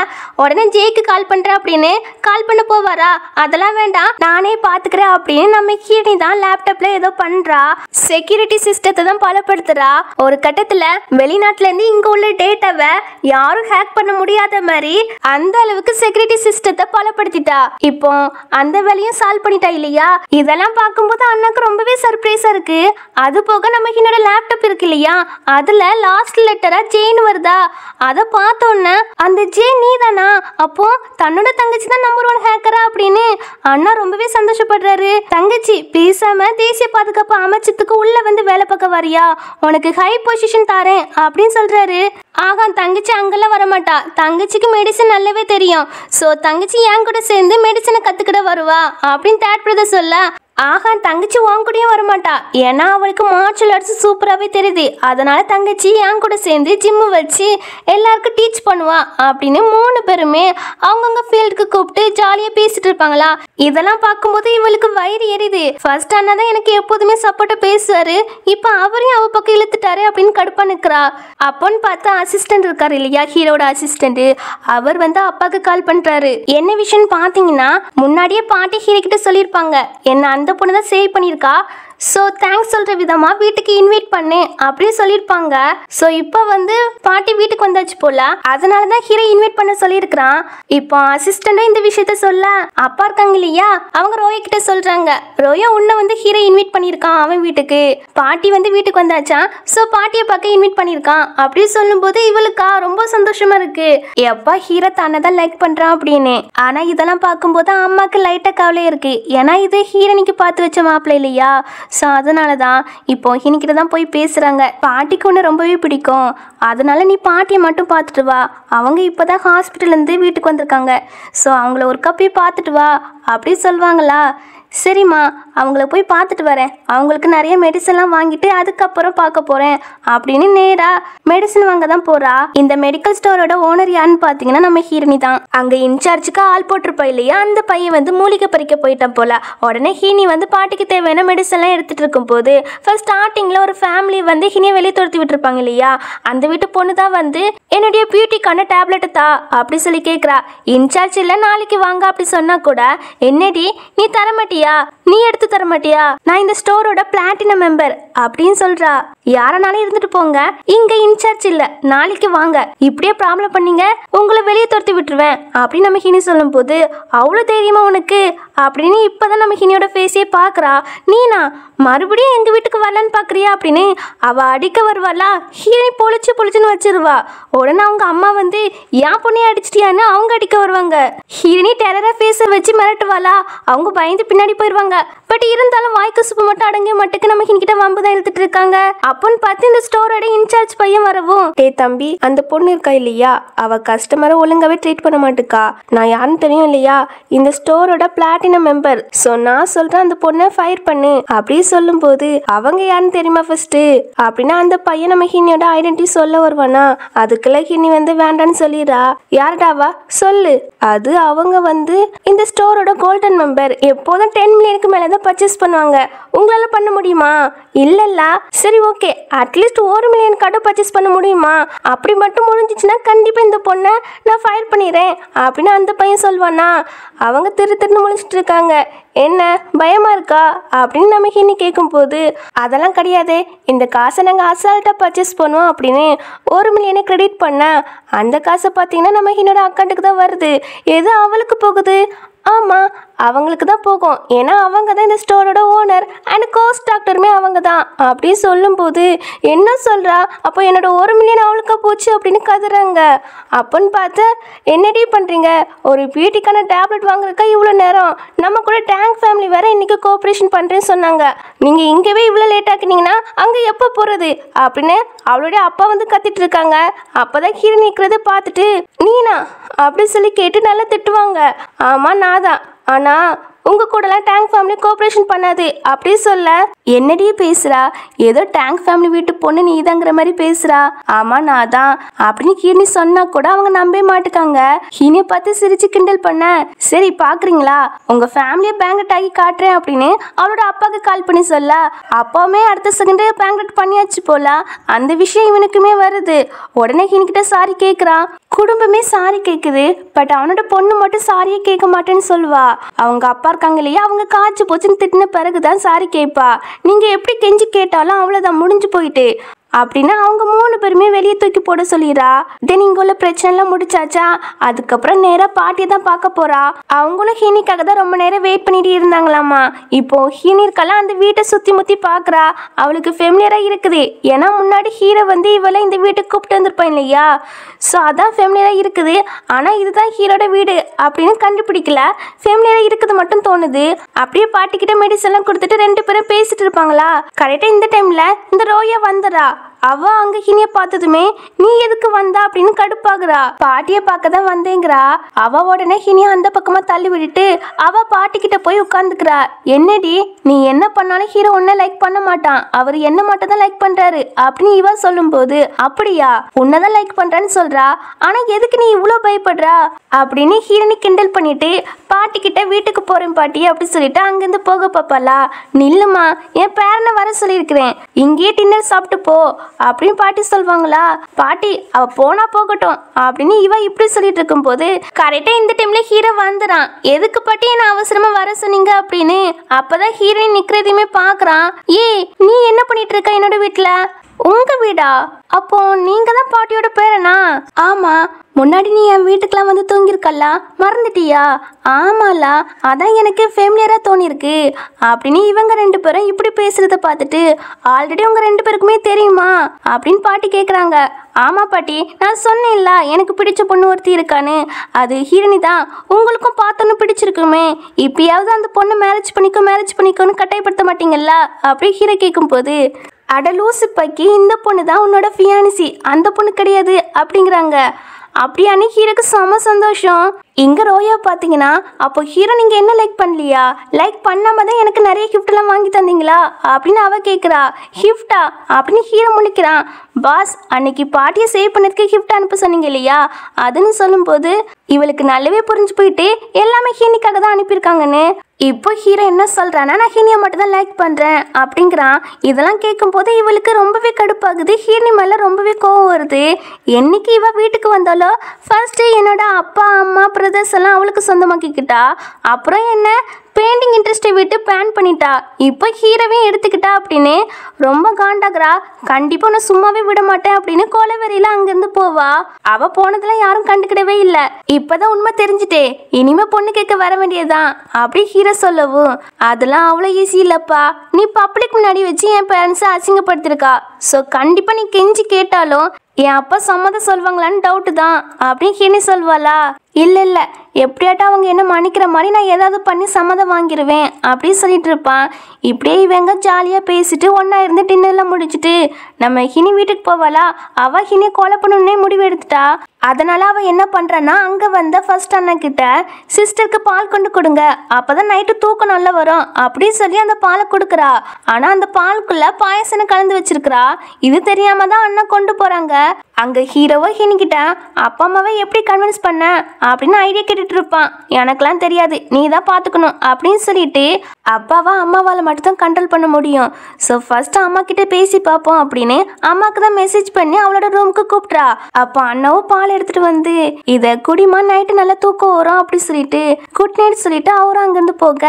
உடனே ஜேக்கு கால் பண்ணுறேன் அப்படின்னு கால் பண்ண போவாரா. அதெல்லாம் வேண்டாம், நானே பார்த்துக்கிறேன் அப்படின்னு நம்ம ஹீனி தான் லேப்டாப்ல ஏதோ பண்றா. செக்யூரிட்டி சிஸ்டத்தை தான் பலப்படுத்துறா. ஒரு கட்டத்தில் வெளிநாட்டிலேருந்து இங்கே உள்ள டேட்டாவை யாரும் ஹேக் பண்ண முடியாத மாதிரி அந்த அளவுக்கு செக்யூரிட்டி சிஸ்டத்தை பலப்படுத்திட்டா. இப்போ அந்த வேலையும் சால்வ் பண்ணிட்டா இல்லையா. இதெல்லாம் பார்க்கும்போது அண்ணாக்கு ரொம்பவே சர்ப்ரைஸா இருக்கு. அது போக நம்ம என்னோட லேப்டாப் இருக்கு இல்லையா, அதுல லாஸ்ட் லெட்டரா ஜேன் வருதா. அதை பார்த்தோன்னே அந்த ஜேன் நீ தானா, அப்போ தன்னோட தங்கச்சி தான் நம்பர் 1 ஹேக்கரா அப்படின்னு அண்ணா ரொம்பவே சந்தோஷப்படுறாரு. தங்கச்சி பேசாம தேசிய பாதுகாப்பு அமைச்சத்துக்கு உள்ள வந்து வேலை பார்க்க வரியா, உனக்கு ஹை பொசிஷன் தாரேன் அப்படின்னு சொல்றாரு. ஆகா, தங்கச்சி அங்கெல்லாம் வரமாட்டா, தங்கச்சிக்கு மெடிசன் நல்லாவே தெரியும். ஸோ தங்கச்சி என் கூட சேர்ந்து மெடிசனை கற்றுக்கிட வருவா அப்படின்னு தேர்ட் பிரதர் சொல்ல. ஆகா, தங்கச்சி உன் கூடயும் வரமாட்டா, ஏன்னா அவளுக்கு மார்ஷல் ஆர்ட்ஸ் சூப்பராகவே தெரியுது. அதனால தங்கச்சி என் கூட சேர்ந்து ஜிம்மு வச்சு எல்லாருக்கும் டீச் பண்ணுவா அப்படின்னு 3 பேருமே அவங்கவுங்க ஃபீல்டுக்கு கூப்பிட்டு ஜாலியாக பேசிட்டு இருப்பாங்களா. இதெல்லாம் பார்க்கும்போது இவளுக்கு வயிறு எரியுது. ஃபர்ஸ்ட் அண்ணா தான் எனக்கு எப்போதுமே சப்போர்ட்டாக பேசுவாரு, இப்போ அவரையும் அவ பக்கம் இழுத்துட்டாரு அப்படின்னு கடுப்பா நிற்கிறா. அப்போன்னு பார்த்தா அசிஸ்டன்ட் இருக்காரு இல்லையா, ஹீரோட அசிஸ்டன்ட், அவர் வந்து அப்பாவுக்கு கால் பண்ணுறாரு. என்ன விஷயம்னு பார்த்தீங்கன்னா, முன்னாடியே பாட்டி ஹீரோ கிட்ட சொல்லியிருப்பாங்க, என்ன அந்த பொண்ணு தான் சேவ் பண்ணியிருக்கா, ஸோ தேங்க்ஸ் சொல்கிற விதமாக வீட்டுக்கு இன்வைட் பண்ணு அப்படின்னு சொல்லியிருப்பாங்க. ஸோ இப்போ வந்து பாட்டி வீட்டுக்கு வந்தாச்சு போல, அதனால தான் ஹீரோ இன்வைட் பண்ண சொல்லியிருக்கிறான். இப்போ அசிஸ்டண்ட்டும் இந்த விஷயத்த சொல்ல அப்பா இருக்காங்க இல்லையா, அவங்க ரோயா கிட்ட சொல்கிறாங்க, ரோயா உன்னை வந்து ஹீரோ இன்வைட் பண்ணியிருக்கான் அவன் வீட்டுக்கு, பாட்டி வந்து வீட்டுக்கு வந்தாச்சா, ஸோ பாட்டியை பார்க்க இன்வைட் பண்ணியிருக்கான் அப்படின்னு சொல்லும்போது இவளுக்கா ரொம்ப சந்தோஷமா இருக்கு. எப்பா ஹீரோ தானே தான் லைக் பண்ணுறான் அப்படின்னு. ஆனால் இதெல்லாம் பார்க்கும்போது அம்மாவுக்கு லைட்டாக கவலை இருக்கு. ஏன்னா இது ஹீரோனிக்கு பார்த்து வச்ச மாப்பிள்ளை இல்லையா, ஸோ அதனால தான் இப்போ ஹினிக்கிட்ட தான் போய் பேசுகிறாங்க. பாட்டிக்கு ஒன்று ரொம்பவே பிடிக்கும், அதனால நீ பாட்டியை மட்டும் பார்த்துட்டு வா. அவங்க இப்போ தான் ஹாஸ்பிட்டல்லேருந்து வீட்டுக்கு வந்திருக்காங்க. ஸோ அவங்கள ஒரு கப்பி பார்த்துட்டு வா அப்படி சொல்லுவாங்களா. சரிம்மா, அவங்கள போய் பார்த்துட்டு வரேன். அவங்களுக்கு நிறைய மெடிசன்லாம் வாங்கிட்டு அதுக்கப்புறம் பார்க்க போகிறேன் அப்படின்னு நேராக மெடிசன் வாங்க தான் போகிறா. இந்த மெடிக்கல் ஸ்டோரோட ஓனர் யாருன்னு பார்த்தீங்கன்னா நம்ம ஹீரோனி தான். அங்கே இன்சார்ஜுக்கு ஆள் போட்டிருப்பா இல்லையா, அந்த பையன் வந்து மூலிகை பறிக்க போயிட்டான் போல. உடனே ஹீனி வந்து பாட்டிக்கு தேவையான மெடிசன்லாம் எடுத்துகிட்டு இருக்கும் போது ஃபர்ஸ்ட் ஸ்டார்டிங்கில் ஒரு ஃபேமிலி வந்து ஹீனியை வெளியே துரத்தி விட்டுருப்பாங்க இல்லையா, அந்த வீட்டு பொண்ணு தான் வந்து என்னுடைய பியூட்டிக்கான டேப்லெட்டு தா அப்படி சொல்லி கேட்குறா. இன்சார்ஜ் இல்லை நாளைக்கு வாங்க அப்படி சொன்னால் கூட என்னடி நீ தரமாட்டியா, நீ எடுத்து தர மாட்டியா, நான் இந்த ஸ்டோரோட பிளாட்டினம் மெம்பர் அப்படின்னு சொல்றா. யாரனாலும் இருந்துட்டு போங்க, இங்க இன்சார்ஜ் இல்ல, நாளைக்கு வாங்க, இப்படியே ப்ராப்ளம் பண்ணீங்க உங்களை வெளியே துரத்தி விட்டுருவேன் அப்படின்னு நம்ம ஹினி சொல்லும் போது அவ்வளோ தைரியமா உனக்கு அப்படின்னு இப்பதான் நம்ம ஹினியோட ஃபேஸே பாக்குறா. நீனா மறுபடியும் எங்க வீட்டுக்கு வரலான்னு பாக்குறியா அப்படின்னு அவ அடிக்க வருவாளா. ஹினி பொழிச்சுன்னு வச்சிருவா. உடனே அவங்க அம்மா வந்து ஏன் பொண்ணைய அடிச்சிட்டியான்னு அவங்க அடிக்க வருவாங்க. ஹினி டெரரா ஃபேஸை வச்சு மிரட்டுவாளா. அவங்க பயந்து பின்னாடி போயிடுவாங்க. பட் இருந்தாலும் வாய்க்கு சுப்பு மட்டும் அடங்கிய மட்டுக்கு நம்ம ஹினிக்கிட்ட வம்பு தான் இழுத்துட்டு இருக்காங்க. அப்போன்னு பார்த்து இந்த ஸ்டோரோட இன்சார்ஜ் பையன் வரவும், டே தம்பி, அந்த பொண்ணு இருக்கா இல்லையா, அவ கஸ்டமரை ஒழுங்காவே ட்ரீட் பண்ண மாட்டுக்கா. நான் யாருன்னு தெரியும் இல்லையா, இந்த ஸ்டோரோட பிளாட்டினம் மெம்பர். ஸோ நான் சொல்றேன் அந்த பொண்ணை ஃபயர் பண்ணு அப்படி சொல்லும் போது அவங்க யாருன்னு தெரியுமா ஃபர்ஸ்ட் அப்படின்னா அந்த பையன் நம்ம ஹினியோட ஐடென்டிட்டி சொல்ல வருவானா. அதுக்குள்ள ஹினி வந்து வேண்டான்னு சொல்லிடுறா. யாருடாவா சொல்லு. அது அவங்க வந்து இந்த ஸ்டோரோட கோல்டன் மெம்பர். எப்போதும் 10 மில்லியனுக்கு மேலே தான் பர்ச்சேஸ் பண்ணுவாங்க. உங்களால் பண்ண முடியுமா? இல்லைல்ல, சரி ஓகே, அட்லீஸ்ட் 1 மில்லியன் கடை பர்ச்சேஸ் பண்ண முடியுமா? அப்படி மட்டும் முடிஞ்சிச்சுன்னா கண்டிப்பாக இந்த பொண்ணை நான் ஃபயர் பண்ணிடுறேன் அப்படின்னு அந்த பையன் சொல்வானா. அவங்க திருன்னு முழிச்சிட்டு இருக்காங்க. என்ன பயமா இருக்கா அப்படின்னு நம்ம ஹினி கேட்கும் போது அதெல்லாம் கிடையாது, இந்த காசை நாங்கள் அசால்ட்டாக பர்ச்சேஸ் பண்ணுவோம் அப்படின்னு 1 மில்லியனை கிரெடிட் பண்ண அந்த காசை பார்த்தீங்கன்னா நம்ம ஹினோட அக்கௌண்ட்டுக்கு தான் வருது. எது அவளுக்கு போகுது? ஆமாம், அவங்களுக்கு தான் போகும். ஏன்னா அவங்க தான் இந்த ஸ்டோரோட ஓனர் அண்ட் கோஸ்ட் டாக்டருமே அவங்க தான் அப்படி சொல்லும்போது என்ன சொல்கிறா. அப்போ என்னோட 1 மில்லியன் அவளுக்கா போச்சு அப்படின்னு கதுறாங்க. அப்போன்னு பார்த்து என்னடி பண்ணுறீங்க, ஒரு பியூட்டிக்கான டேப்லெட் வாங்குறதுக்கா இவ்வளோ நேரம்? நம்ம கூட டேங்க் ஃபேமிலி வேறு இன்றைக்கி கோஆப்ரேஷன் பண்ணுறேன்னு சொன்னாங்க. நீங்கள் இங்கேவே இவ்வளோ லேட் ஆக்கினீங்கன்னா அங்கே எப்போ போகிறது அப்படின்னு அவளுடைய அப்பா வந்து கத்திட்டு இருக்காங்க. அப்போ தான் கீழே நிற்கிறத பார்த்துட்டு நீனா அப்படி சொல்லி கேட்டு நல்லா திட்டுவாங்க. ஆமாம் நான் தான், ஆனால் உங்கள் கூடலாம் டேங்க் ஃபேமிலி கோஆப்ரேஷன் பண்ணாது அப்படி சொல்ல என்னடி பேசுகிறா, ஏதோ டேங்க் ஃபேமிலி வீட்டு பொண்ணு நீதாங்கிற மாதிரி பேசுகிறா. ஆமாம் நான் தான் அப்படின்னு ஹீனி சொன்னால் கூட அவங்க நம்பவே மாட்டுக்காங்க. ஹீனியை பார்த்து சிரிச்சு கிண்டல் பண்ண, சரி பார்க்குறீங்களா உங்கள் ஃபேமிலியை பேங்கட் ஆகி காட்டுறேன் அப்படின்னு அவளோட அப்பாவுக்கு கால் பண்ணி சொல்ல, அப்பாவுமே அடுத்த செகண்டே பேங்கட் பண்ணியாச்சு போல. அந்த விஷயம் இவனுக்குமே வருது. உடனே ஹீனிக்கிட்ட சாரி கேட்குறான். குடும்பமே சாரி கேட்குது, பட் அவனோட பொண்ணு மட்டும் சாரியே கேட்க மாட்டேன்னு சொல்லுவா. அவங்க அப்பா இருக்காங்க இல்லையா, அவங்க காய்ச்சி போச்சுன்னு திட்டின பிறகுதான் சாரி கேட்பா. நீங்கள் எப்படி கெஞ்சி கேட்டாலும் அவ்வளோதான், முடிஞ்சு போயிட்டு அப்படின்னா அவங்க 3 பேருமே வெளியே தூக்கி போட சொல்லிடுறா. தென் இங்கே உள்ள பிரச்சனைலாம் முடிச்சாச்சா, அதுக்கப்புறம் நேராக பாட்டியை தான் பார்க்க போறா. அவங்களும் ஹீனிக்காக தான் ரொம்ப நேரம் வெயிட் பண்ணிட்டு இருந்தாங்களாமா. இப்போ ஹீனி இருக்கலாம் அந்த வீட்டை சுற்றி முற்றி பார்க்குறா. அவளுக்கு ஃபெமிலியராக இருக்குது, ஏன்னா முன்னாடி ஹீரோ வந்து இவளை இந்த வீட்டுக்கு கூப்பிட்டு வந்திருப்பான் இல்லையா. ஸோ அதான் ஃபெமிலியராக இருக்குது. ஆனால் இதுதான் ஹீரோட வீடு அப்படின்னு கண்டுபிடிக்கல, ஃபெமிலியராக இருக்குது மட்டும் தோணுது. அப்படியே பாட்டிக்கிட்ட மெடிசன்லாம் கொடுத்துட்டு 2 பேரும் பேசிட்டு இருப்பாங்களா. கரெக்டாக இந்த டைமில் இந்த ரோயா வந்துடுறா. அவ அங்க ஹினிய பார்த்ததுமே நீ எதுக்கு வந்தா அப்படின்னு கடுப்பாகுறா. பாட்டியை பார்க்க தான் வந்தேங்கிறா. அவ உடனே ஹினிய அந்த பக்கமா தள்ளி விட்டுட்டு அவ பாட்டி கிட்ட போய் உட்காந்துக்கிறா. என்னடி நீ என்ன பண்ணாலும் ஹீரோ உன்னை லைக் பண்ண மாட்டான், அவர் என்ன மட்டும் தான் லைக் பண்றாரு அப்படின்னு இவ சொல்லும் போது அப்படியா உன்னதான் லைக் பண்றான்னு சொல்றா. ஆனா எதுக்கு நீ இவ்வளோ பயப்படுறா அப்படின்னு ஹீரோனி கிண்டல் பண்ணிட்டு பாட்டி கிட்ட வீட்டுக்கு போறேன் பாட்டி அப்படி சொல்லிட்டு அங்கிருந்து போக பாப்பாளா. நில்லுமா, என் பேரனை வர சொல்லியிருக்கிறேன், இங்கேயே டின்னர் சாப்பிட்டு போ அப்படின்னு பாட்டி சொல்வாங்களா. பாட்டி அவ போனா போகட்டும் அப்படின்னு இவ இப்படி சொல்லிட்டு இருக்கும் போது கரெக்டா இந்த டைம்ல ஹீரோ வந்துறான். எதுக்கு பாட்டி என்ன அவசரமா வர சொன்னீங்க அப்படின்னு. அப்பதான் ஹீரோயின் நிக்கிறதையுமே பாக்குறான். ஏய் நீ என்ன பண்ணிட்டு இருக்க என்னோட வீட்டுல? உங்க வீடா? அப்போ நீங்க தான் பாட்டியோட பேரனா? ஆமா, முன்னாடி நீ என் வீட்டுக்கெல்லாம் வந்து தூங்கியிருக்கல்ல, மறந்துட்டியா? ஆமால, அதான் எனக்கு ஃபேமிலியரா தோணிருக்கு அப்படின்னு இவங்க 2 பேரும் இப்படி பேசுறத பார்த்துட்டு ஆல்ரெடி உங்க 2 பேருக்குமே தெரியுமா அப்படின்னு பாட்டி கேட்குறாங்க. ஆமா பாட்டி, நான் சொன்னேன்ல எனக்கு பிடிச்ச பொண்ணு ஒருத்தி இருக்கான்னு, அது ஹீரணி தான். உங்களுக்கும் பார்த்தோன்னு பிடிச்சிருக்குமே, இப்பயாவது அந்த பொண்ணு மேரேஜ் பண்ணிக்கோன்னு கட்டாயப்படுத்த மாட்டீங்கல்ல அப்படி ஹீரோ கேட்கும்போது, அட லூசு பக்கி, இந்த பொண்ணு தான் உன்னோட ஃபியானிசி, அந்த பொண்ணு கிடையாது அப்படிங்கிறாங்க. அப்படியானு ஹீரோக்கு செம சந்தோஷம். இங்கே ரோயா பார்த்தீங்கன்னா, அப்போ ஹீரோ நீங்கள் என்ன லைக் பண்ணலையா? லைக் பண்ணாம தான் எனக்கு நிறைய கிஃப்ட்லாம் வாங்கி தந்தீங்களா அப்படின்னு அவ கேட்குறா. கிஃப்டா அப்படின்னு ஹீரோ முழிக்கிறான். பாஸ், அன்னைக்கு பார்ட்டியை சேவ் பண்ணதுக்கு கிஃப்ட் அனுப்ப சொன்னீங்க இல்லையா, அதுன்னு சொல்லும்போது இவளுக்கு நல்லாவே புரிஞ்சு போயிட்டு எல்லாமே ஹீனிக்காக தான் அனுப்பியிருக்காங்கன்னு. இப்போ ஹீரோ என்ன சொல்கிறான்னா, நான் ஹீனியை மட்டும் தான் லைக் பண்ணுறேன் அப்படிங்கிறான். இதெல்லாம் கேட்கும்போது இவளுக்கு ரொம்பவே கடுப்பாகுது. ஹீர்னி மேலே ரொம்பவே கோவம் வருது. என்னைக்கு இவ வீட்டுக்கு வந்தாலோ ஃபர்ஸ்ட்டு என்னோட அப்பா அம்மா பிரதர்ஸ் எல்லாம் அவளுக்கு சொந்தமாக்கிக்கிட்டா. அப்புறம் என்ன பெயிண்டிங் இன்ட்ரெஸ்ட்டை விட்டு பேன் பண்ணிட்டா. இப்போ ஹீரோவே எடுத்துக்கிட்டா அப்படின்னு ரொம்ப காண்டாகிறா. கண்டிப்பாக நான் சும்மாவே விட மாட்டேன் அப்படின்னு கொலவெறியில் அங்கேருந்து போவா. அவள் போனதெல்லாம் யாரும் கண்டுக்கிடவே இல்லை. இப்போதான் உண்மை தெரிஞ்சுட்டே, இனிமேல் பொண்ணு கேட்க வர வேண்டியதுதான் அப்படி ஹீரோ சொல்லவும், அதெல்லாம் அவ்வளோ ஈஸி இல்லைப்பா, நீ பப்ளிக் முன்னாடி வச்சு என் பேரண்ட்ஸை அசிங்கப்படுத்திருக்கா. ஸோ கண்டிப்பாக நீ கெஞ்சி கேட்டாலும் என் அப்பா சம்மதம் சொல்வாங்களான்னு டவுட்டு தான் அப்படின்னு ஹீனி சொல்வாளா. இல்லை எப்படியாட்டும் அவங்க என்ன மன்னிக்கிற மாதிரி நான் ஏதாவது பண்ணி சம்மதம் வாங்கிடுவேன் அப்படின்னு சொல்லிட்டு இருப்பான். இப்படியே இவங்க ஜாலியாக பேசிட்டு ஒன்றா இருந்து டின்னர்லாம் முடிச்சுட்டு நம்ம ஹினி வீட்டுக்கு போவாளா. அவள் ஹினியை கொலை பண்ணணுன்னே முடிவு எடுத்துட்டா. அதனால் அவள் என்ன பண்ணுறான்னா, அங்கே வந்த ஃபர்ஸ்ட் அண்ணன்கிட்ட சிஸ்டருக்கு பால் கொண்டு கொடுங்க, அப்போ தான் நைட்டு தூக்கம் நல்லா வரும் அப்படின்னு சொல்லி அந்த பாலை கொடுக்குறா. ஆனால் அந்த பாலுக்குள்ளே பாயசனை கலந்து வச்சிருக்கிறா. இது தெரியாமல் தான் அண்ணன் கொண்டு போகிறாங்க. அங்கே ஹீரோவோ ஹினிக்கிட்ட அப்பா அம்மாவை எப்படி கன்வின்ஸ் பண்ண அப்படின்னு ஐடியா கேட்டுட்டு இருப்பான். எனக்கெல்லாம் தெரியாது, நீ தான் பார்த்துக்கணும் அப்படின்னு சொல்லிட்டு அப்பாவா அம்மாவால் மட்டும்தான் கண்ட்ரோல் பண்ண முடியும். ஸோ ஃபர்ஸ்ட் அம்மா கிட்ட பேசி பார்ப்போம் அப்படின்னு அம்மாவுக்கு தான் மெசேஜ் பண்ணி அவளோட ரூமுக்கு கூப்பிட்றா. அப்போ அண்ணாவும் பால் எடுத்துட்டு வந்து இதை குடிமா, நைட்டு நல்லா தூக்கம் வரும் அப்படி சொல்லிட்டு குட் நைட் சொல்லிட்டு அவரும் அங்கேருந்து போக,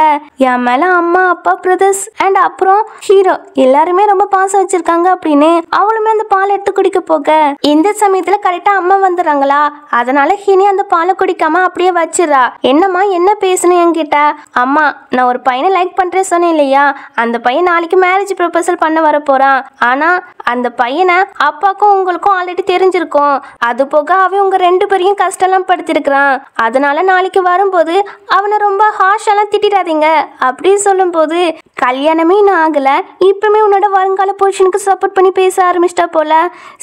என் மேலே அம்மா அப்பா பிரதர்ஸ் அண்ட் அப்புறம் ஹீரோ எல்லாருமே ரொம்ப பாசம் வச்சிருக்காங்க அப்படின்னு அவளுமே அந்த பால் எடுத்து குடிக்க போக, இந்த சமயத்தில் கரெக்டாக அம்மா வந்துடுறாங்களா. அதனால ஹினி அந்த பாலை குடிக்காம அப்படியே வச்சிடறா. என்னம்மா என்ன பேசணும் என்கிட்ட? அம்மா, நான் ஒரு பையனை லைக் பண்ணுறேன் சொன்னேன் இல்லையா, அந்த பையன் நாளைக்கு மேரேஜ் ப்ரொபோசல் பண்ண வர போகிறான். ஆனால் அந்த பையனை அப்பாவுக்கும் உங்களுக்கும் ஆல்ரெடி தெரிஞ்சிருக்கும். அது போக அவன் உங்கள் 2 பேரையும் கஷ்டம்லாம் படுத்திருக்கிறான். அதனால நாளைக்கு வரும்போது அவனை ரொம்ப ஹாஷெல்லாம் திட்டிடாதீங்க அப்படின்னு சொல்லும்போது, கல்யாணமே நான் ஆகலை, இப்பவுமே உன்னோட வருங்கால புருஷனுக்கு சப்போர்ட் பண்ணி பேச ஆரம்பிச்சிட்டா போல.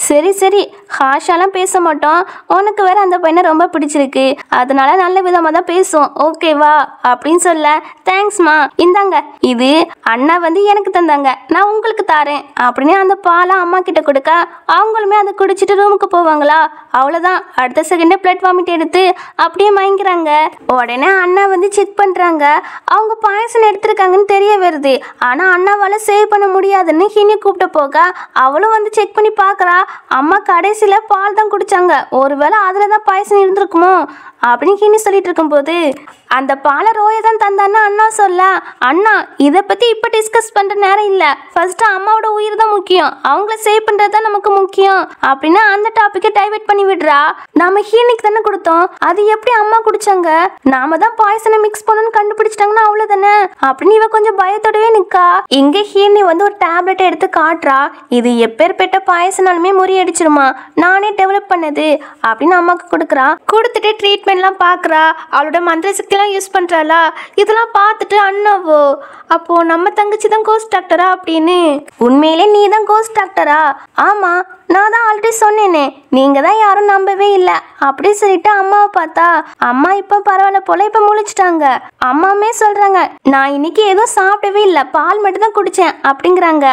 சரி ஹாஷாலாம் பேச மாட்டோம், உனக்கு வேற அந்த பையனை ரொம்ப பிடிச்சிருக்கு, அதனால நல்ல விதமாக தான் பேசுவோம், ஓகேவா அப்படின்னு சொல்ல, தேங்க்ஸ்மா, இந்தாங்க இது அண்ணா வந்து எனக்கு தந்தாங்க, நான் உங்களுக்கு தாரேன் அப்படின்னு அந்த பாலை அம்மா கிட்ட கொடுக்க, அவங்களுமே அதை குடிச்சிட்டு ரூமுக்கு போவாங்களா. அவ்வளோதான், அடுத்த செகண்டே பிளட் வாமிட் எடுத்து அப்படியே மயங்கிறாங்க. உடனே அண்ணா வந்து செக் பண்ணுறாங்க. அவங்க பாயசம் எடுத்திருக்காங்கன்னு தெரிய வருது. ஆனால் அண்ணாவால் சேவ் பண்ண முடியாதுன்னு ஹினி கூப்பிட்டு போக அவளும் வந்து செக் பண்ணி பார்க்குறா. அம்மா கடைசியில் பால் தான் குடித்தாங்க, ஒருவேளை அதில் தான் பாயசம் இருந்திருக்குமோ அப்படின்னு ஹினி சொல்லிட்டு இருக்கும்போது, அந்த பாலை ரோயை தான் தந்தான்னு அண்ணா சொல்ல, அண்ணா இதை பற்றி இப்போ டிஸ்கஸ் பண்ணுற நேரம் இல்லை, ஃபர்ஸ்ட்டு அம்மாவோட உயிர் தான் முக்கியம், அவங்கள சேவ் பண்ணுறது தான் நமக்கு முக்கியம் அப்படின்னு அந்த டாப்பிக்கை டைவர்ட் பண்ணி விடுறா. நாம ஹீனிக்கு தானே கொடுத்தோம், அது எப்படி அம்மா குடிச்சாங்க, நாம தான் பாய்சனை மிக்ஸ் பண்ணணும்னு கண்டுபிடிச்சிட்டாங்கன்னா அவ்வளோதானே அப்படின்னு இவ கொஞ்சம் பயத்தோடவே நிற்கா. இங்கே ஹீனி வந்து ஒரு டேப்லெட்டை எடுத்து காட்டுறா. இது எப்பேற்பட்ட பாயசனாலுமே முறியடிச்சிருமா, நானே டெவலப் பண்ணது அப்படின்னு அம்மாவுக்கு கொடுக்குறா. கொடுத்துட்டு ட்ரீட்மெண்ட்லாம் பார்க்குறா. அவளோட மந்திர சக்திலாம் யூஸ் பண்ணுறாளா. இதெல்லாம் பார்த்துட்டு அண்ணாவோ, அப்போ நம்ம தங்கச்சி தான் கோஸ்ட் டாக்டரா அப்படின்னு. உண்மையிலே நீ தான் கோஸ்ட் டாக்டரா? ஆமாம், நான் தான் ஆல்ரெடி சொன்னேனே, நீங்கள் தான் யாரும் நம்பவே இல்லை அப்படி சொல்லிட்டு அம்மாவை பார்த்தா, அம்மா இப்போ பரவாயில்ல போல, இப்போ முழிச்சிட்டாங்க. அம்மாவுமே சொல்கிறாங்க, நான் இன்னைக்கு எதுவும் சாப்பிடவே இல்லை, பால் மட்டும் தான் குடித்தேன் அப்படிங்கிறாங்க.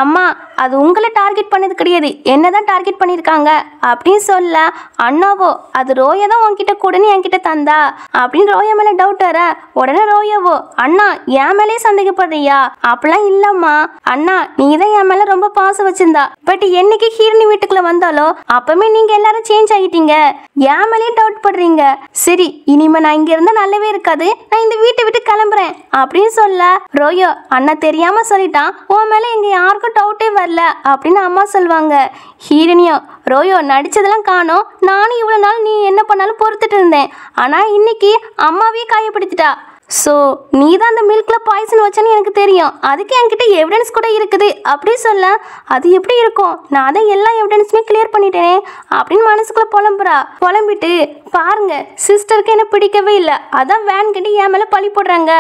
அம்மா, அது உங்களை டார்கெட் பண்ணது கிடையாது, என்ன தான் டார்கெட் பண்ணியிருக்காங்க அப்படின்னு சொல்ல, அண்ணாவோ அது ரோயா தான் உன்கிட்ட கூடன்னு என்கிட்ட தந்தா அப்படின்னு ரோயா மேலே டவுட் வர, உடனே ரோயாவோ, அண்ணா என் மேலே சந்தேகப்படுறியா? அப்படிலாம் இல்லைம்மா, அண்ணா நீ தான் என் மேலே ரொம்ப பாசம் வச்சிருந்தா, பட் என்னைக்கு ஹீரோ ஹீரோனி வீட்டுக்குள்ள வந்தாலோ அப்பமே நீங்க எல்லாரும் சேஞ்ச் ஆகிட்டீங்க. என் மேலேயே டவுட் படுறீங்க. சரி, இனிமே நான் இங்க இருந்தா நல்லவே இருக்காது, நான் இந்த வீட்டை விட்டு கிளம்புறேன் அப்படின்னு சொல்ல, ரோயோ அண்ணா தெரியாம சொல்லிட்டான், உன் மேல இங்க யாருக்கும் டவுட்டே வரல அப்படின்னு அம்மா சொல்லுவாங்க. ஹீரோனியோ, ரோயோ நடிச்சதெல்லாம் காணோம், நானும் இவ்வளவு நாள் நீ என்ன பண்ணாலும் பொறுத்துட்டு இருந்தேன், ஆனா இன்னைக்கு அம்மாவே காயப்படுத்திட்டா. ஸோ நீ தான் அந்த மில்கில் பாய்சன் வச்சேன்னு எனக்கு தெரியும், அதுக்கு என்கிட்ட எவிடன்ஸ் கூட இருக்குது அப்படி சொல்ல, அது எப்படி இருக்கும், நான் தான் எல்லா எவிடன்ஸுமே கிளியர் பண்ணிட்டேனே அப்படின்னு மனசுக்குள்ள புலம்பிட்டு, பாருங்க சிஸ்டருக்கு என்ன பிடிக்கவே இல்லை, அதான் வேன் கண்டு என் மேலே பழி போடுறாங்க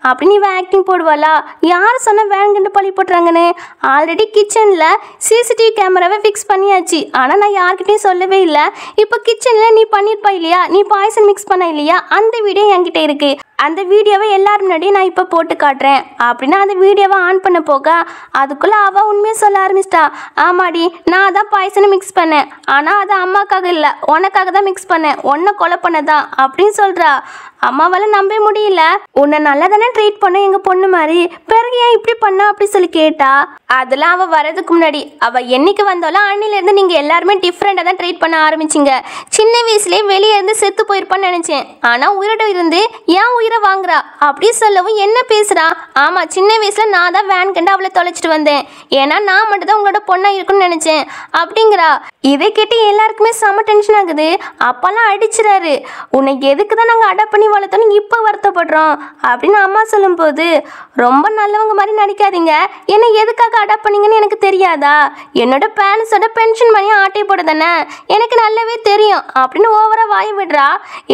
அப்படின்னு இவன் ஆக்டிங் போடுவாளா? யார் சொன்ன வேன் கண்டு பழி போடுறாங்கன்னு? ஆல்ரெடி கிச்சனில் சிசிடிவி கேமராவை ஃபிக்ஸ் பண்ணியாச்சு, ஆனால் நான் யார்கிட்டையும் சொல்லவே இல்லை. இப்போ கிச்சனில் நீ பண்ணியிருப்பா இல்லையா, நீ பாய்சன் மிக்ஸ் பண்ண இல்லையா, அந்த வீடியோ என்கிட்ட இருக்கு. அந்த வீடியோவை எல்லாரும் முன்னாடி நான் இப்போ போட்டு காட்டுறேன் அப்படின்னா அந்த வீடியோவை ஆன் பண்ண போக அதுக்குள்ளே அவள் உண்மையை சொல்ல ஆரம்பிச்சிட்டா. ஆமாடி, நான் தான் பாய்சனை மிக்ஸ் பண்ணேன், ஆனால் அது அம்மாக்காக இல்லை உனக்காக தான் மிக்ஸ் பண்ணேன், உன்னை கொலை பண்ணதான் அப்படின்னு சொல்கிறா. அம்மாவால் நம்பவே முடியல. உன்னை நல்லா தானே ட்ரீட் பண்ண எங்கள் பொண்ணு மாதிரி, பிறகு ஏன் இப்படி பண்ணா அப்படி சொல்லி கேட்டா. அதெல்லாம் அவள் வரதுக்கு முன்னாடி அவள் என்னைக்கு வந்தாலும் அன்னிலேருந்து நீங்கள் எல்லாருமே டிஃப்ரெண்டாக தான் ட்ரீட் பண்ண ஆரம்பிச்சிங்க. சின்ன வயசுலேயே வெளியே இருந்து செத்து போயிருப்பான்னு நினச்சேன், ஆனால் உயிரோட இருந்து ஏன் உயிரை வாங்குறா அப்படி சொல்லவும் என்ன பேசுகிறா. ஆமாம், சின்ன வயசில் நான் தான் வேன் கண்டு அவளை தொலைச்சிட்டு வந்தேன், ஏன்னா நான் மட்டும் தான் உங்களோட பொண்ணாக இருக்குன்னு நினச்சேன் அப்படிங்கிறா. இதை கேட்டு எல்லாருக்குமே செம டென்ஷன் ஆகுது. அப்பெல்லாம் அடிச்சிடாரு, உன்னை எதுக்கு தான் நாங்கள் அடாப்ட் பண்ணி வளர்த்தோன்னு இப்போ வருத்தப்படுறோம் அப்படின்னு அம்மா சொல்லும்போது, ரொம்ப நல்லவங்க மாதிரி நடிக்காதீங்க, என்னை எதுக்காக அடாப்ட் பண்ணீங்கன்னு எனக்கு தெரியாதா, என்னோட பேரண்ட்ஸோட பென்ஷன் மணியை ஆட்டை போட தானே எனக்கு நல்லாவே தெரியும் அப்படின்னு ஓவராக வாய் விடுறா.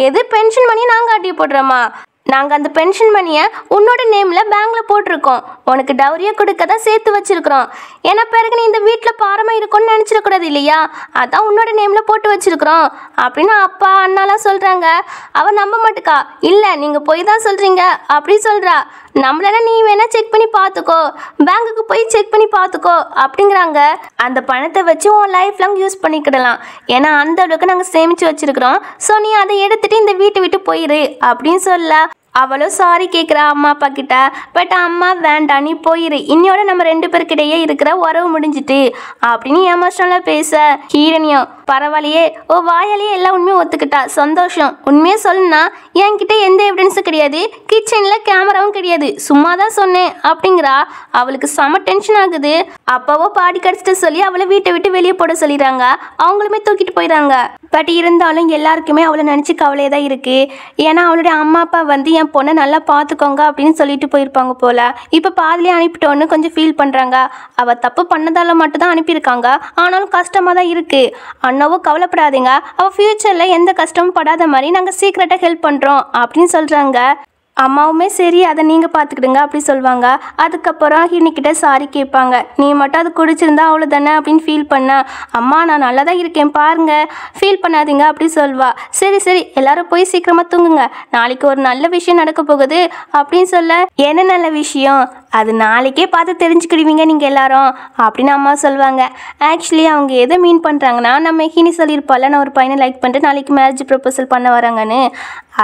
எது பென்ஷன் மணியை நாங்கள் ஆட்டி போடுறோமா? நாங்கள் அந்த பென்ஷன் மணியை உன்னோட நேமில் பேங்கில் போட்டிருக்கோம், உனக்கு டவுரியை கொடுக்க தான் சேர்த்து வச்சுருக்குறோம், ஏன்னா பிறகு நீ இந்த வீட்டில் பாரமாக இருக்கும்னு நினச்சிடக்கூடாது இல்லையா, அதான் உன்னோட நேமில் போட்டு வச்சுருக்குறோம் அப்படின்னு அப்பா அண்ணாலாம் சொல்கிறாங்க. அவள் நம்ப மாட்டுக்கா. இல்லை, நீங்கள் போய் தான் சொல்கிறீங்க அப்படி சொல்கிறா. நம்மளனா நீ வேணால் செக் பண்ணி பார்த்துக்கோ, பேங்குக்கு போய் செக் பண்ணி பார்த்துக்கோ அப்படிங்கிறாங்க. அந்த பணத்தை வச்சு உன் லைஃப் லாங் யூஸ் பண்ணிக்கிடலாம், ஏன்னா அந்த அளவுக்கு நாங்கள் சேமித்து வச்சுருக்குறோம், ஸோ நீ அதை எடுத்துகிட்டு இந்த வீட்டை விட்டு போயிரு அப்படின்னு சொல்ல. அவளும் சாரி கேட்குறா அம்மா அப்பா கிட்ட. பட் அம்மா வேண்டாம், நீ போயிரு, இன்னையோட நம்ம 2 பேருக்கிடையே இருக்கிற உறவு முடிஞ்சிட்டு அப்படின்னு எமோஷனலாக பேச, ஹீரோனியும் பரவாயில்லையே ஓ வாயாலேயே எல்லாம் உண்மையை ஒத்துக்கிட்டா, சந்தோஷம். உண்மையே சொல்லுனா என்கிட்ட எந்த எவிடன்ஸும் கிடையாது, கிச்சனில் கேமராவும் கிடையாது, சும்மா தான் சொன்னேன் அப்படிங்கிறா. அவளுக்கு செம டென்ஷன் ஆகுது. அப்பாவோ பாடி கடிச்சிட்டு சொல்லி அவளை வீட்டை விட்டு வெளியே போட சொல்லிடுறாங்க. அவங்களுமே தூக்கிட்டு போயிடறாங்க. பட் இருந்தாலும் எல்லாருக்குமே அவளை நினச்சி கவலையாக தான் இருக்குது. ஏன்னா அவளுடைய அம்மா அப்பா வந்து என் பொண்ணை நல்லா பார்த்துக்கோங்க அப்படின்னு சொல்லிட்டு போயிருப்பாங்க போல். இப்போ பாதிலே அனுப்பிட்டோன்னு கொஞ்சம் ஃபீல் பண்ணுறாங்க. அவள் தப்பு பண்ணதால் மட்டும்தான் அனுப்பியிருக்காங்க, ஆனாலும் கஷ்டமாக தான் இருக்குது. அண்ணாவோ கவலைப்படாதீங்க, அவள் ஃப்யூச்சரில் எந்த கஷ்டமும் படாத மாதிரி நாங்கள் சீக்கிரட்டாக ஹெல்ப் பண்ணுறோம் அப்படின்னு சொல்கிறாங்க. அம்மாவுமே சரி அதை நீங்கள் பார்த்துக்கிடுங்க அப்படி சொல்லுவாங்க. அதுக்கப்புறம் இன்னிக்கிட்ட சாரி கேட்பாங்க. நீ மட்டும் அது குடிச்சிருந்தா அவ்வளோ தானே அப்படின்னு ஃபீல் பண்ண. அம்மா நான் நல்லா தான் இருக்கேன் பாருங்க, ஃபீல் பண்ணாதீங்க அப்படி சொல்வா. சரி சரி எல்லாரும் போய் சீக்கிரமாக தூங்குங்க, நாளைக்கு ஒரு நல்ல விஷயம் நடக்க போகுது அப்படின்னு சொல்ல. என்ன நல்ல விஷயம், அது நாளைக்கே பார்த்து தெரிஞ்சுக்கிடுவீங்க நீங்கள் எல்லாரும் அப்படின்னு அம்மா சொல்லுவாங்க. ஆக்சுவலி அவங்க எதை மீன் பண்ணுறாங்கன்னா, நம்ம ஹீனி சொல்லியிருப்பால நான் ஒரு பையனை லைக் பண்ணிட்டு நாளைக்கு மேரேஜ் ப்ரப்போசல் பண்ண வராங்கன்னு,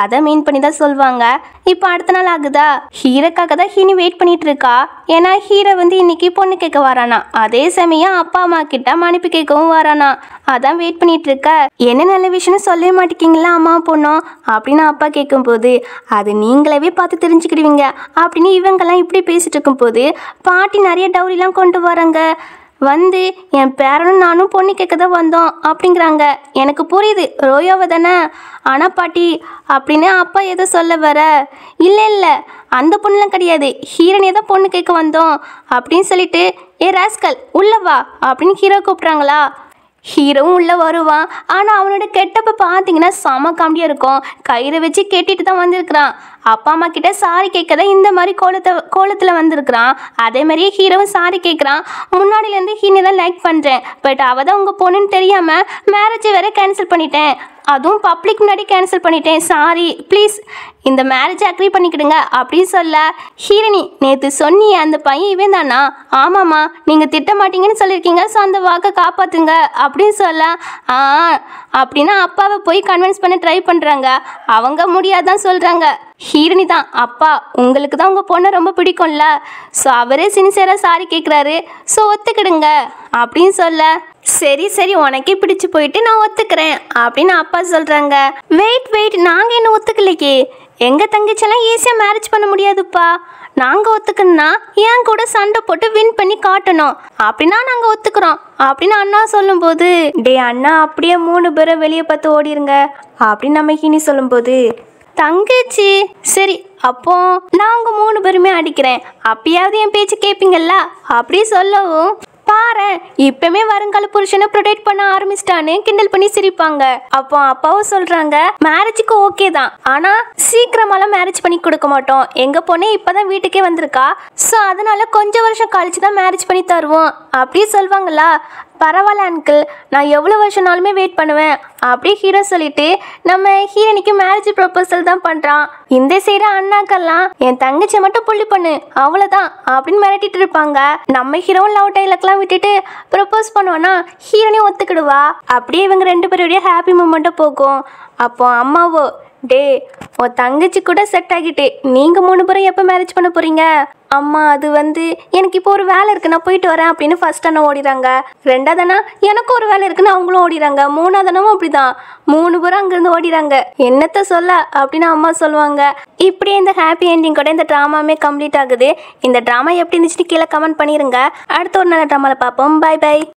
அதை மீன் பண்ணி தான் சொல்லுவாங்க. இப்போ அடுத்த நாள் ஆகுதா, ஹீரோக்காக தான் ஹீனி வெயிட் பண்ணிட்டு இருக்கா. ஏன்னா ஹீரோ வந்து இன்னைக்கு பொண்ணு கேட்க வரானா, அதே சமயம் அப்பா அம்மா கிட்ட மன்னிப்பு கேட்கவும் வரானா. அதான் வெயிட் பண்ணிட்டு இருக்க. என்ன நல்ல விஷயம்னு சொல்லவே மாட்டேங்கிங்களா அம்மா பொண்ணும் அப்படின்னு அப்பா கேட்கும்போது, அது நீங்களாவே பார்த்து தெரிஞ்சுக்கிடுவீங்க அப்படின்னு இவங்கெல்லாம் இப்படி பேசிட்டு இருக்கும்போது பாட்டி நிறைய டவுரிலாம் கொண்டு வராங்க. வந்து என் பேரனும் நானும் பொண்ணு கேட்க தான் வந்தோம் அப்படிங்கிறாங்க. எனக்கு புரியுது ரோயோவை தானே, ஆனால் பாட்டி அப்படின்னு அப்பா ஏதோ சொல்ல வர. இல்லை இல்லை அந்த பொண்ணுலாம் கிடையாது, ஹீரோனே தான் பொண்ணு கேட்க வந்தோம் அப்படின்னு சொல்லிட்டு, ஏ ராஸ்கல் உள்ளவா அப்படின்னு ஹீரோ கூப்பிட்றாங்களா. ஹீரோவும் உள்ளே வருவான். ஆனால் அவனோட கெட்டப்பை பார்த்தீங்கன்னா செம காமெடியாக இருக்கும். கயிறை வச்சு கெட்டிட்டு தான் வந்திருக்கிறான். அப்பா அம்மா கிட்ட சாரி கேட்க தான் இந்த மாதிரி கோலத்தில் வந்திருக்கிறான். அதே மாதிரியே ஹீரோவும் சாரி கேட்குறான். முன்னாடியிலேருந்து ஹீனை தான் லைக் பண்ணுறேன், பட் அவள் தான் உங்கள் பொண்ணுன்னு தெரியாமல் மேரேஜை வேற கேன்சல் பண்ணிட்டேன், அதுவும் பப்ளிக் முன்னாடி கேன்சல் பண்ணிட்டேன், சாரி ப்ளீஸ் இந்த மேரேஜை அக்ரி பண்ணிக்கிடுங்க அப்படின்னு சொல்ல. ஹீரோனி நேற்று சொன்னியே அந்த பையன் இவன் தானா? ஆமாம்மா, நீங்கள் திட்ட மாட்டீங்கன்னு சொல்லியிருக்கீங்க, ஸோ அந்த வாக்கை காப்பாற்றுங்க அப்படின்னு சொல்ல. அப்படின்னா அப்பாவை போய் கன்வின்ஸ் பண்ண ட்ரை பண்ணுறாங்க. அவங்க முடியாதான் சொல்கிறாங்க. ஹீரோனி தான், அப்பா உங்களுக்கு தான் உங்கள் பொண்ணை ரொம்ப பிடிக்கும்ல, ஸோ அவரே சின்சியராக சாரி கேட்குறாரு, ஸோ ஒத்துக்கிடுங்க அப்படின்னு சொல்ல. சரி சரி உனக்கே பிடிச்சு போயிட்டு நான் ஒத்துக்கிறேன் அப்படின்னு அப்பா சொல்றாங்க. வெயிட் நாங்க என்ன ஒத்துக்கலையே, எங்க தங்கச்செல்லாம் ஈஸியா மேரேஜ் பண்ண முடியாதுப்பா. நாங்க ஒத்துக்கணும்னா என் கூட சண்டை போட்டு வின் பண்ணி காட்டணும், அப்படின்னா நாங்க ஒத்துக்கிறோம் அப்படின்னு அண்ணா சொல்லும்போது, டே அண்ணா அப்படியே 3 பேரும் வெளியே பார்த்து ஓடிருங்க அப்படின்னு நம்ம ஹீனி சொல்லும்போது, தங்கச்சி சரி அப்போ நாங்க 3 பேருமே அடிக்கிறேன், அப்பயாவது என் பேச்சு கேட்பீங்கல்ல அப்படி சொல்லவும், பாரு இப்பவுமே வருங்கால புருஷனை ப்ரொடெக்ட் பண்ண ஆரம்பிச்சிட்டான்னு கிண்டல் பண்ணி சிரிப்பாங்க. அப்போ அப்பாவும் சொல்றாங்க, மேரேஜுக்கு ஓகே தான், ஆனா சீக்கிரமாலாம் மேரேஜ் பண்ணி கொடுக்க மாட்டோம், எங்க பொண்ணே இப்பதான் வீட்டுக்கே வந்திருக்கா, ஸோ அதனால கொஞ்சம் வருஷம் கழிச்சு தான் மேரேஜ் பண்ணி தருவோம் அப்படி சொல்வாங்களா. பரவாயில்ல அங்கிள், நான் எவ்வளோ வருஷம்னாலுமே வெயிட் பண்ணுவேன் அப்படி ஹீரோ சொல்லிட்டு நம்ம ஹீரோனிக்கு மேரேஜ் ப்ரொபோசல் தான் பண்ணுறான். இந்த சைடு அண்ணாக்கெல்லாம் என் தங்கச்சியை மட்டும் புள்ளி பண்ணு அவ்வளோதான் அப்படின்னு மிரட்டிட்டு இருப்பாங்க. நம்ம ஹீரோவும் லவ் டைலாக்லாம் விட்டுட்டு ப்ரொபோஸ் பண்ணுவோன்னா ஹீரோனையும் ஒத்துக்கிடுவா. அப்படியே இவங்க 2 பேருடைய ஹாப்பி மூமெண்ட்டாக போகும். அப்போ அம்மாவோ, டே உன் தங்கச்சி கூட செட் ஆகிட்டு நீங்கள் 3 பேரும் எப்போ மேரேஜ் பண்ண போகிறீங்க? அம்மா அது எனக்கு இப்போ ஒரு வேலை இருக்குது நான் போயிட்டு வரேன் அப்படின்னு ஃபர்ஸ்ட் அண்ணா ஓடிறாங்க. 2வது அண்ணா எனக்கு ஒரு வேலை இருக்குன்னு அவங்களும் ஓடிறாங்க. 3வது அண்ணாவும் அப்படிதான், 3 பேரும் அங்கேருந்து ஓடிறாங்க. என்னத்த சொல்ல அப்படின்னு அம்மா சொல்லுவாங்க. இப்படியே இந்த ஹாப்பி என்டிங் கூட இந்த ட்ராமாவே கம்ப்ளீட் ஆகுது. இந்த ட்ராமா எப்படி இருந்துச்சுன்னு கீழே கமெண்ட் பண்ணிடுங்க. அடுத்த ஒரு நல்ல ட்ராமாவில் பார்ப்போம். Bye by.